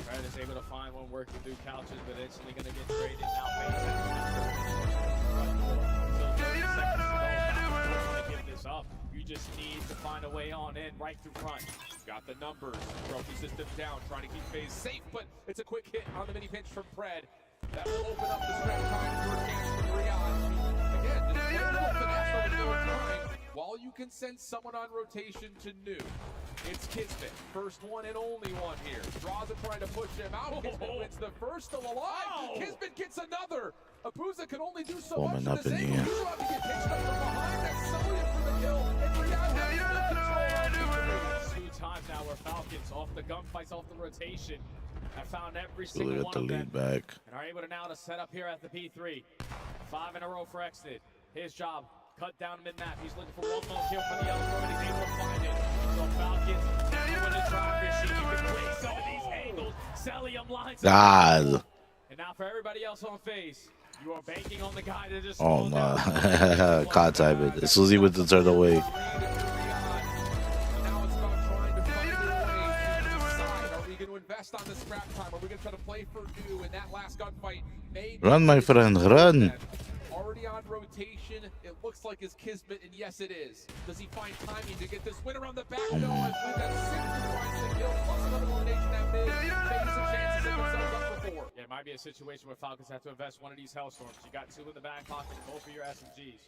Fred is able to find one working through couches, but instantly going to get traded. Now FaZe still 30 seconds to go. Falcons don't want to give this up. You just need to find a way on in right through front. Got the numbers. Trophy system down, trying to keep FaZe safe, but it's a quick hit on the mini pinch from Fred. That will open up the scrap time for a chance for Riyadh. Again, just play a little finesse over your time while you can send someone on rotation to new. It's Kismet, first one and only one here. Draws it, trying to push him out. Kismet wins the first, still alive. Kismet gets another. Abuza can only do so much in this angle. He's about to get pitched up from behind. That's Celium for the kill, and Riyadh has full control. 2 times now where Falcons off the gunfights, off the rotation. I found every single Really one got the of them. lead back. And are able to now to set up here at the P3. 5 in a row for Exton. His job, cut down mid-map. He's looking for one more kill for the Yellowstone, and he's able to find it. So Falcons, now in the drive machine, you can play some of these angles. Celium lines God. up. And now for everybody else on FaZe, you are banking on the guy to just Oh no. Can't type it. As soon as he went to turn away. Invest on the scrap time. Are we going to try to play for new in that last gunfight? Run, my friend, run. Already on rotation. It looks like his Kismet, and yes, it is. Does he find timing to get this win around the back? No, I believe that simply finds the kill, plus another elimination at mid. Taking some chances set themselves up for 4. Yeah, it might be a situation where Falcons have to invest one of these Hellstorms. You got 2 in the back pocket, both of your SMGs.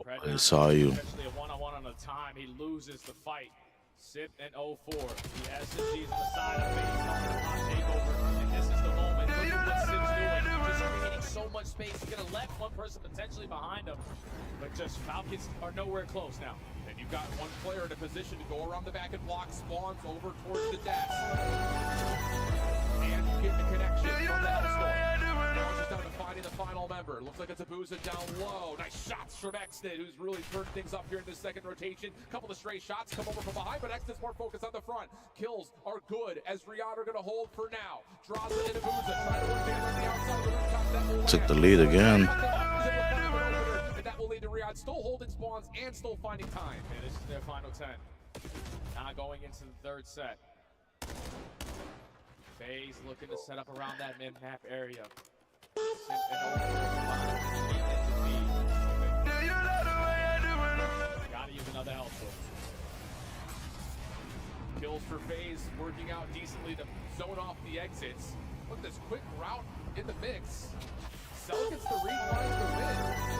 I saw you. Especially a one-on-one on a time, he loses the fight. Sip and 0-4. The SMGs on the side of FaZe helping to pop takeover, and this is the moment. Look at what Sip's doing. Just creating so much space. He's gonna let one person potentially behind him, but just Falcons are nowhere close now. And you've got one player in a position to go around the back and block. Spawns over towards the desk, and you get the connection from the Hellstorm. Now it's just down to finding the final member. Looks like it's Abuza down low. Nice shots from Exton, who's really turned things up here in this second rotation. Couple of stray shots come over from behind, but Exton's more focused on the front. Kills are good as Riyadh are going to hold for now. Draws it in Abuza, trying to work in on the outside of the rooftop. That will Took the lead again. and that will lead to Riyadh still holding spawns and still finding time. And this is their final 10. Now going into the 3rd set. FaZe looking to set up around that mid-map area. Gotta use another Hellstorm. Kills for FaZe working out decently to zone off the exits. Look at this quick route in the mix. Cell gets the read, finds the win.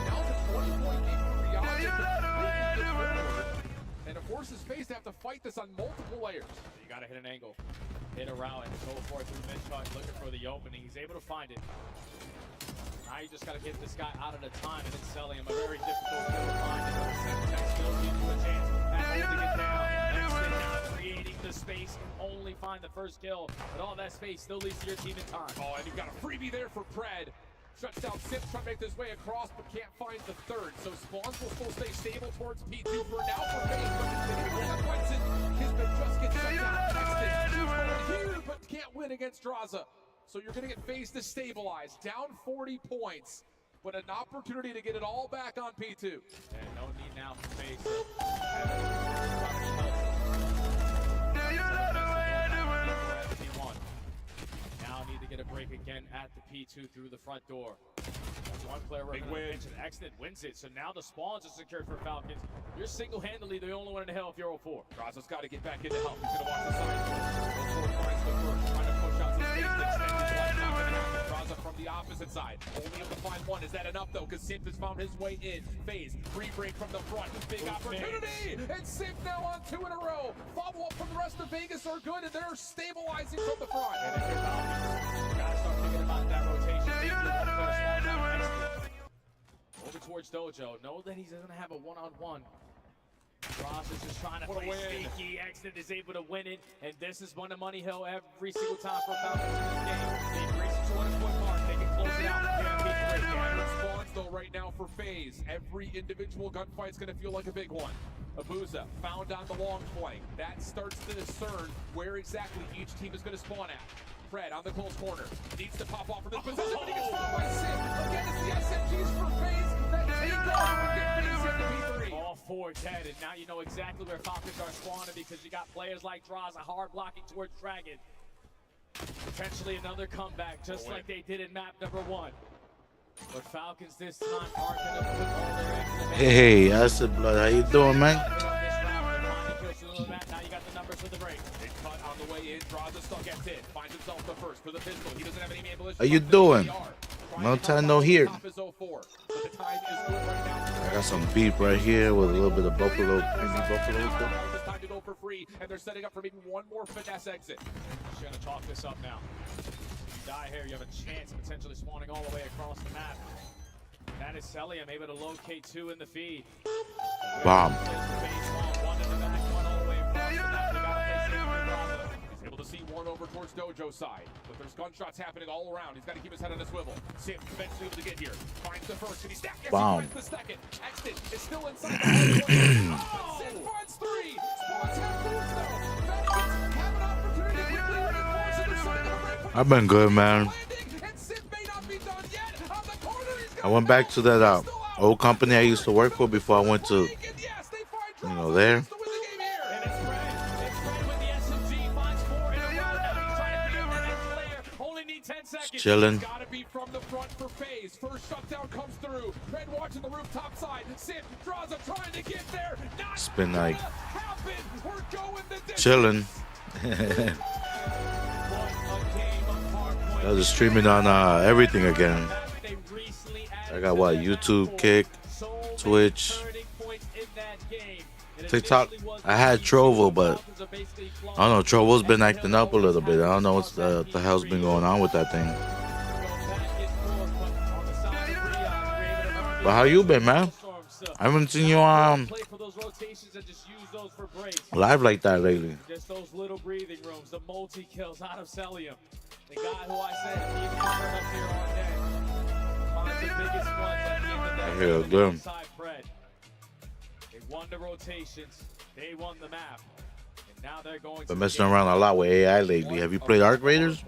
Now it's a 20-point game for Riyadh. They completely get forward. And it forces FaZe to have to fight this on multiple layers. You gotta hit an angle. Hit a route and go for it through mid-cut, looking for the opening. He's able to find it. Now you just gotta get this guy out of the time, and it's Celium. A very difficult kill to find it, but the 7-tech still gives you a chance at holding it down. Exton now creating the space, can only find the first kill, but all that space still leads to your team in time. Oh, and you've got a freebie there for Pred. Stretched out Simp trying to make his way across, but can't find the third. So Spawns will still stay stable towards P2 for now for FaZe. Kismet just gets shut down. Texted here, but can't win against Draza. So you're going to get FaZe to stabilize. Down 40 points, but an opportunity to get it all back on P2. And no need now for FaZe. Now need to get a break again at the P2 through the front door. That's one player we're going to mention. Exton wins it, so now the spawns are secured for Falcons. You're single-handedly the only one in the hell if you're 0-4. Draza's got to get back into help. He's going to watch the side. 0-4 finds the first, trying to push out some space. Not going to happen. Draza from the opposite side. Only able to find one. Is that enough, though? Because Simp has found his way in. FaZe, free break from the front. Big opportunity! And Simp now on 2 in a row. Follow-up from the rest of Vegas are good, and they're stabilizing from the front. And if you're Falcons, you got to start thinking about that rotation. Over towards Dojo. Know that he's going to have a one-on-one. Ross is just trying to play sneaky. Exton is able to win it, and this is one of Money Hill every single time for Falcons in this game. They reach the 200-point mark. They can close it out. Spawns though right now for FaZe. Every individual gunfight's going to feel like a big one. Abuza found on the long flank. That starts to discern where exactly each team is going to spawn at. Fred on the close corner. Needs to pop off for this position, but he gets found by Sim. Again, it's the SMGs for FaZe that take off and get FaZe into P3. All 4 dead, and now you know exactly where Falcons are spawning because you got players like Draza hard blocking towards Dragon. Potentially another comeback, just like they did in map number 1. But Falcons this time aren't going to put all their eggs in the basket. Hey, Acid Blood, how you doing, man? Now you got the numbers for the break. It cut on the way in. Draza still gets in. Finds himself the first for the pistol. He doesn't have any ammunition. How you doing? No time no here. But the time is good right now. I got some beef right here with a little bit of buffalo, creamy buffalo. It's time to go for free, and they're setting up for maybe one more finesse exit. She's going to talk this up now. If you die here, you have a chance of potentially spawning all the way across the map. That is Celium able to locate 2 in the feed. Bomb. One in the back, one all the way across the map. They got to play safe for Draza. He's able to see one over towards Dojo's side, but there's gunshots happening all around. He's got to keep his head on a swivel. Simp eventually able to get here. Finds the first, and he's stacked. Yes, he finds the second. Exton is still inside the hole. Simp finds 3. Spawns have moves, though. Falcons have an opportunity to quickly reinforce it. They're setting up a break from I've been good, man. I went back to that old company I used to work for before I went to, there. Chilling. Gotta be from the front for FaZe. First shutdown comes through. Red watching the rooftop side. Simp, Draza trying to get there. It's been like We're going the chilling. I was streaming on everything again. I got what? YouTube, Kick, Twitch, TikTok. I had Trovo, but I don't know. Trovo's been acting up a little bit. I don't know what the hell's been going on with that thing. But how you been, man? I haven't seen you live like that lately. Just those little breathing rooms, the multi-kills out of Celium. The guy who I said, even up here all day, finds the biggest ones at the end of that. I hear them. They won the rotations. They won the map. And now they're going Been messing around a lot with AI lately. Have you played Arc Raiders?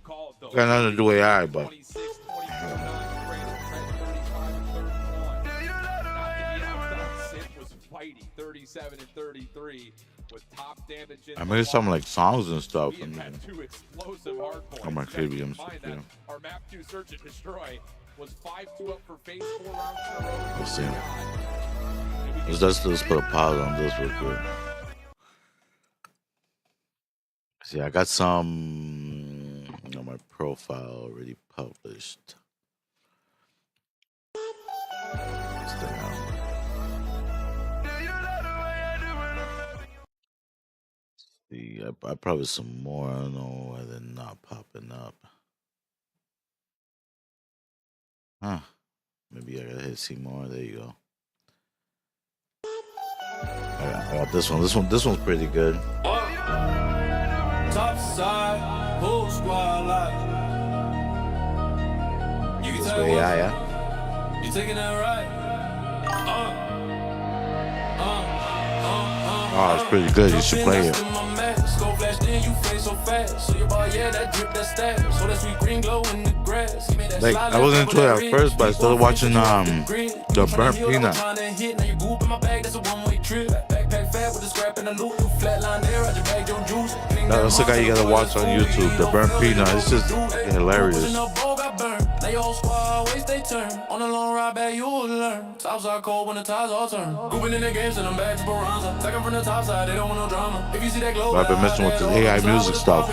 Got nothing to do with AI, but. Fighty 37 and 33 with top damage. I made some like songs and stuff. We have had 2 explosive hard points. On my KBM. Yeah. Our map 2 search and destroy was 5-2 up for FaZe 4 rounds in a row. Let's see. Let's put a pause on this real quick. See, I got some on my profile already published. See, I probably some more. I don't know why they're not popping up. Huh. Maybe I gotta hit see more. There you go. I got this one. This one's pretty good. Top side, whole squad life. this with AI, yeah? You taking that right? Oh, it's pretty good. You should play it. Go flash, then you fade so fast. So your body, yeah, that drip, that stash. So that sweet green glow in the grass. Like, I wasn't into it at first, but I started watching the Burnt Peanut. That's the guy you gotta watch on YouTube, the Burnt Peanut. It's just hilarious. They whole squad waste they turn. On a long ride back, you will learn. Tops are cold when the ties all turn. Grouping in the game, send them back to Baranza. Second from the top side, they don't want no drama. If you see that glow, I've been messing with the AI music stuff.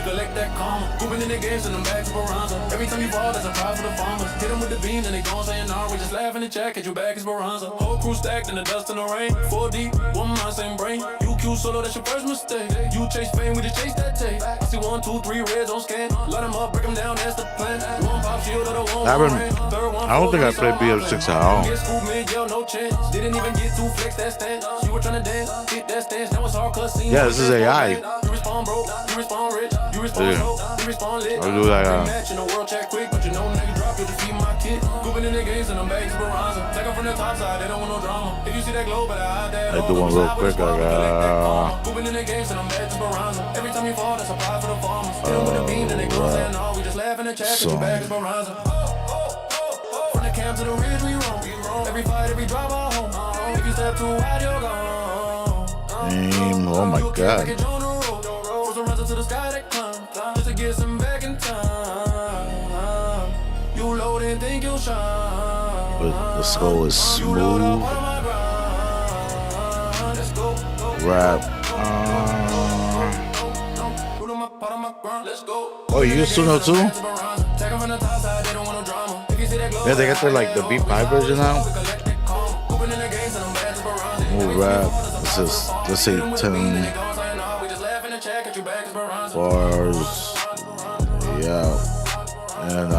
Grouping in the game, send them back to Baranza. Every time you fall, that's a prize for the farmers. Hit them with the beans and they gon' say nah. We just laugh in the chat, catch you back as Baranza. Whole crew stacked in the dust and the rain. 4 deep, one mind, same brain. You Q solo, that's your first mistake. You chase fame, we just chase that tape. I see 1, 2, 3 reds on scan. Light them up, break them down, that's the plan. One pop shield, other one. I don't think I played BF6 at all. Yeah, this is AI. Yeah. I'll do that. I do one real quick. To the ridge we roam. Every fight, every drive all home. If you step too wide, you're gone. Oh my god. To the sky that climb, just to get some back in time. You load and think you'll shine. But the skull is smooth. Rap. Oh, you use Suno too? Yeah, they got the like the V5 version now. Smooth rap. This is let's say 10 bars. Yeah. And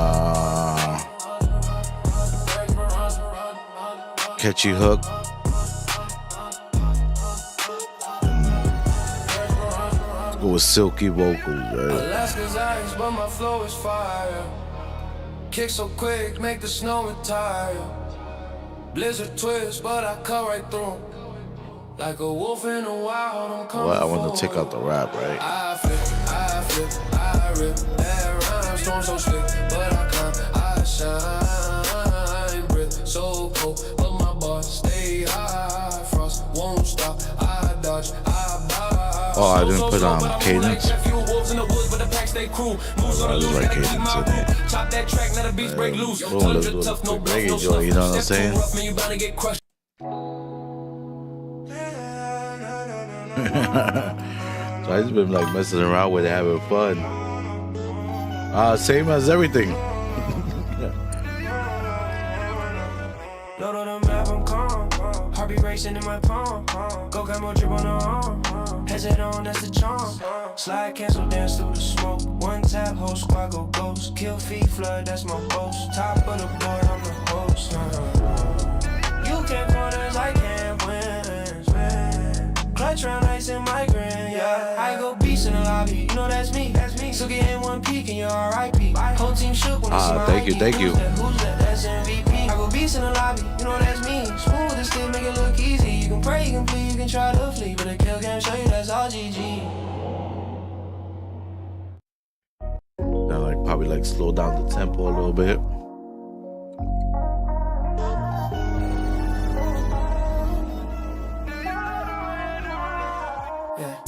catchy hook. Let's go with silky vocals, right? Alaska's ice, but my flow is fire. Kick so quick, make the snow retire. Blizzard twist, but I cut right through. Like a wolf in the wild, I'm coming. Well, I want to take out the rap, right? I flip, I rip. That rhyme storm so slick, but I climb, I shine. Breath so cold, but my bars stay high. Frost won't stop, I dodge, I buy. Oh, I didn't put on cadence. I just like cadence in it. Little reggae joint, you know what I'm saying? So I just been like messing around with it, having fun. Same as everything. Load on the map, I'm calm. Heartbeat racing in my palm. Go got more drip on the arm. Headset on, that's the charm. Slide cancel, dance through the smoke. One tap, whole squad go ghost. Kill feet, flood, that's my boast. Top of the board, I'm the host. You can't corners, I can't win. Clutch round ice in my grin, yeah. I go beast in the lobby, you know that's me. So get in one peek and you're R.I.P. Whole team shook when it's my thank you. Who's that? That's MVP. I go beast in the lobby, you know that's me. Smooth and still make it look easy. You can pray, you can plead, you can try to flee, but the kill can't show you that's all GG. Now, like probably like slow down the tempo a little bit.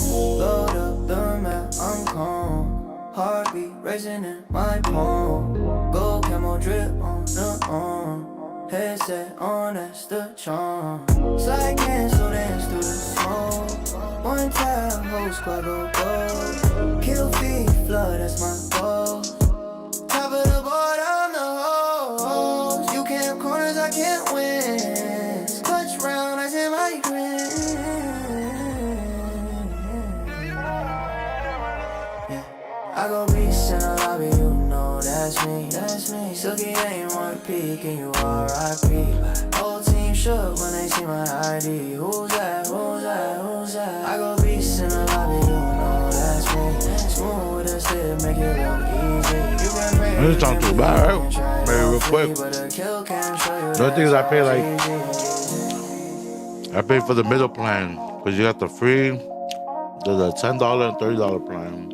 Load up the map, I'm calm. Heartbeat racing in my palm. Gold camo drip on the arm. Headset on, that's the charm. Slide cancel, dance through the smoke. One tap, whole squad go gold. Kill feet, flood, that's my goal. Top of the board, I'm the host. You can't corners, I can't win. Clutch round, I say my grin. I go beast in the lobby, you know that's me. Silky ain't one peek and you R.I.P. Whole team shook when they see my ID. Who's that? I go beast in the lobby, you know that's me. Smooth with a stick, make it look easy. You can pray. It's not too bad, right? Maybe real quick. The only thing is I pay for the middle plan because you got the free, there's a $10 and $30 plan.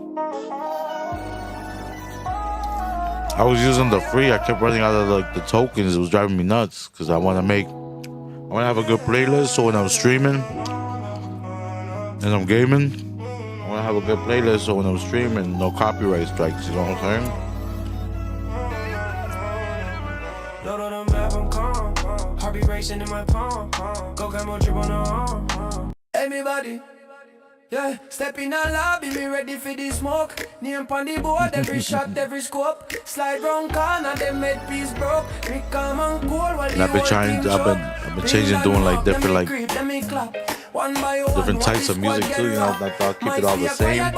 I was using the free. I kept running out of like the tokens. It was driving me nuts because I want to have a good playlist. So when I'm streaming and I'm gaming, I want to have a good playlist. So when I'm streaming, no copyright strikes. You know what I'm saying? Load on the map, I'm calm. Heart be racing in my palm. Go camo drip on the arm. Everybody, yeah, step in the lobby, me ready for the smoke. Name on the board, every shot, every scope. Slide round corner, them made piece broke. Me calm and cool while And I've been changing, doing like different different types of music too. You know, I thought I'd keep it all the same.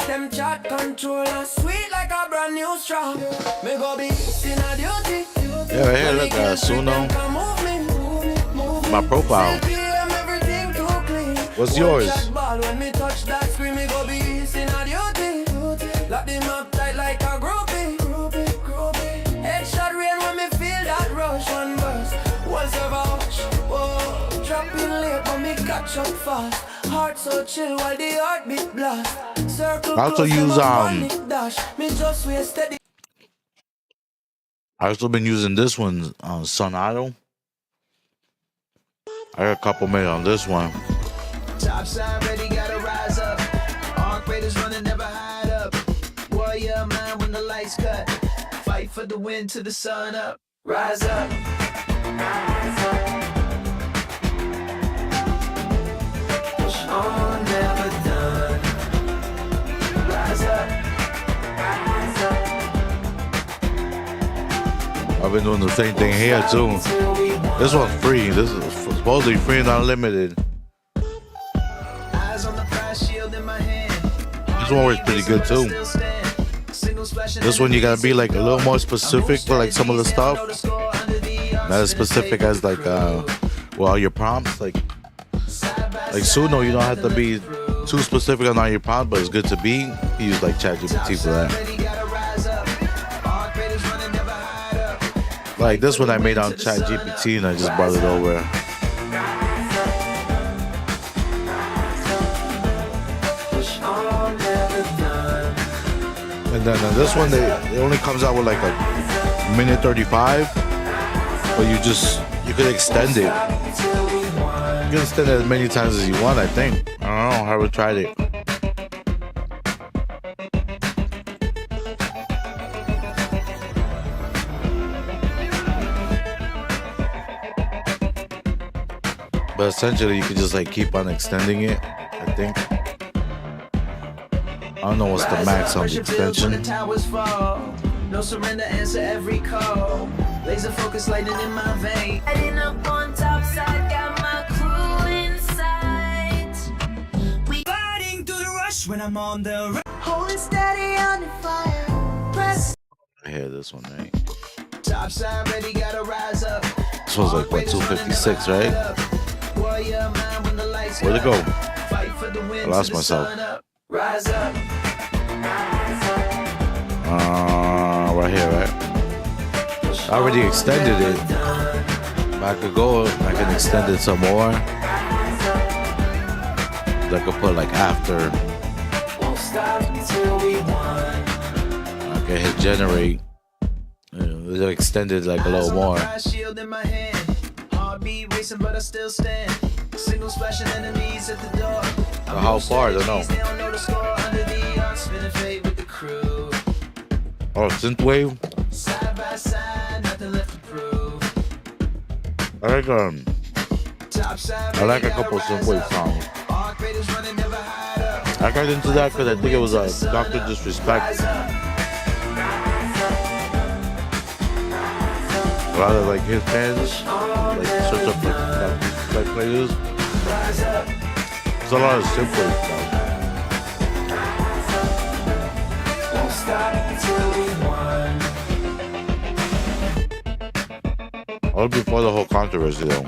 Them chat control and sweet like a brand new straw. Me go be in a duty. Yeah, right here, look, Suno. My profile. What's yours? When me touch that screen, me go be in a duty. Lock them up tight like a groupie. Headshot rain when me feel that rush. One burst, one survive. Whoa, dropping late when me catch up fast. Heart so chill while the heartbeat blast. Circle I also use I also been using this one, Sonato. I got a couple made on this one. Top side ready, gotta rise up. Arc raiders running, never hide up. Warrior mind when the lights cut. Fight for the win to the sun up. Rise up. Rise up. Push on, never done. Rise up. Rise up. I've been doing the same thing here too. This one's free. This is supposedly free and unlimited. This one works pretty good too. This one you gotta be like a little more specific for like some of the stuff. Not as specific as like well your prompts. Like Suno, you don't have to be too specific on all your prompts, but it's good to be. You use like ChatGPT for that. Like this one I made on ChatGPT and I just brought it over. And then this one, it only comes out with like a minute 35, but you could extend it. You can extend it as many times as you want, I think. I don't know, I haven't tried it. But essentially, you could just like keep on extending it, I think. I don't know what's the max on the extension. No surrender, answer every call. Laser focus lightning in my vein. Heading up on top side, got my crew in sight. We fighting through the rush when I'm on the holding steady on the fire. Press. I hear this one, right? Top side ready, gotta rise up. This one's like what, 256, right? Where'd it go? I lost myself. Rise up. Right here, right? I already extended it. If I could go, I can extend it some more. I could put like after. I can hit generate. It'll extend it like a little more. Racing, but I still stand. Single splashing enemies at the door. How far? I don't know. Oh, synthwave. Side by side, nothing left to prove. I like a couple synthwave songs. I got into that because I think it was Dr. Disrespect. A lot of like his fans. Like search up like playlists. There's a lot of simple stuff. All before the whole controversy though.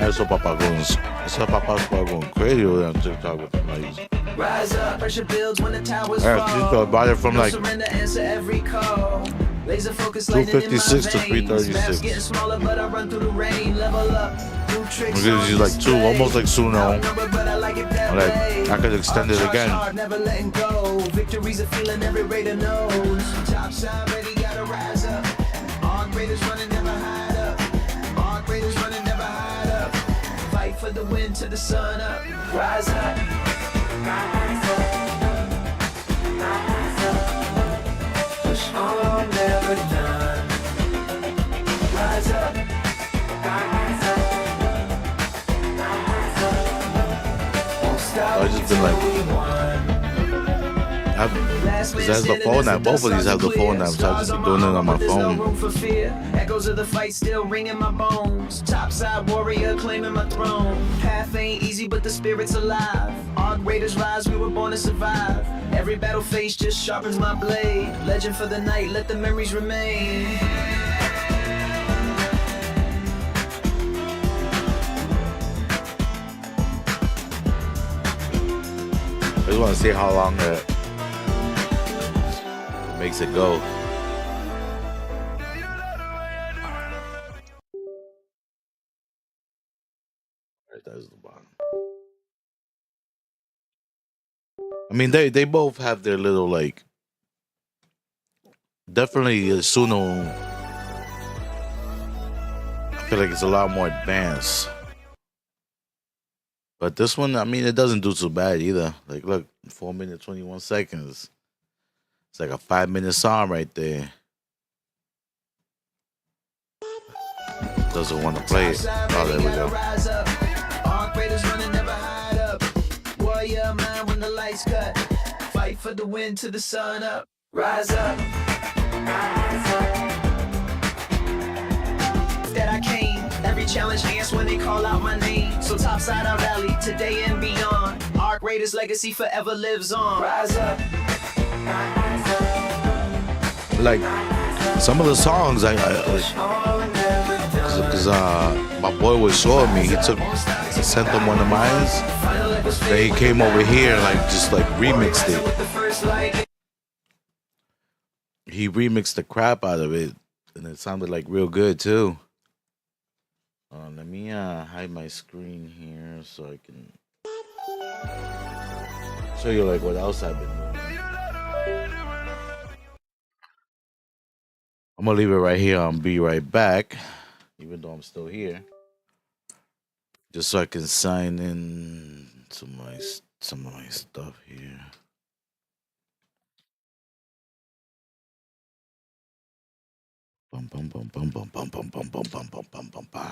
Eso Papa going crazy on TikTok with them ladies. Rise up, pressure builds when the towers Yeah, TikTok bought it from like surrender, answer every call. Laser focus 256 to 336. Getting smaller, but I run through the rain. Level up. New tricks. She's like two, almost like Suno. But I like it that Like way. I could extend it again. Hard, never letting go. Victory's a feeling every raider knows. Top side ready, gotta rise up. All graders running, never hide up. All graders running, never hide up. Fight for the win to the sun up. Rise up. Rise up. Rise up. Push on, never done. Rise up. Rise up. Rise up. Won't stop I just been like, because has the phone app. Both of these have the phone app, so I've just been doing it on my phone. Echoes of the fight still ring in my bones. Topside warrior claiming my throne. Path ain't easy, but the spirit's alive. Our greatest rise, we were born to survive. Every battle face just sharpens my blade. Legend for the night, let the memories remain. I just want to see how long it makes it go. Right, that's the bottom. I mean, they both have their little like. Definitely, Suno. I feel like it's a lot more advanced. But this one, I mean, it doesn't do too bad either. Like, look, 4 minutes, 21 seconds. It's like a 5-minute song right there. Doesn't want to play it. Oh, there we go. All graders running, never hide up. Warrior mind when the lights cut. Fight for the win to the sun up. Rise up. Rise up. That I came. Every challenge answer when they call out my name. So topside I rally today and beyond. Our greatest legacy forever lives on. Rise up. Rise up. Like, some of the songs, because my boy was showing me, he sent him one of mine. Then he came over here and like just like remixed it. He remixed the crap out of it, and it sounded like real good too. Let me hide my screen here so I can show you like what else I've been doing. I'm gonna leave it right here. I'll be right back, even though I'm still here, just so I can sign in to some of my stuff here. Bum bum bum bum bum bum bum bum bum bum bum bum bum bum.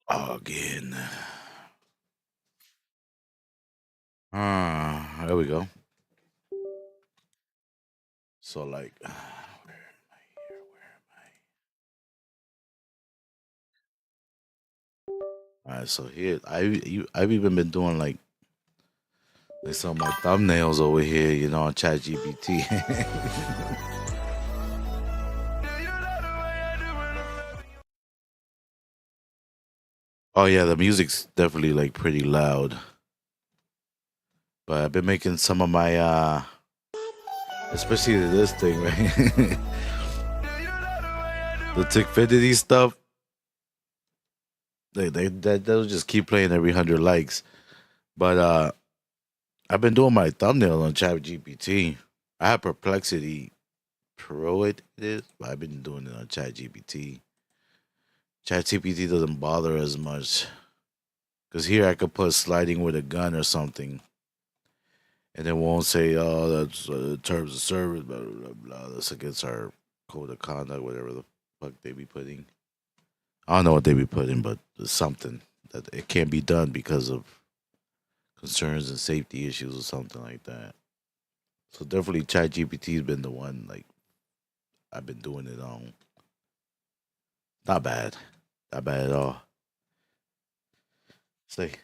Again. There we go. So like, where am I here? All right, so here I've even been doing like some of my thumbnails over here, you know, on ChatGPT. Oh yeah, the music's definitely like pretty loud. But I've been making some of my especially this thing, right? The Tickfinity stuff. They'll just keep playing every 100 likes. But I've been doing my thumbnail on ChatGPT. I have Perplexity Pro it is, but I've been doing it on ChatGPT. ChatGPT doesn't bother as much. Because here I could put sliding with a gun or something. And it won't say, oh, that's terms of service, blah, blah, blah. That's against our code of conduct, whatever the fuck they be putting. I don't know what they be putting, but it's something that it can't be done because of concerns and safety issues or something like that. So definitely ChatGPT has been the one, like, I've been doing it on. Not bad. Not bad at all. It's like,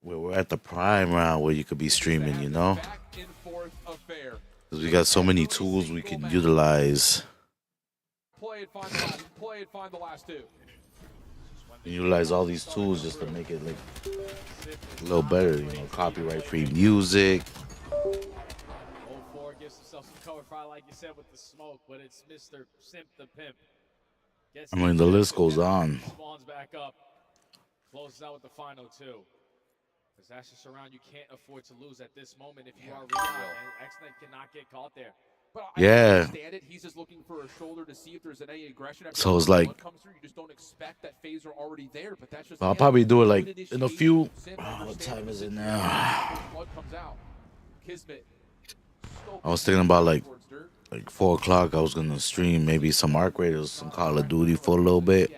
we're at the prime round where you could be streaming, you know? Because we got so many tools we can utilize. Play and find the last two. utilize all these tools just to make it like a little better, you know, copyright-free music. 04 gives himself some cover fire, like you said, with the smoke, but it's Mr. Simp the Pimp. I mean, the list goes on. Spawns back up, closes out with the final two. Because that's just around, you can't afford to lose at this moment if you are real. And X-Knight cannot get caught there. But Yeah. understand it. He's just looking for a shoulder to see if there's any aggression. After So it's the like- blood comes through, you just don't expect that phaser already there. But that's just I'll again, probably do it like good in a few. initiation. What time is it now? Blood comes out. Kismet. I was thinking about like 4 o'clock. I was gonna stream maybe some Arc Raiders, some Call of Duty for a little bit.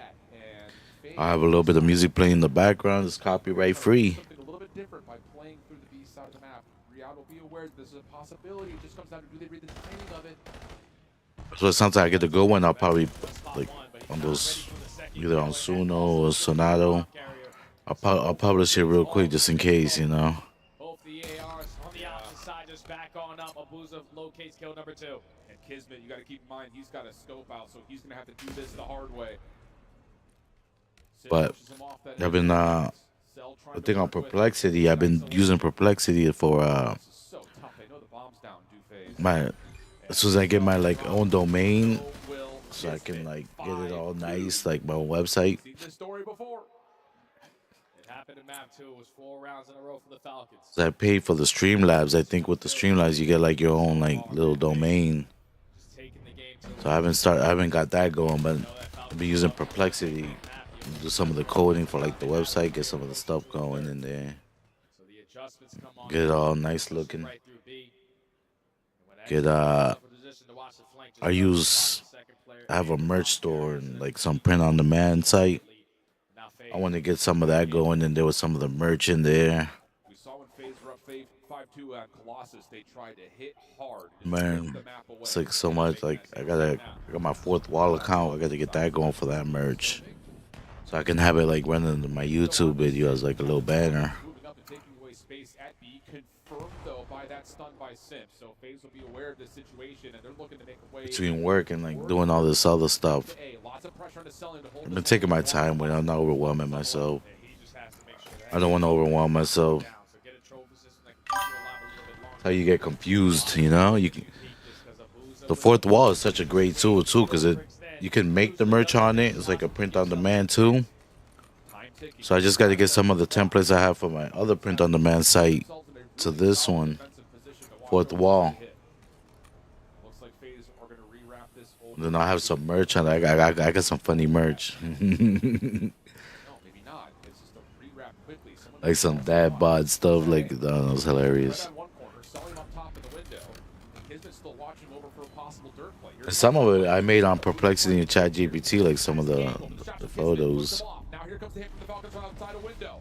I have a little bit of music playing in the background. It's copyright free. Something a little bit different by playing through the B side of the map. Riyadh will be aware that this is a possibility. It just comes down to do they read the timing of it. So sometimes I get a good one. I'll probably like on those either on Suno or Sonato. I'll publish it real quick just in case, you know. Both the ARs on the opposite side just back on up. Abuza locates kill number 2. And Kismet, you got to keep in mind, he's got a scope out, so he's going to have to do this the hard way. But I've been I think on Perplexity. I've been using Perplexity for my as soon as I get my like own domain, so I can like get it all nice, like my own website. Seen this story before. It happened in map 2. It was 4 rounds in a row for the Falcons. So I paid for the Streamlabs. I think with the Streamlabs you get like your own like little domain. So I haven't got that going, but I've been using Perplexity. Do some of the coding for like the website, get some of the stuff going in there. Get it all nice looking. Get I have a merch store and like some print on demand site. I want to get some of that going in there with some of the merch in there. We saw when FaZe were up 5-2 at Colossus, they tried to hit hard. Man, it's like so much. Like I got my 4th wall account. I got to get that going for that merch, so I can have it like running in my YouTube video as like a little banner. Moving up and taking away space at B, confirmed though by that stun by Simp. So FaZe will be aware of this situation and they're looking to make a way. Between work and like doing all this other stuff, Lots of pressure on the selling to hold I've been taking my time with it. I'm not overwhelming myself. I don't want to overwhelm myself. That's how you get confused, you know. The 4th wall is such a great tool too, because you can make the merch on it. It's like a print on demand too. So I just got to get some of the templates I have for my other print on demand site to this one, 4th wall. Then I'll have some merch on it. I got some funny merch. Like some dad bod stuff. Like, that was hilarious. And some of it I made on Perplexity and ChatGPT, like some of the photos. Now here comes the hit from the Falcons right outside a window.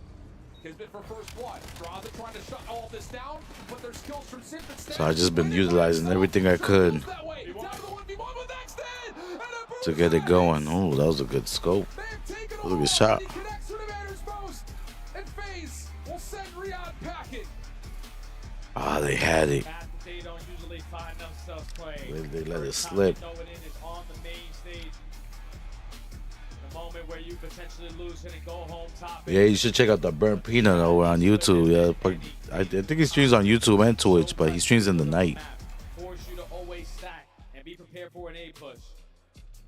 Kismet for first blood. Draza trying to shut all this down, but there's kills from Simp instead. So I just been utilizing everything I could to get it going. Oh, that was a good scope. That was a good shot. Ah, they had it. They let it slip. Yeah, you should check out the Burnt Peanut over on YouTube. Yeah, I think he streams on YouTube and Twitch, but he streams in the night. Force you to always stack and be prepared for an A push.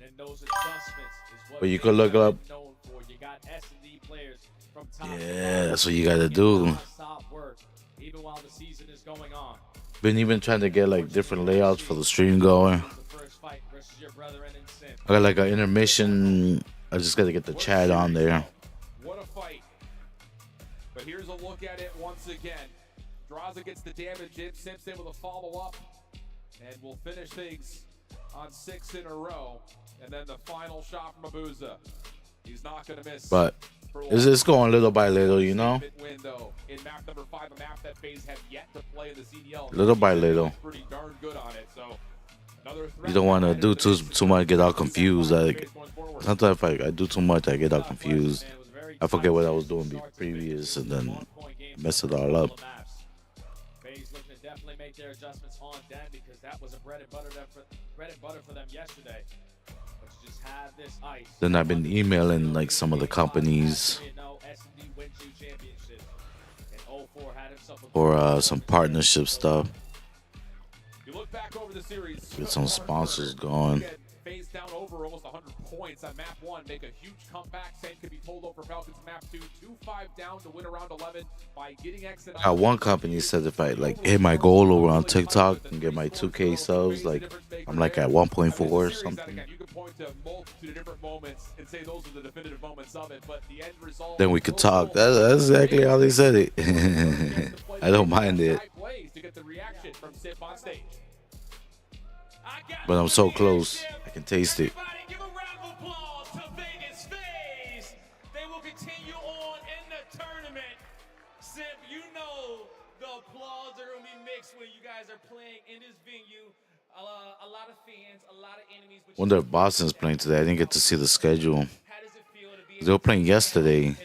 And then those adjustments is what But you could look up. known for. You got S&D players from top Yeah, that's what you gotta do. stop work even while the season is going on. Been even trying to get like different layouts for the stream going. I got like an intermission. I just gotta get the chat on there. What a fight. But here's a look at it once again. Draza gets the damage in. Simp's able to follow up. And we'll finish things on 6 in a row. And then the final shot from Abuza. He's not going to miss. But it's going little by little, you know? Win, though, in map number 5, a map that FaZe have yet to play in the CDL. Little by little. Pretty darn good on it. So another You don't want to do too much, get all confused. Like sometimes if I do too much, I get all confused. I forget what I was doing previous and then mess it all up. FaZe looking to definitely make their adjustments on Den because that was a bread and butter for them yesterday. But you just have this ice. Then I've been emailing like some of the companies S&D wins you championship. And 04 had himself a for some partnership stuff. You look back over the series. Get some sponsors going. FaZe down over almost 100 points on map 1. Make a huge comeback. Same could be pulled over Falcons map 2. 2-5 down to win around 11 by getting exit. One company said if I like hit my goal over on TikTok and get my 2K subs, like I'm like at 1.4 or something. You can point to a multitude of different moments and say those are the definitive moments of it, but the end result. Then we could talk. That's exactly how they said it. I don't mind it. To get the reaction from Sip on stage. But I'm so close. I can taste it. Give a round of applause to Vegas FaZe. They will continue on in the tournament. Sip, you know the applause are going to be mixed when you guys are playing in this venue. A lot of fans, a lot of enemies. Wonder if Boston's playing today. I didn't get to see the schedule. They were playing yesterday.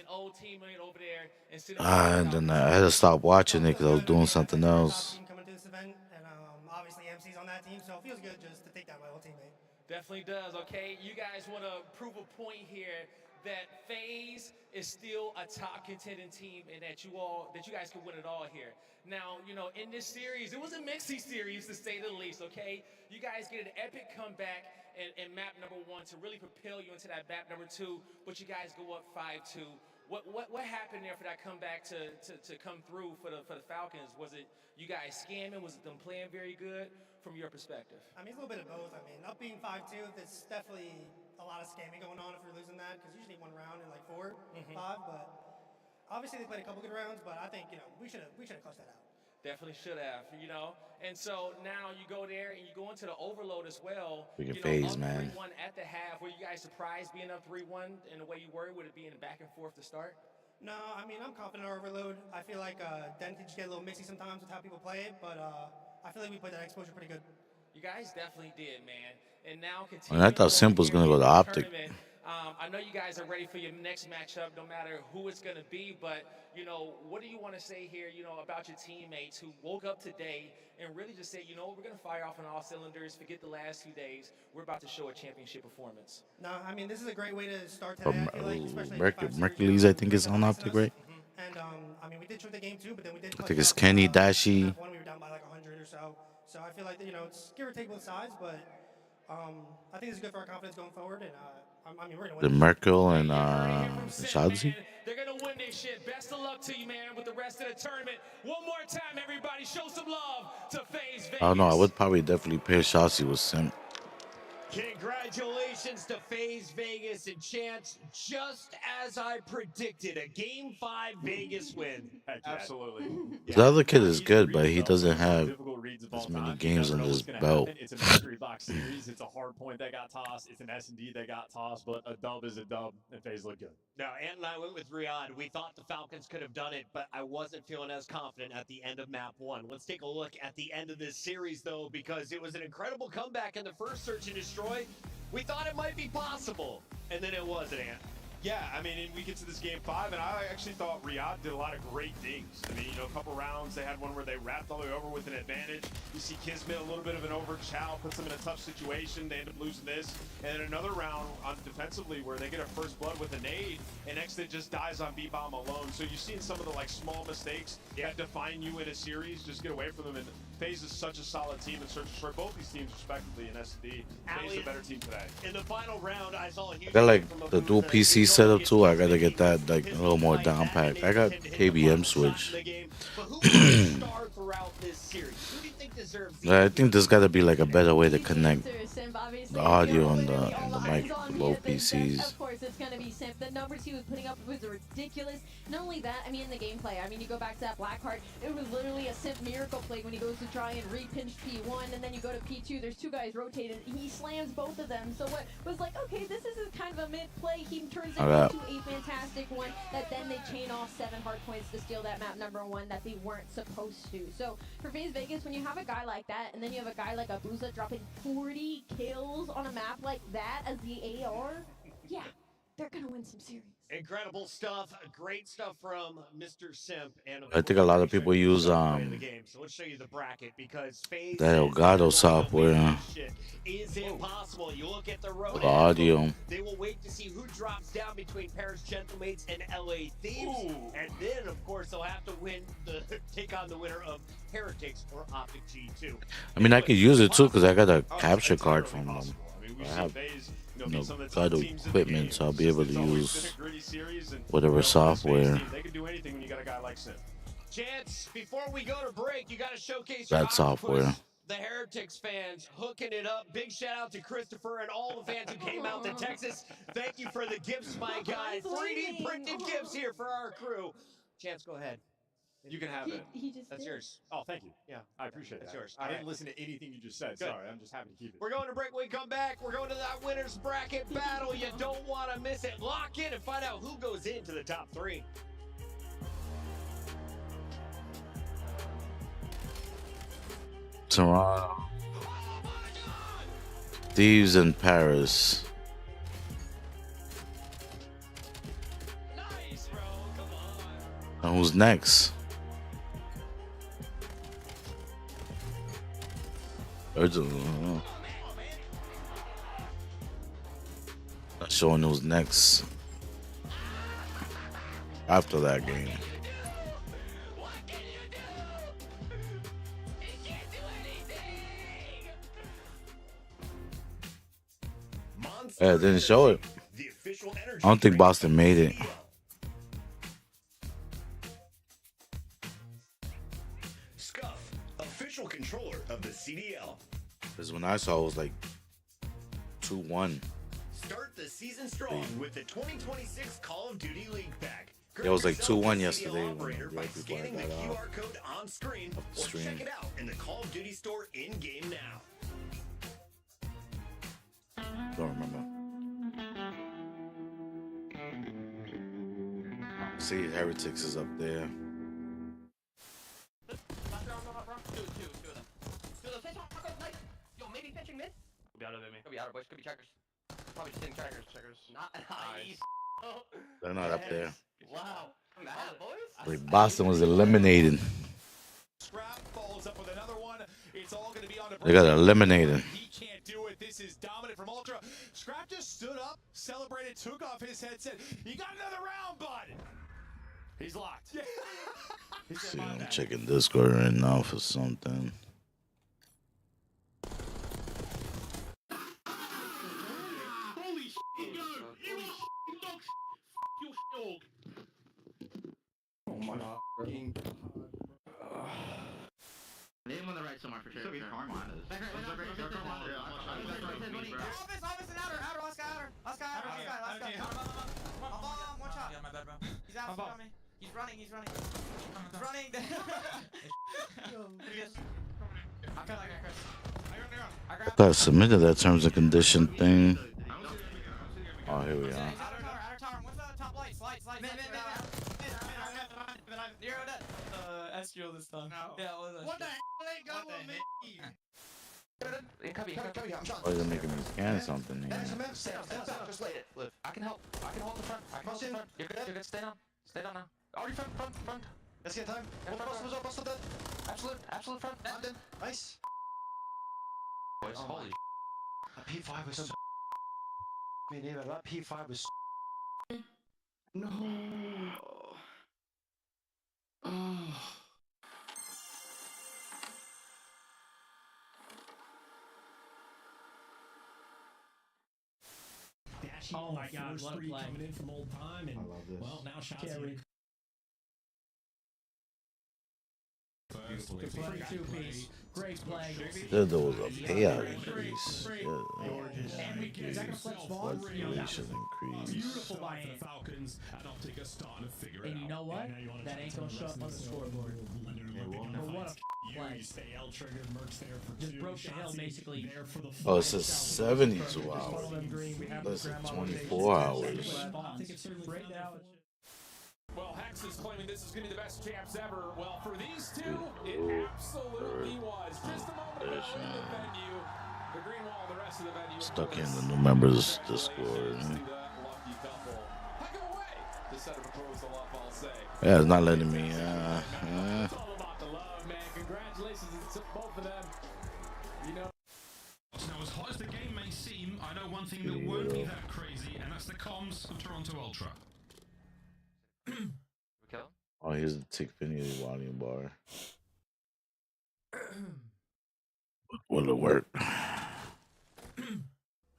And then I had to stop watching it because I was doing something else. Definitely does, okay? You guys want to prove a point here that FaZe is still a top contending team and that you guys can win it all here. Now, you know, in this series, it was a messy series to say the least, okay? You guys get an epic comeback in map number 1 to really propel you into that map number 2, but you guys go up 5-2. What happened there for that comeback to come through for the Falcons? Was it you guys scamming? Was it them playing very good from your perspective? I mean, it's a little bit of both. I mean, up being 5-2, there's definitely a lot of scamming going on if you're losing that, because usually 1 round in like 4, 5. But obviously they played a couple good rounds. But I think, you know, we should have clutched that out. Definitely should have, you know. And so now you go there and you go into the overload as well. We can you know, FaZe, man. 3-1 at the half. Were you guys surprised being up 3-1 in the way you were? Would it be in back and forth to start? No, I mean, I'm confident in our overload. I feel like Den can just get a little mixy sometimes with how people play it, but I feel like we played that exposure pretty good. You guys definitely did, man. And now And I thought Simple was going to go to Optic. I know you guys are ready for your next matchup, no matter who it's going to be, but, you know, what do you want to say here, you know, about your teammates who woke up today and really just said, you know, we're going to fire off on all cylinders, forget the last 2 days, we're about to show a championship performance? No, I mean, this is a great way to start today, I feel like, especially Mercules, I think, is on Optic, right? And, I mean, we did show the game too, but then we did. I think it's Kenny, Dashi. One, we were down by like 100 or so. So I feel like, you know, it's give or take both sides, but I think it's good for our confidence going forward. And I mean, we're gonna win. The Merkel and Shadzi. They're gonna win this shit. Best of luck to you, man, with the rest of the tournament. One more time, everybody, show some love to FaZe Vegas. I don't know. I would probably definitely pair Shadzi with Sim. Congratulations to FaZe Vegas and Chance, just as I predicted, a Game 5 Vegas win. Absolutely. The other kid is good, but he doesn't have as many games on his belt. It's a mystery box series. It's a hard point that got tossed. It's an S&D that got tossed, but a dub is a dub, and FaZe look good. Now, Ant and I went with Riyadh. We thought the Falcons could have done it, but I wasn't feeling as confident at the end of map 1. Let's take a look at the end of this series, though, because it was an incredible comeback in the first Search and Destroy. We thought it might be possible, and then it wasn't, Ant. Yeah, I mean, and we get to this game 5, and I actually thought Riyadh did a lot of great things. I mean, you know, a couple rounds, they had one where they wrapped all the way over with an advantage. You see Kismet a little bit of an over. Chow puts them in a tough situation. They end up losing this. And then another round on defensively where they get a first blood with a nade, and Exit just dies on B-Bomb alone. So you've seen some of the, like, small mistakes that define you in a series. Just get away from them. And FaZe is such a solid team and Search and Destroy both these teams, respectively, in S&D. FaZe is a better team today. In the final round, I saw a huge I got like the dual PC setup too. I gotta get that like a little more down packed. I got KBM switch. I think there's gotta be like a better way to connect the audio and the mic to both PCs. Of course, it's gonna be Simp. The numbers he was putting up was ridiculous. Not only that, I mean, in the gameplay, I mean, you go back to that Blackheart, it was literally a Simp miracle play when he goes to try and re-pinch P1, and then you go to P2, there's 2 guys rotated, he slams both of them. So what was like, okay, this is kind of a mid-play, he turns it into a fantastic one, that then they chain off 7 hard points to steal that map number 1 that they weren't supposed to. So for FaZe Vegas, when you have a guy like that, and then you have a guy like Abuza dropping 40 kills on a map like that as the AR, yeah. they're gonna win some series. Incredible stuff. Great stuff from Mr. Simp. And I think a lot of people use the game. So let's show you the bracket because FaZe that Elgato software is impossible. You look at the road for the audio. They will wait to see who drops down between Paris Gentlemates and LA Thieves. And then, of course, they'll have to take on the winner of Heretics or Optic G2. I mean, I could use it too because I got a capture card from them. I have Elgato equipment, so I'll be able to use whatever software. They can do anything when you got a guy like Sim. Chance, before we go to break, you got to showcase That software. the Heretics fans hooking it up. Big shout out to Christopher and all the fans who came out to Texas. Thank you for the gifts, my guy. 3D printed gifts here for our crew. Chance, go ahead. You can have it. That's yours. Oh, thank you. Yeah, I appreciate That's that. yours. I All didn't right. listen to anything you just said. Good. Sorry, I'm just happy to keep it. We're going to break. When we come back, we're going to that winner's bracket battle. You don't want to miss it. Lock in and find out who goes into the top 3. Toronto. Thieves in Paris. And who's next? Not showing who's next after that game. Yeah, it didn't show it. I don't think Boston made it. Scuff, official controller of the CDL. Because when I saw it was like 2-1. Start the season strong with the 2026 Call of Duty League Pack. It was like Yourself 2-1 a yesterday CDL when operator by people scanning the got out QR code on screen of the or stream. check it out in the Call of Duty store in-game now. Don't remember. See, Heretics is up there. Yo, maybe pitching mid? Could be out of there, Could be out, boys. Could be checkers. Probably just hitting checkers. Not nice. They're not up there. Wow. Mad, boys. Like Boston was eliminated. Scrap follows up with another one. It's all going to be on the They got eliminated. He can't do it. This is dominant from Ultra. Scrap just stood up, celebrated, took off his headset. You got another round, bud. He's locked. See, I'm checking Discord right now for something. Holy shit, you dog. You dog. Oh my god. Name on the right somewhere for sure. Could be Carmine. Office and outer, last guy. One shot. Yeah, my bad, bro. He's out, on me. He's running. He's running. I feel like I I thought I submitted that terms and condition thing. Oh, here we are. Outer tower. What's the top light? Slide. Mid. Zero dead. Astro this time. No. Yeah, what the hell ain't going with me? Oh, they're making me scan something here. Stay down. Just wait it. Live. I can help. I can hold the front. You're good. Stay down. now. Already front. Let's get time. Bustle dead. Absolute front. I'm dead. Nice. Boys, holy That P5 was so. Me neither. That P5 was. No. Oh. Oh my god, what a play. Coming in from old time and well now shots here. Beautiful. 32-piece. Great play. There was a payout increase. Fluctuation increase. Beautiful by the Falcons. I don't take a star to figure it out. And you know what? That ain't gonna show up on the scoreboard. But what a play. You stay L triggered, Mercs there for just broke the hill basically. There for the Oh, it says 72 hours. That's like 24 hours. Well, Hex is claiming this is going to be the best champs ever. Well, for these two, it absolutely was. Just a moment ago in the venue. The green wall, the rest of the venue. Stuck in the new members Discord. Lucky couple. set a proposal up, I'll say. Yeah, it's not letting me. It's all about the love, man. Congratulations to both of them. You know. Now, as hot as the game may seem, I know one thing that won't be that crazy, and that's the comms of Toronto Ultra. Oh, here's the Tickfinity volume bar. Will it work?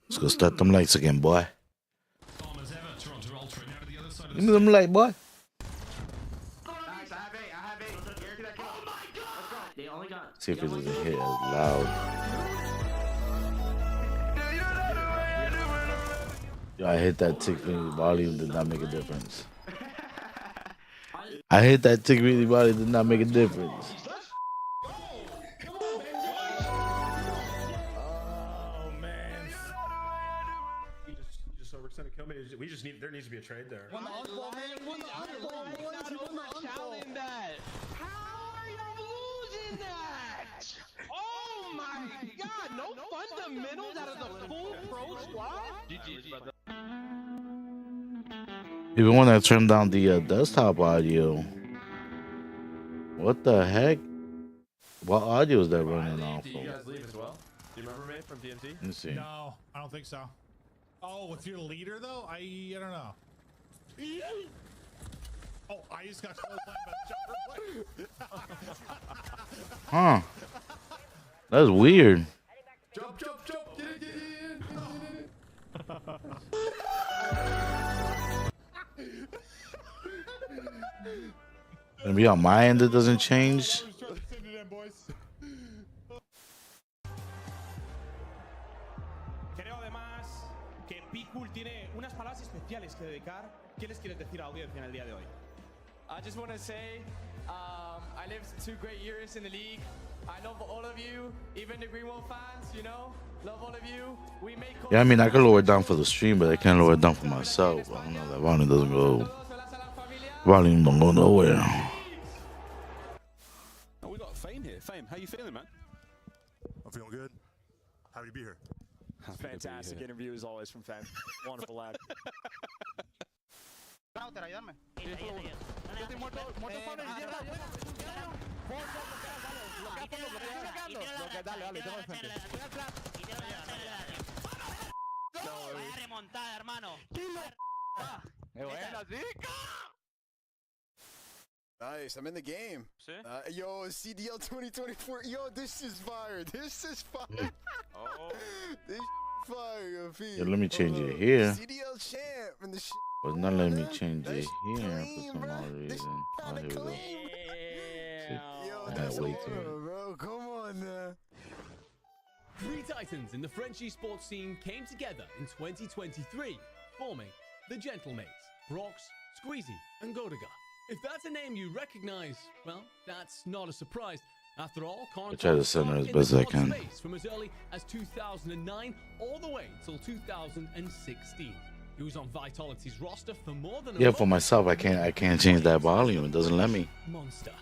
Let's go start them lights again, boy. Give me them light, boy. See if it doesn't hit as loud. Yo, I hit that Tickfinity volume, did not make a difference. I hit that Tickfinity volume, did not make a difference. We just need. There needs to be a trade there. How are you losing that? Oh my God! No fundamentals out of the full pro squad. Even when I turned down the desktop audio, what the heck? What audio is that running off Did you of? guys leave as well? Do you remember me from DMT? Let me see. No, I don't think so. Oh, with your leader though, I don't know. Oh, I just got close by Huh? That's weird. Jump, jump, jump! Get in! Maybe on my end it doesn't change. Creo además que P-Cool tiene unas palabras especiales que dedicar. ¿Qué les quieres decir a la audiencia en el día de hoy? I just want to say, I lived 2 great years in the league. I love all of you, even the Greenwell fans, you know. Love all of you. We make. Yeah, I mean, I can lower it down for the stream, but I can't lower it down for myself. I don't know, that volume doesn't go. Volume don't go nowhere. Oh, we got Fame here. Fame, how you feeling, man? I'm feeling good. Happy to be here. Fantastic interview as always from Fame. Wonderful lad. Nice, I'm in the game. Yo, CDL 2024. Yo, this is fire. This is fire. Oh. This fire, Yo, let me change it here. CDL champ and the But not letting me change it here for some odd reason. Oh, here we go. I had way too many. bro. Come on now. 3 titans in the French esports scene came together in 2023, forming the Gentlemates, Brox, Squeezy, and Godaga. If that's a name you recognize, well, that's not a surprise. After all, I try to center as best I can. From as early as 2009 all the way till 2016. He was on Vitality's roster for more than a Yeah, for myself, I can't change that volume. It doesn't let me. monster.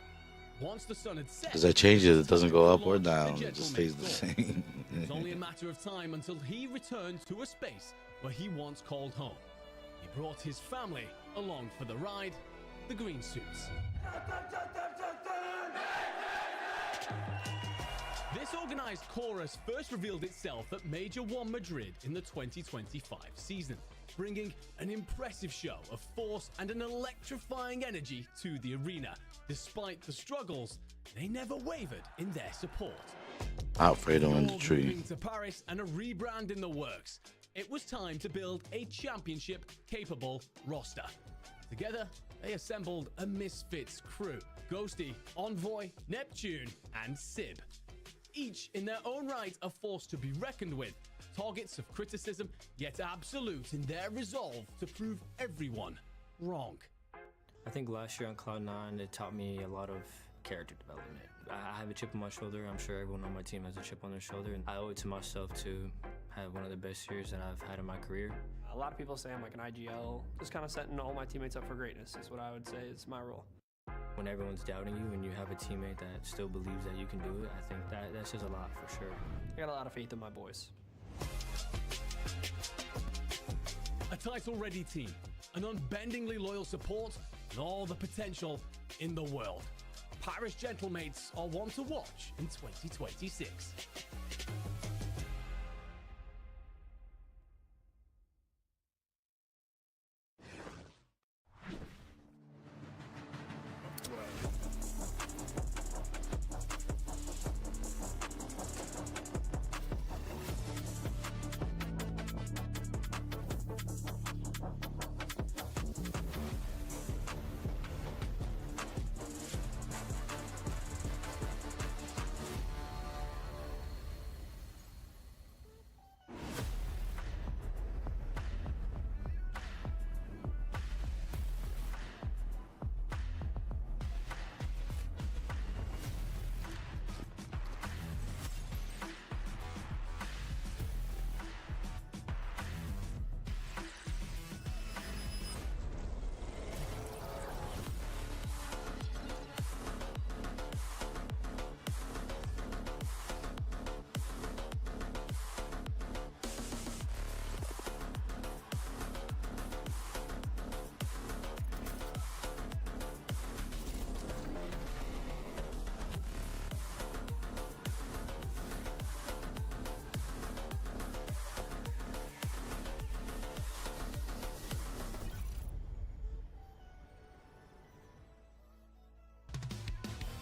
Once the sun had set, Because I change it, it doesn't go up or down. It just stays the same. it was only a matter of time until he returned to a space where he once called home. He brought his family along for the ride, the green suits. This organized chorus first revealed itself at Major One Madrid in the 2025 season, bringing an impressive show of force and an electrifying energy to the arena. Despite the struggles, they never wavered in their support. Alfredo in the tree. Moving to Paris and a rebrand in the works, it was time to build a championship-capable roster. Together, they assembled a misfits crew: Ghosty, Envoy, Neptune, and Sib. Each in their own right a force to be reckoned with, targets of criticism, yet absolute in their resolve to prove everyone wrong. I think last year on Cloud9, it taught me a lot of character development. I have a chip on my shoulder. I'm sure everyone on my team has a chip on their shoulder, and I owe it to myself to have one of the best years that I've had in my career. A lot of people say I'm like an IGL, just kind of setting all my teammates up for greatness is what I would say is my role. When everyone's doubting you and you have a teammate that still believes that you can do it, I think that says a lot for sure. I got a lot of faith in my boys. A title-ready team, an unbendingly loyal support, and all the potential in the world. Paris Gentlemates are one to watch in 2026.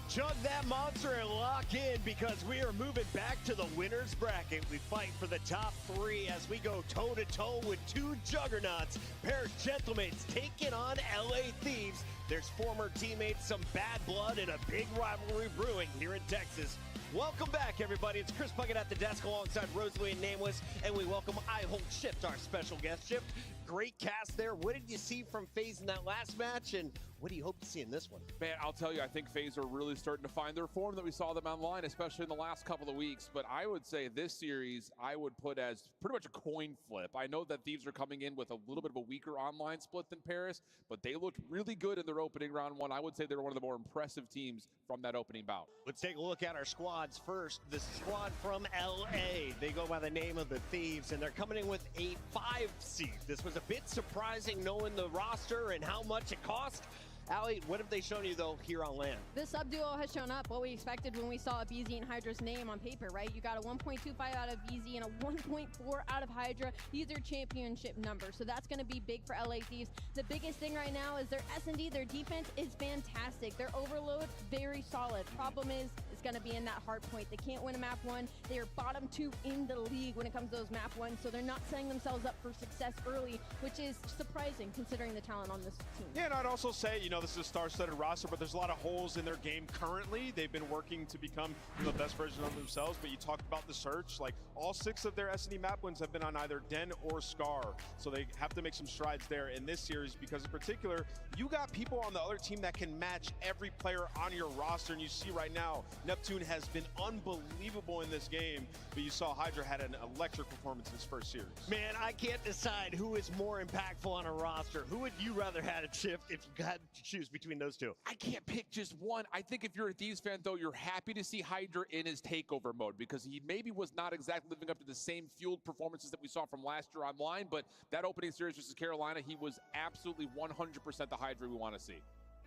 Chug that monster and lock in because we are moving back to the winner's bracket. We fight for the top three as we go toe-to-toe with two juggernauts. Paris Gentlemates taking on LA Thieves. There's former teammates, some bad blood, and a big rivalry brewing here in Texas. Welcome back, everybody. It's Chris Puckett at the desk alongside Rosalie and Nameless, and we welcome I Hold Shift, our special guest. Shift, great cast there. What did you see from FaZe in that last match, and what do you hope to see in this one? Man, I'll tell you, I think FaZe are really starting to find their form that we saw them online, especially in the last couple of weeks. But I would say this series, I would put as pretty much a coin flip. I know that Thieves are coming in with a little bit of a weaker online split than Paris, but they looked really good in their opening round one. I would say they were one of the more impressive teams from that opening bout. Let's take a look at our squads first. The squad from LA, they go by the name of the Thieves, and they're coming in with a 5 seed. This was a bit surprising knowing the roster and how much it cost. Allie, what have they shown you, though, here on LAN? This sub-duo has shown up what we expected when we saw BZ and Hydra's name on paper, right? You got a 1.25 out of BZ and a 1.4 out of Hydra. These are championship numbers, so that's going to be big for LA Thieves. The biggest thing right now is their S&D, their defense is fantastic. Their overload, very solid. Problem is, it's going to be in that hard point. They can't win a map 1. They are bottom 2 in the league when it comes to those map 1s, so they're not setting themselves up for success early, which is surprising considering the talent on this team. Yeah, and I'd also say, this is a star-studded roster, but there's a lot of holes in their game currently. They've been working to become the best version of themselves, but you talked about the search. Like, all 6 of their S&D map wins have been on either Den or Scar, so they have to make some strides there in this series because, in particular, you got people on the other team that can match every player on your roster, and you see right now, Neptune has been unbelievable in this game, but you saw Hydra had an electric performance in his first series. Man, I can't decide who is more impactful on a roster. Who would you rather have at Shift if you had to choose between those two? I can't pick just one. I think if you're a Thieves fan, though, you're happy to see Hydra in his takeover mode because he maybe was not exactly living up to the same fueled performances that we saw from last year online, but that opening series versus Carolina, he was absolutely 100% the Hydra we want to see.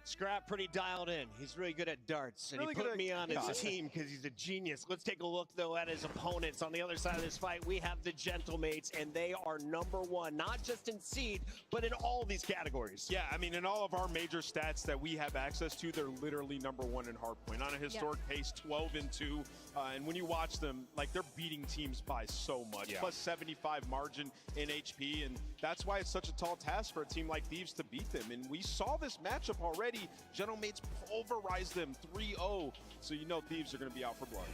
Scrap pretty dialed in. He's really good at darts, and really he put me on his team because he's a genius. Let's take a look, though, at his opponents. On the other side of this fight, we have the Gentlemates, and they are #1, not just in seed, but in all these categories. Yeah, I mean, in all of our major stats that we have access to, they're literally #1 in hardpoint. On a historic pace, 12-2. And when you watch them, like, they're beating teams by so much. Plus 75 margin in HP, and that's why it's such a tall task for a team like Thieves to beat them. And we saw this matchup already. Gentlemates pulverized them 3-0, so you know Thieves are going to be out for blood.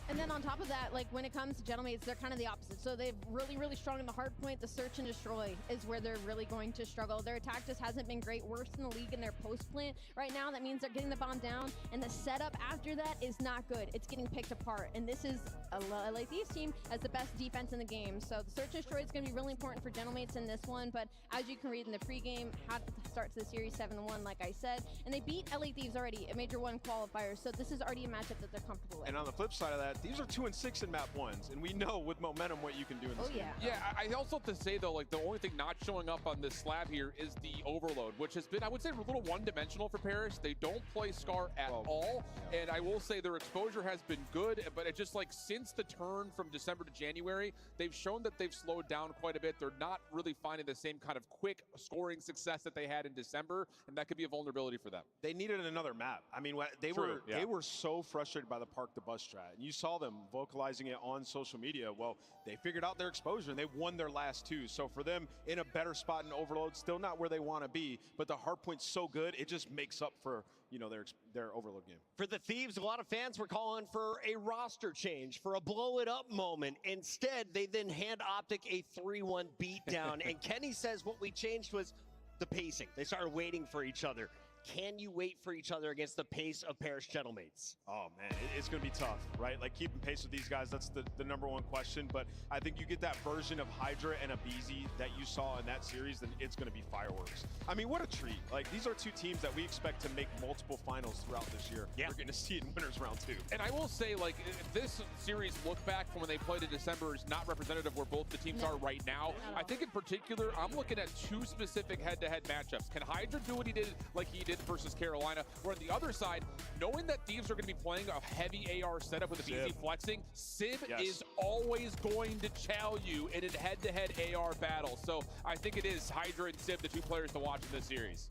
And then on top of that, like when it comes to Gentlemates, they're kind of the opposite. So they're really, really strong in the hard point. The search and destroy is where they're really going to struggle. Their attack just hasn't been great. Worst in the league in their post plant right now. That means they're getting the bomb down, and the setup after that is not good. It's getting picked apart. And this is a LA Thieves team as the best defense in the game. So the search and destroy is going to be really important for Gentlemates in this one. But as you can read in the pregame, had to start the series 7-1, like I said, and they beat LA Thieves already at Major 1 qualifiers. So this is already a matchup that they're comfortable with. And on the flip side of that, These are 2-6 in map 1s, and we know with momentum what you can do in this game. Yeah, I also have to say, though, like, the only thing not showing up on this slab here is the overload, which has been, I would say, a little one-dimensional for Parrish. They don't play Scar at all, and I will say their exposure has been good, but it's just like since the turn from December to January, they've shown that they've slowed down quite a bit. They're not really finding the same kind of quick scoring success that they had in December, and that could be a vulnerability for them. They needed another map. I mean, they were so frustrated by the Park the Bus strat, and you saw them vocalizing it on social media. Well, they figured out their exposure and they won their last 2. So for them, in a better spot in Overload, still not where they want to be, but the hardpoint's so good, it just makes up for, you know, their Overload game. For the Thieves, a lot of fans were calling for a roster change, for a blow it up moment. Instead, they then hand Optic a 3-1 beatdown. And Kenny says what we changed was the pacing. They started waiting for each other. Can you wait for each other against the pace of Parrish Gentlemates? Oh, man, it's going to be tough, right? Like, keeping pace with these guys, that's the #1 question. But I think you get that version of Hydra and aBeZy that you saw in that series, then it's going to be fireworks. I mean, what a treat. Like, these are 2 teams that we expect to make multiple finals throughout this year. Yeah. We're going to see it in winners round 2. And I will say, like, this series look back from when they played in December is not representative of where both the teams are right now. I think in particular, I'm looking at 2 specific head-to-head matchups. Can Hydra do what he did like he did versus Carolina? Or on the other side, knowing that Thieves are going to be playing a heavy AR setup with aBeZy flexing, Sib is always going to chow you in a head-to-head AR battle. So I think it is Hydra and Sib, the 2 players to watch in this series.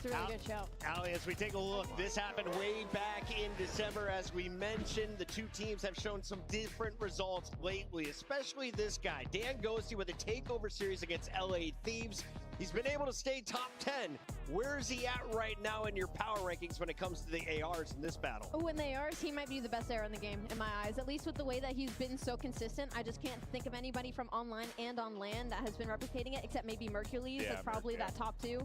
It's a really good show. Ali, as we take a look, this happened way back in December. As we mentioned, the 2 teams have shown some different results lately, especially this guy, Dan Ghosty, with a takeover series against LA Thieves. He's been able to stay top 10. Where is he at right now in your power rankings when it comes to the ARs in this battle? Oh, in the ARs, he might be the best AR in the game, in my eyes. At least with the way that he's been so consistent. I just can't think of anybody from online and on land that has been replicating it, except maybe Mercules. That's probably that top 2.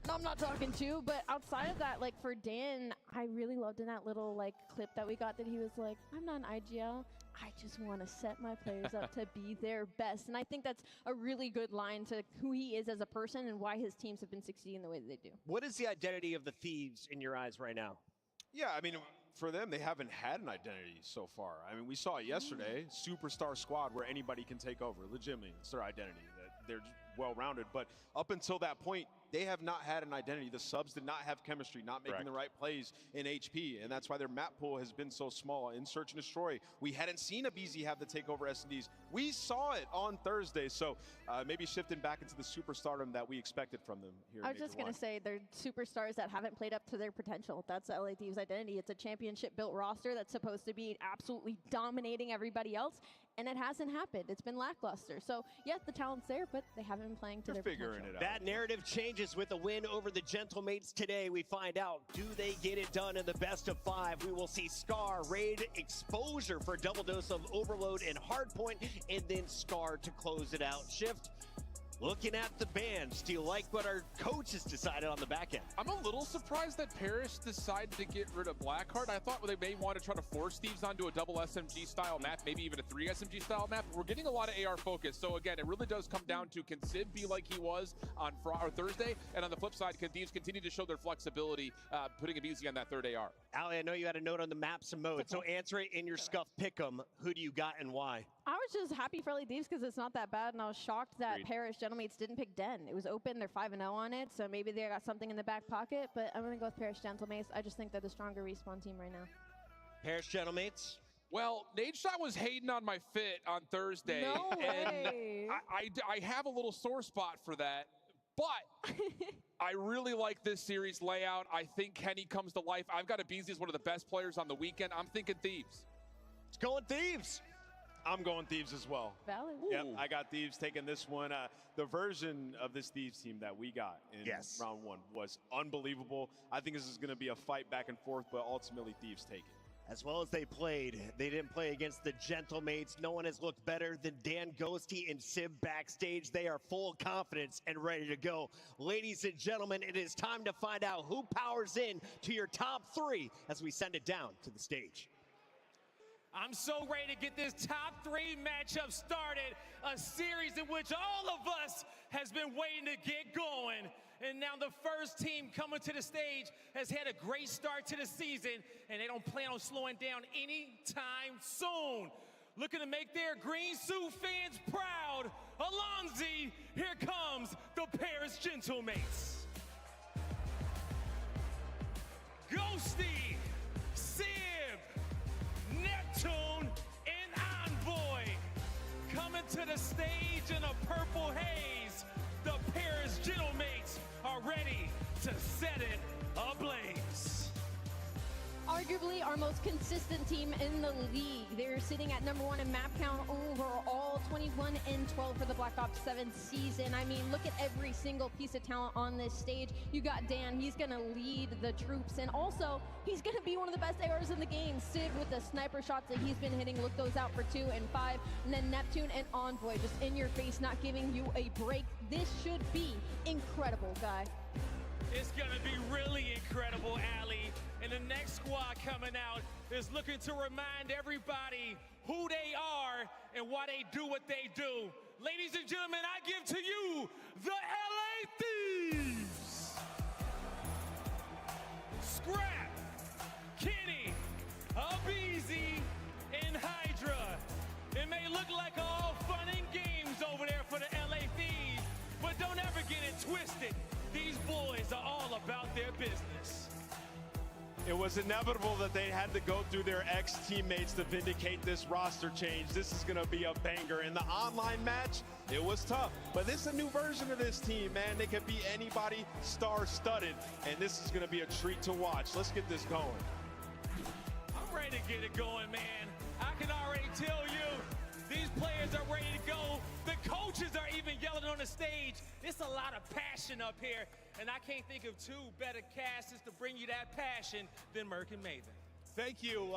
No, I'm not talking 2, but outside of that, like for Dan, I really loved in that little like clip that we got that he was like, I'm not an IGL. I just want to set my players up to be their best. And I think that's a really good line to who he is as a person and why his teams have been succeeding the way that they do. What is the identity of the Thieves in your eyes right now? Yeah, I mean, for them, they haven't had an identity so far. I mean, we saw it yesterday, superstar squad where anybody can take over. Legitimately, it's their identity. They're well-rounded. But up until that point, they have not had an identity. The subs did not have chemistry, not making the right plays in HP, and that's why their map pool has been so small. In Search and Destroy, we hadn't seen aBeZy have the takeover S&Ds. We saw it on Thursday, so maybe shifting back into the superstardom that we expected from them here. I was just going to say, they're superstars that haven't played up to their potential. That's LA Thieves' identity. It's a championship-built roster that's supposed to be absolutely dominating everybody else, and it hasn't happened. It's been lackluster. So, yes, the talent's there, but they haven't been playing to their potential. That narrative changes with a win over the Gentlemates today. We find out, do they get it done in the best of 5? We will see Scar raid exposure for a double dose of Overload and Hardpoint, and then Scar to close it out. Shift. Looking at the bans, do you like what our coaches decided on the back end? I'm a little surprised that Parrish decided to get rid of Blackheart. I thought they may want to try to force Thieves onto a double SMG style map, maybe even a 3 SMG style map. We're getting a lot of AR focus. So again, it really does come down to, can Sib be like he was on Thursday? And on the flip side, can Thieves continue to show their flexibility, putting aBeZy on that 3rd AR? Ali, I know you had a note on the maps and modes, so answer it in your Scuff Pick'em. Who do you got and why? I was just happy for LA Thieves because it's not that bad, and I was shocked that Parrish Gentlemates didn't pick Den. It was open, they're 5-0 on it, so maybe they got something in the back pocket, but I'm going to go with Parrish Gentlemates. I just think they're the stronger Respawn team right now. Parrish Gentlemates? Well, Nadeshot was hating on my fit on Thursday. No way. And I have a little sore spot for that, but I really like this series layout. I think Kenny comes to life. I've got aBeZy as one of the best players on the weekend. I'm thinking Thieves. It's going Thieves. I'm going Thieves as well. Valid. Yep, I got Thieves taking this one. The version of this Thieves team that we got in round 1 was unbelievable. I think this is going to be a fight back and forth, but ultimately Thieves take it. As well as they played, they didn't play against the Gentlemates. No one has looked better than Dan Ghosty and Sib backstage. They are full of confidence and ready to go. Ladies and gentlemen, it is time to find out who powers in to your top 3 as we send it down to the stage. I'm so ready to get this top 3 matchup started. A series in which all of us has been waiting to get going. And now the first team coming to the stage has had a great start to the season, and they don't plan on slowing down anytime soon. Looking to make their green suit fans proud. Alonzi, here comes the Paris Gentlemates. Ghosty, Sib, Neptune, and Envoy coming to the stage in a purple haze. The Paris Gentlemates are ready to set it ablaze. Arguably our most consistent team in the league. They're sitting at #1 in map count overall, 21-12 for the Black Ops 7 season. I mean, look at every single piece of talent on this stage. You got Dan, he's gonna lead the troops, and also he's gonna be one of the best ARs in the game. Sid with the sniper shots that he's been hitting, look those out for 2 and 5, and then Neptune and Envoy just in your face, not giving you a break. This should be incredible, guy. It's gonna be really incredible, Allie. And the next squad coming out is looking to remind everybody who they are and why they do what they do. Ladies and gentlemen, I give to you the LA Thieves. Scrap, Kenny, Abizi, and Hydra. It may look like all fun and games over there for the LA Thieves, but don't ever get it twisted. These boys are all about their business. It was inevitable that they had to go through their ex-teammates to vindicate this roster change. This is going to be a banger. In the online match, it was tough. But this is a new version of this team, man. They could be anybody, star-studded. And this is going to be a treat to watch. Let's get this going. I'm ready to get it going, man. I can already tell you, these players are ready to go. The coaches are even yelling on the stage. There's a lot of passion up here, and I can't think of two better casters to bring you that passion than Merc and Maven. Thank you.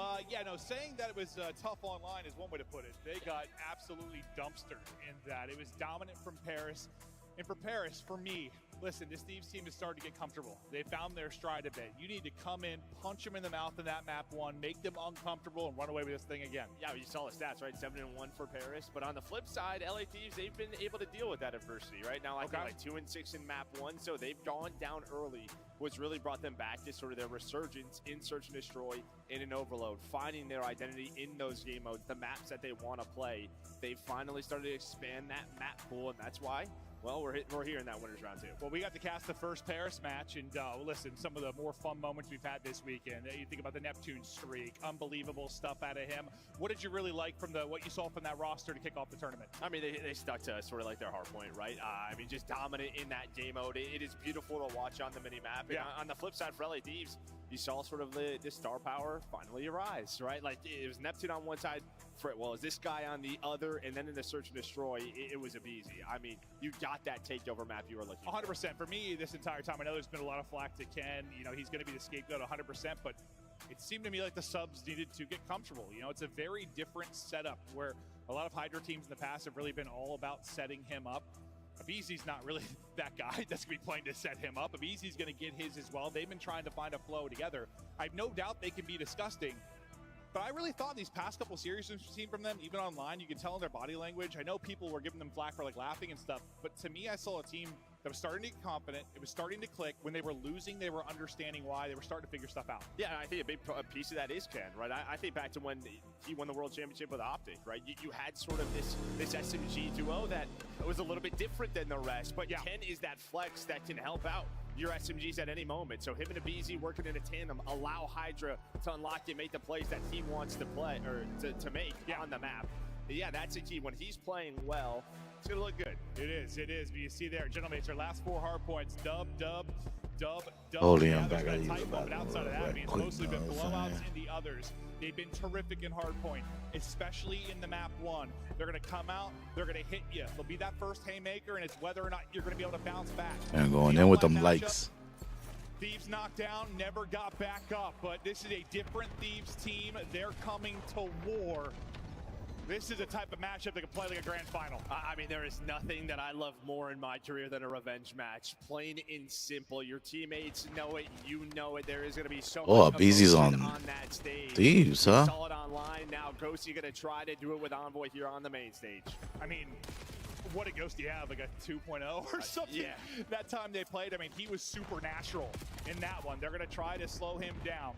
Saying that it was tough online is one way to put it. They got absolutely dumpstered in that. It was dominant from Paris. And for Paris, for me, listen, this Thieves team is starting to get comfortable. They found their stride a bit. You need to come in, punch them in the mouth in that map 1, make them uncomfortable, and run away with this thing again. Yeah, you saw the stats, right? 7-1 for Paris. But on the flip side, LA Thieves, they've been able to deal with that adversity, right? Now, I think like 2-6 in map 1, so they've gone down early. What's really brought them back is sort of their resurgence in Search and Destroy, in an Overload, finding their identity in those game modes, the maps that they want to play. They've finally started to expand that map pool, and that's why, well, we're here in that winners round 2. Well, we got to cast the first Paris match, and listen, some of the more fun moments we've had this weekend. You think about the Neptune streak, unbelievable stuff out of him. What did you really like from what you saw from that roster to kick off the tournament? I mean, they stuck to sort of like their hard point, right? I mean, just dominant in that game mode. It is beautiful to watch on the mini map. And on the flip side for LA Thieves, you saw sort of the star power finally arise, right? Like it was Neptune on one side, it was this guy on the other, and then in the Search and Destroy, it was Abizi. I mean, you got that takeover map you were looking for. 100% for me this entire time. I know there's been a lot of flack to Ken. You know, he's going to be the scapegoat 100%, but it seemed to me like the subs needed to get comfortable. You know, it's a very different setup where a lot of Hydra teams in the past have really been all about setting him up. Abizi's not really that guy that's going to be playing to set him up. Abizi's going to get his as well. They've been trying to find a flow together. I have no doubt they can be disgusting, but I really thought these past couple series we've seen from them, even online, you can tell in their body language. I know people were giving them flack for like laughing and stuff, but to me, I saw a team that was starting to get confident. It was starting to click. When they were losing, they were understanding why. They were starting to figure stuff out. Yeah, and I think a big piece of that is Ken, right? I think back to when he won the World Championship with Optic, right? You had sort of this SMG duo that was a little bit different than the rest, but Ken is that flex that can help out your SMGs at any moment. So him and Abizi working in a tandem allow Hydra to unlock and make the plays that he wants to play or to make on the map. Yeah, that's a key. When he's playing well, it's going to look good. It is. But you see there, gentlemen, it's our last 4 hard points. Dub. Holding yeah, him back. But outside of that, I mean, it's mostly been blowouts in the others. They've been terrific in hard point, especially in the map 1. They're going to come out. They're going to hit you. They'll be that first haymaker, and it's whether or not you're going to be able to bounce back. And going in with them likes. Thieves knocked down, never got back up, but this is a different Thieves team. They're coming to war. This is a type of matchup that can play like a grand final. I mean, there is nothing that I love more in my career than a revenge match. Plain and simple. Your teammates know it. You know it. There is going to be so much Abizi's on that stage. Thieves, huh? Saw it online. Now, Ghosty going to try to do it with Envoy here on the main stage. I mean, what did Ghosty have, like a 2.0 or something? Yeah. That time they played, I mean, he was supernatural in that one. They're going to try to slow him down.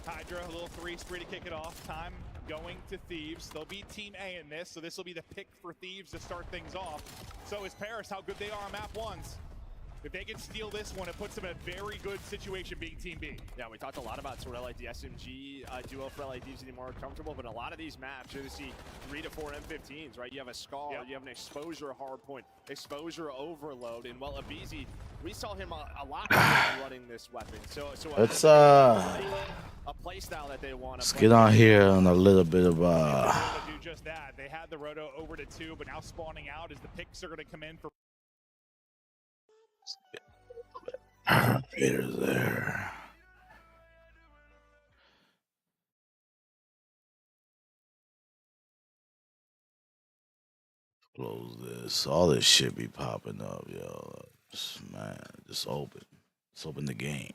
Hydra, a little 3 spree to kick it off. Time going to Thieves. They'll be Team A in this, so this will be the pick for Thieves to start things off. So is Paris, how good they are on map 1s. If they can steal this one, it puts them in a very good situation being Team B. Yeah, we talked a lot about sort of like the SMG duo for LA Thieves getting more comfortable, but a lot of these maps, you're going to see 3 to 4 M15s, right? You have a Scar, you have an Exposure hardpoint, Exposure Overload, and well, Abizi, we saw him a lot running this weapon. So Let's a play style that they want. Let's get on here on a little bit of do just that. They had the Roto over to 2, but now spawning out as the picks are going to come in for. Raiders there. Close this. All this shit be popping up, yo. Man, just open. Just open the game.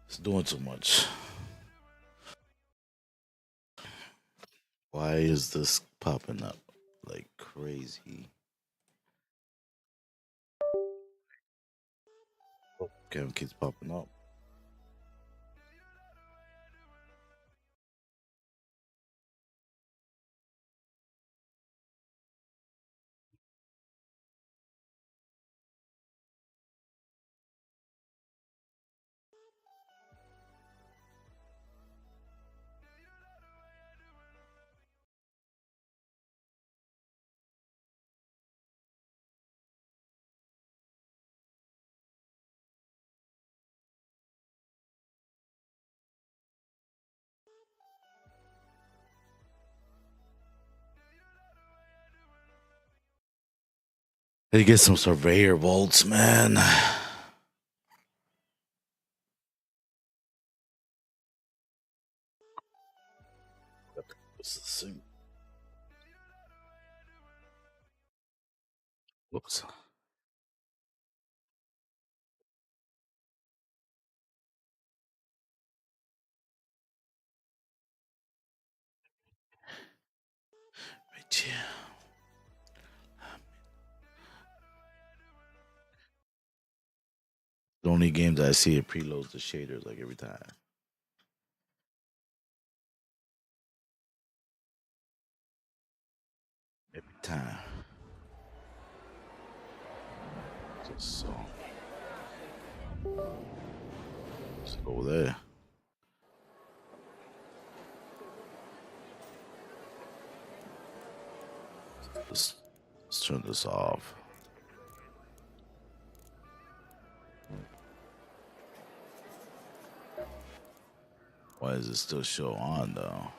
It's doing too much. Why is this popping up like crazy? Oh, Kevin keeps popping up. They get some surveyor bolts, man. Whoops. Right here. The only game that I see it preloads the shaders like every time. Every time. Just so. Let's go there. Let's turn this off. Why does it still show on though?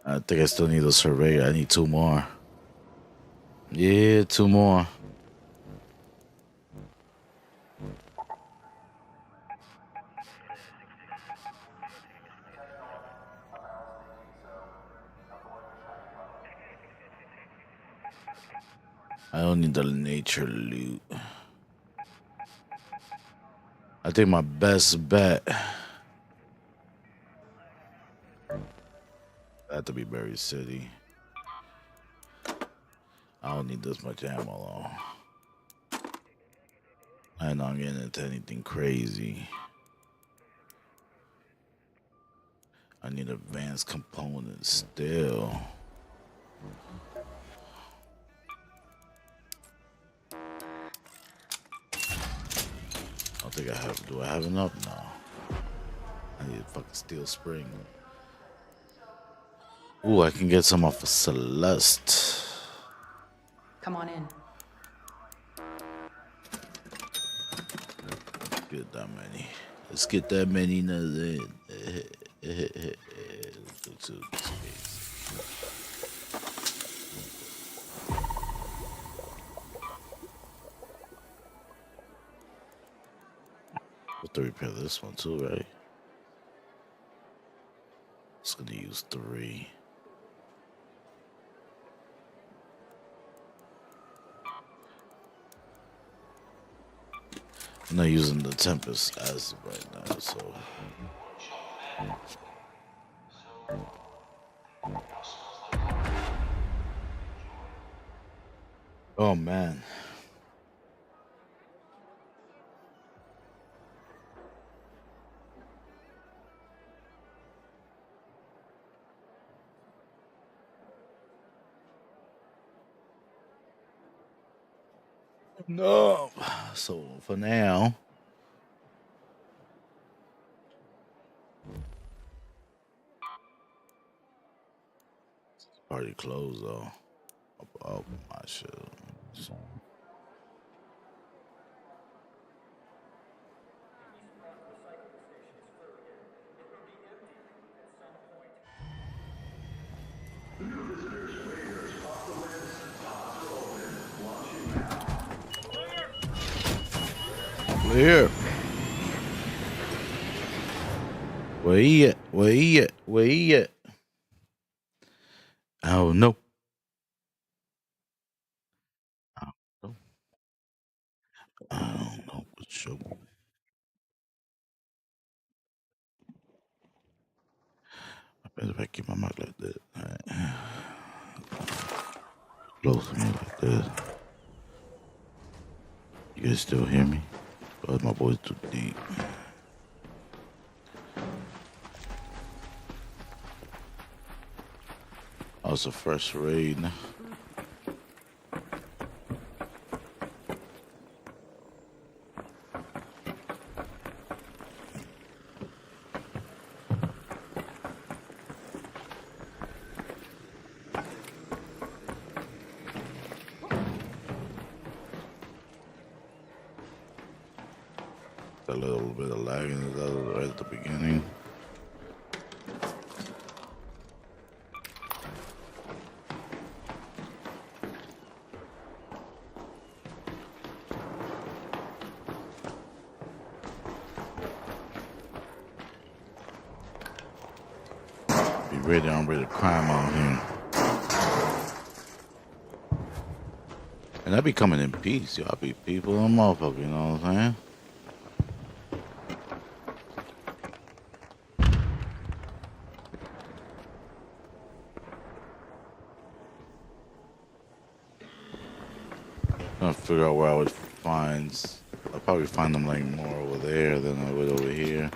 I think I still need a surveyor. I need 2 more. Yeah, 2 more. I don't need the nature loot. I think my best bet had to be Berry City. I don't need this much ammo though. I'm not getting into anything crazy. I need advanced components still. I don't think I have. Do I have enough? No. I need a fucking steel spring. Ooh, I can get some off of Celeste. Come on in. Get that many. Let's get that many in. Let's do have to repair this one too, right? Just gonna use 3. I'm not using the Tempest as of right now, so. Oh man. No. So for now, party closed though. I'll open my shit. Clear. Where he at? Where he at? Where he at? Oh no. I don't know what show. I better if I keep my mic like that. All right. Close to me like this. You guys still hear me? But my voice too deep. Oh, it's a fresh raid. A little bit of lagging right at the beginning. Be ready, I'm ready to crime out here. And I be coming in peace, y'all be people and motherfucker, you know what I'm saying? Trying to figure out where I would find. I'll probably find them like more over there than I would over here.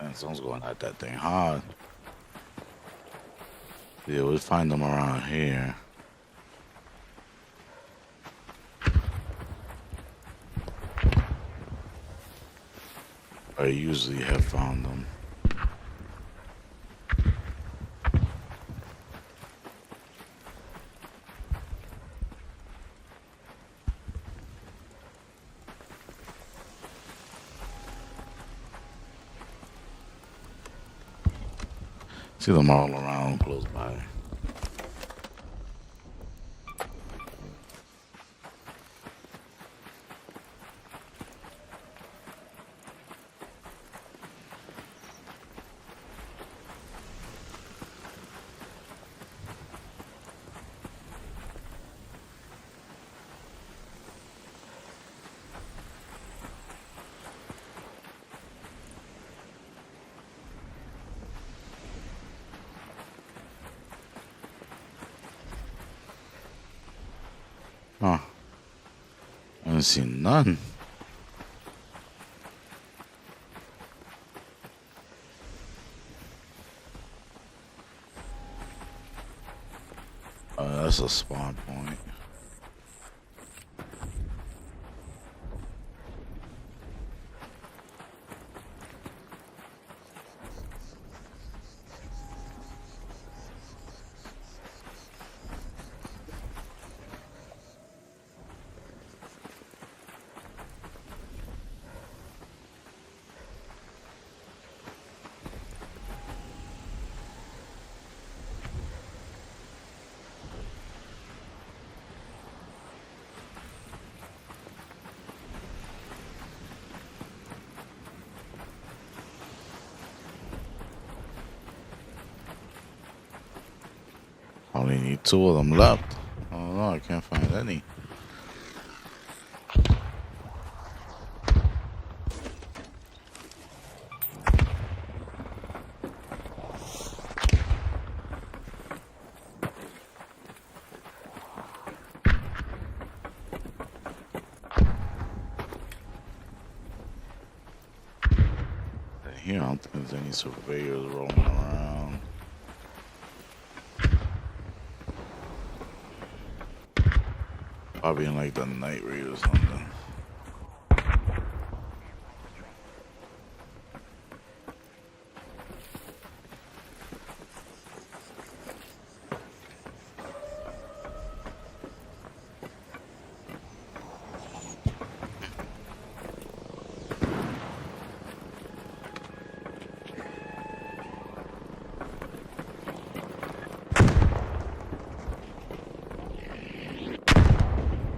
And someone's going at that thing hard. Yeah, we'll find them around here. I usually have found them. See them all around close by. Huh. I haven't seen none. That's a spawn point. Only need 2 of them left. I don't know. I can't find any. Here, I don't think there's any surveyors rolling around. Probably in like the night raid or something.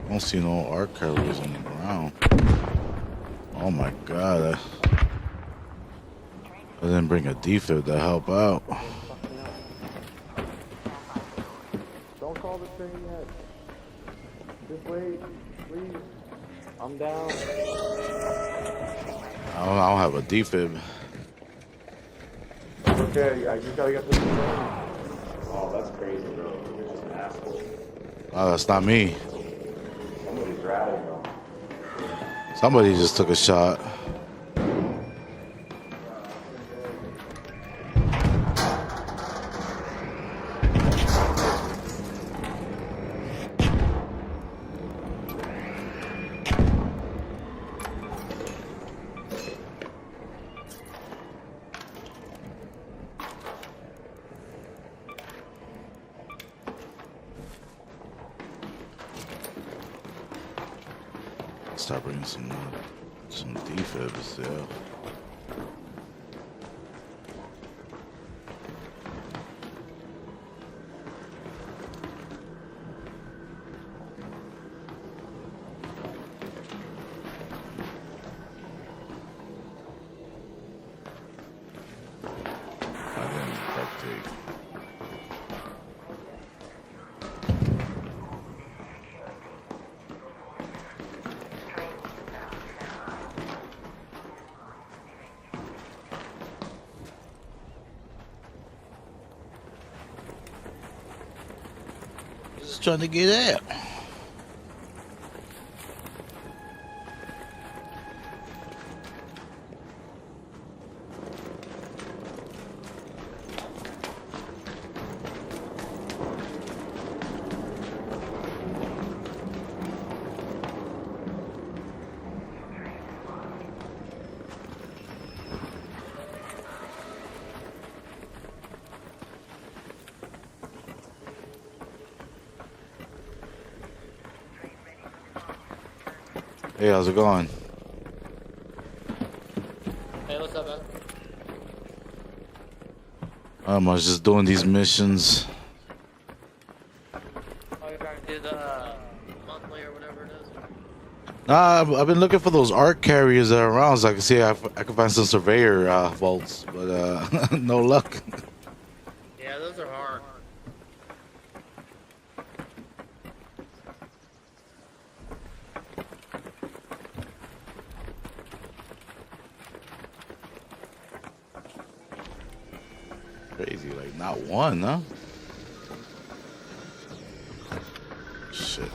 I don't see no arc carriers on the ground. Oh my god. I didn't bring a defib to help out. Don't call the train yet. Just wait, please. I'm down. I don't have a defib. Okay, I just gotta get this train. Oh, that's crazy, bro. You're just an asshole. Oh, that's not me. Somebody's ratting though. Somebody just took a shot. Start bringing some defibs, yeah. I didn't duct tape. Just trying to get out. Hey, how's it going? Hey, what's up, man? I was just doing these missions. Oh, you're trying to do the monthly or whatever it is? Nah, I've been looking for those arc carriers that are around so I can see if I can find some surveyor vaults, but no luck. Yeah, those are hard. Crazy, like not one, huh? Shit.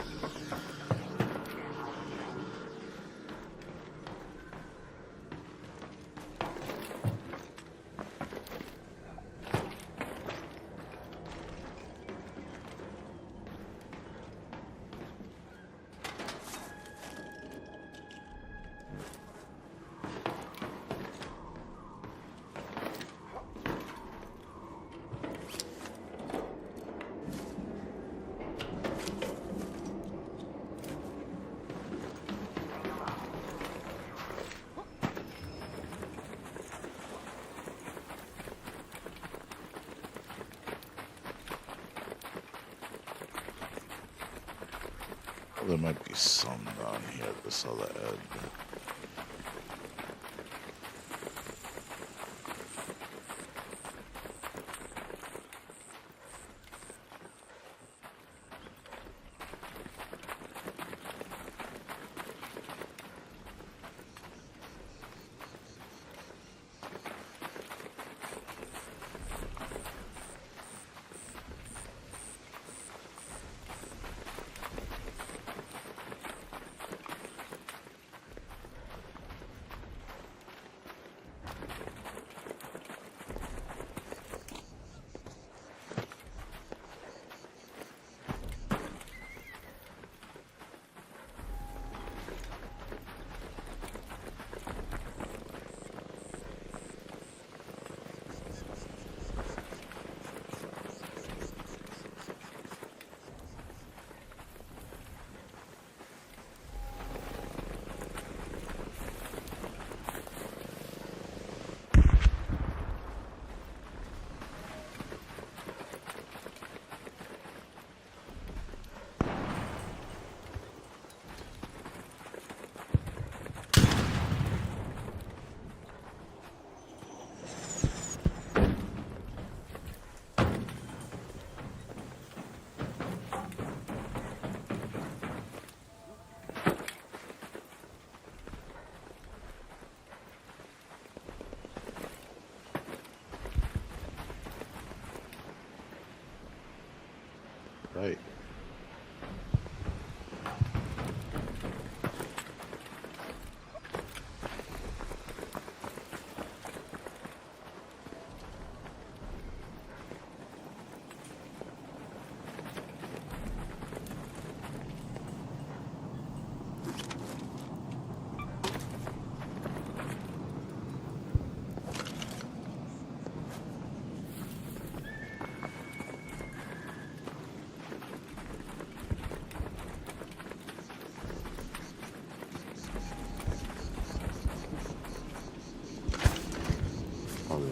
There might be some down here at this other end.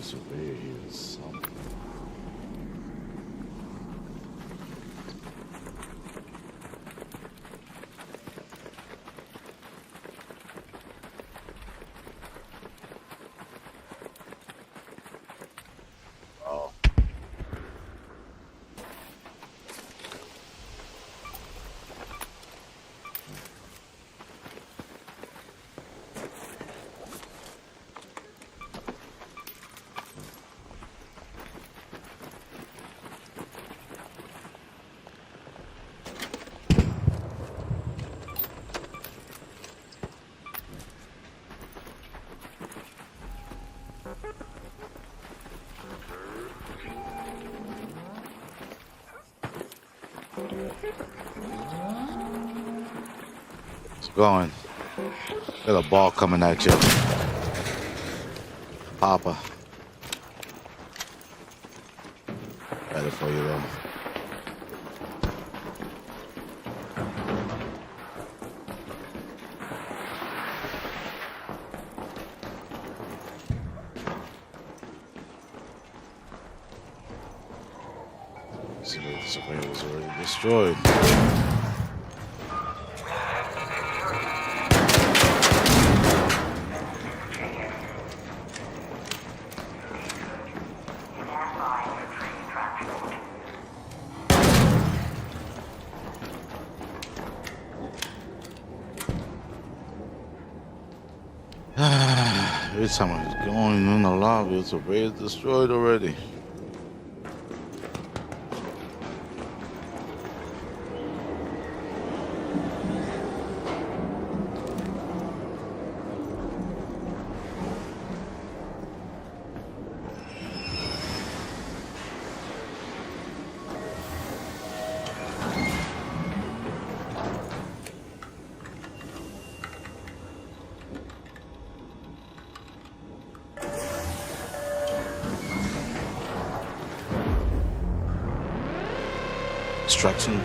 surveyor here or something. Oh. It's going. Got a ball coming at you. Papa. Better for you though. See, the surveyor was already destroyed. Every time I was going in the lobby, the surveyor's destroyed already. Instructions.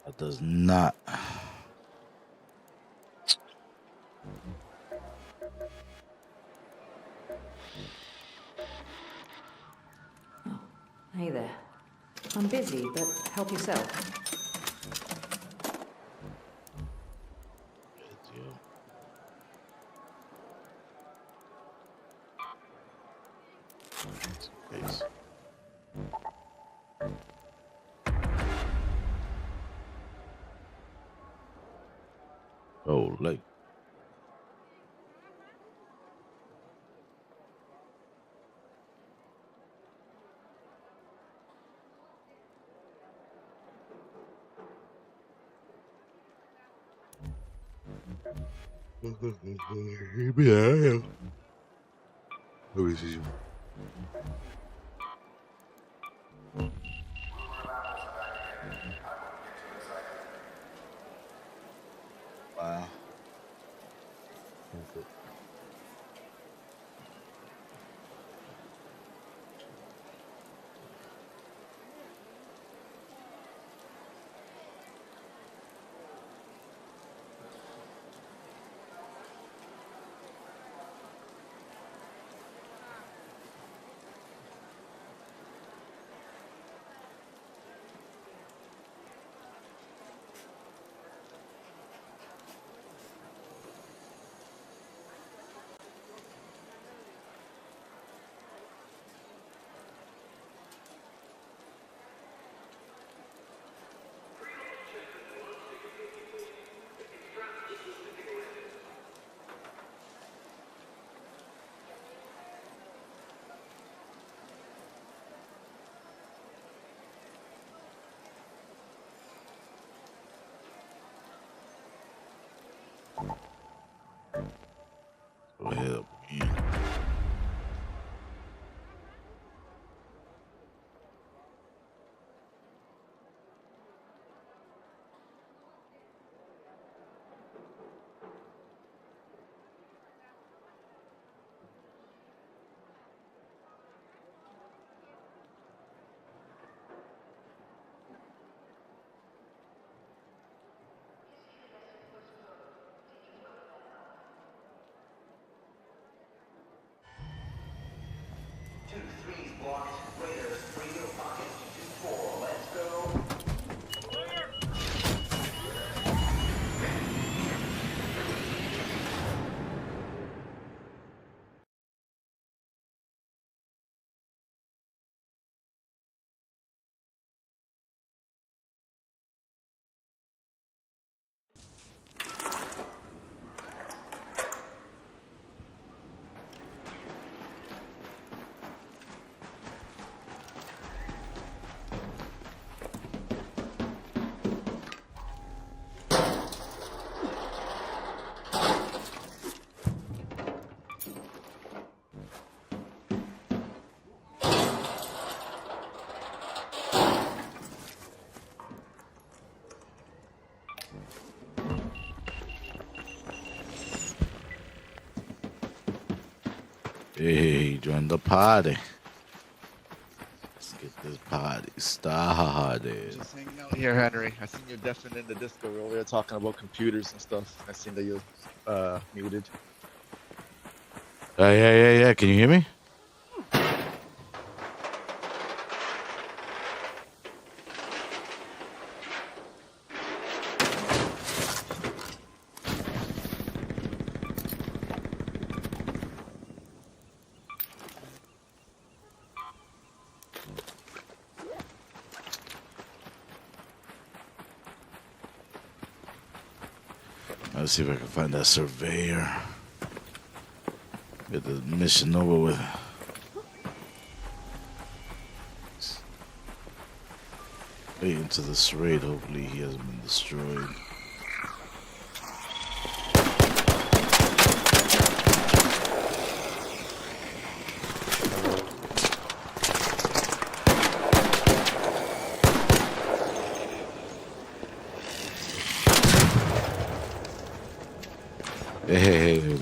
That does not. Hey there. I'm busy, but help yourself. Peace. Oh, like. Yeah. Let me see you. Wow. That's it. head up again. Hey, join the party. Let's get this party started. Just hanging out here, Henry. I seen you deafened in the disco earlier talking about computers and stuff. I seen that you muted. Yeah. Can you hear me? Let's see if I can find that surveyor. Get the mission over with. Wait into this raid. Hopefully he hasn't been destroyed. Hey,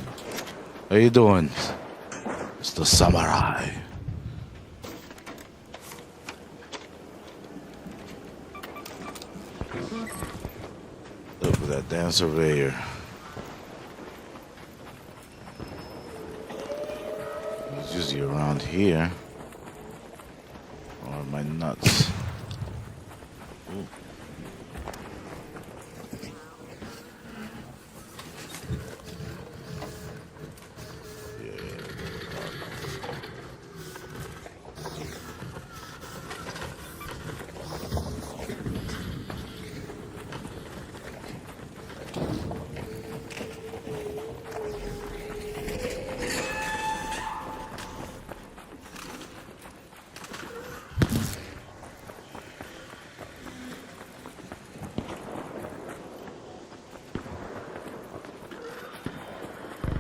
how you doing? It's the samurai. Look at that damn surveyor. He's usually around here. Or am I nuts? Ooh.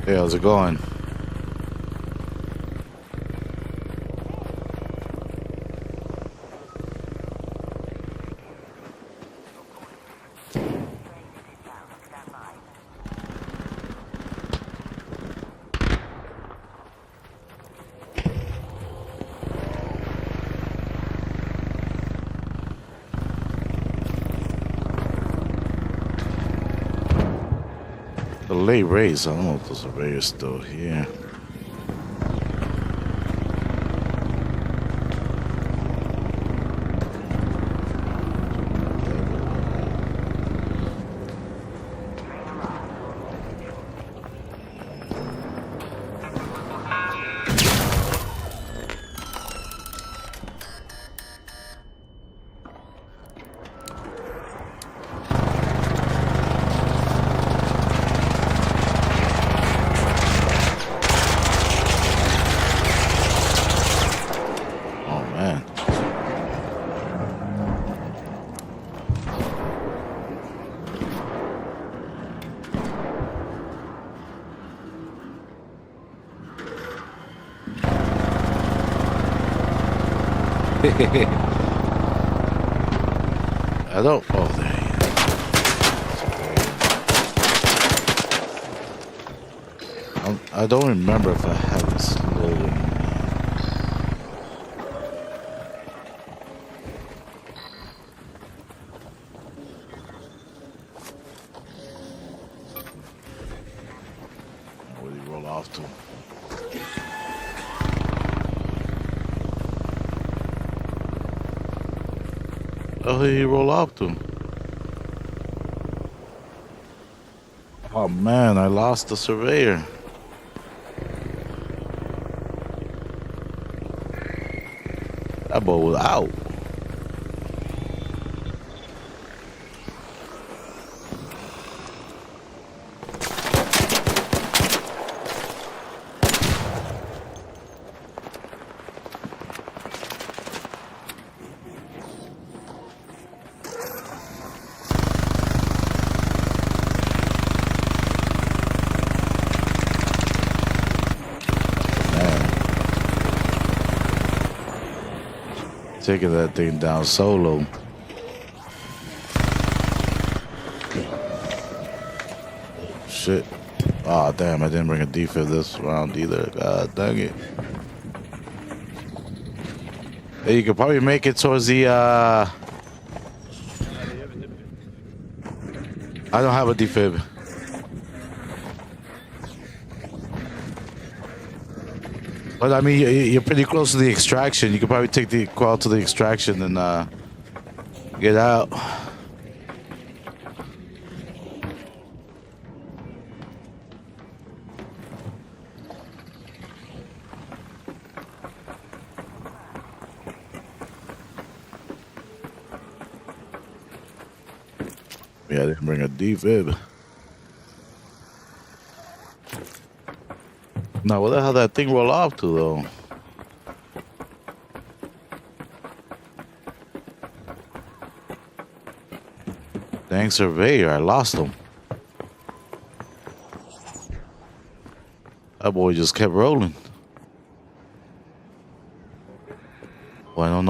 Hey, how's it going? The late race, I don't know if the surveyor's still here. I don't. Oh, there he is. I don't remember if I have it slow. Where did he roll off to? Oh, where did he roll off to? Oh man, I lost the surveyor. That boy was out. Taking that thing down solo. Shit. Oh damn, I didn't bring a defib this round either. God dang it. Hey, you could probably make it towards the I don't have a defib. But I mean, you're pretty close to the extraction. You could probably take the crawl to the extraction and get out. Yeah, I didn't bring a defib. Now, where the hell that thing roll off to, though? Dang surveyor, I lost him. That boy just kept rolling. Well, I don't know.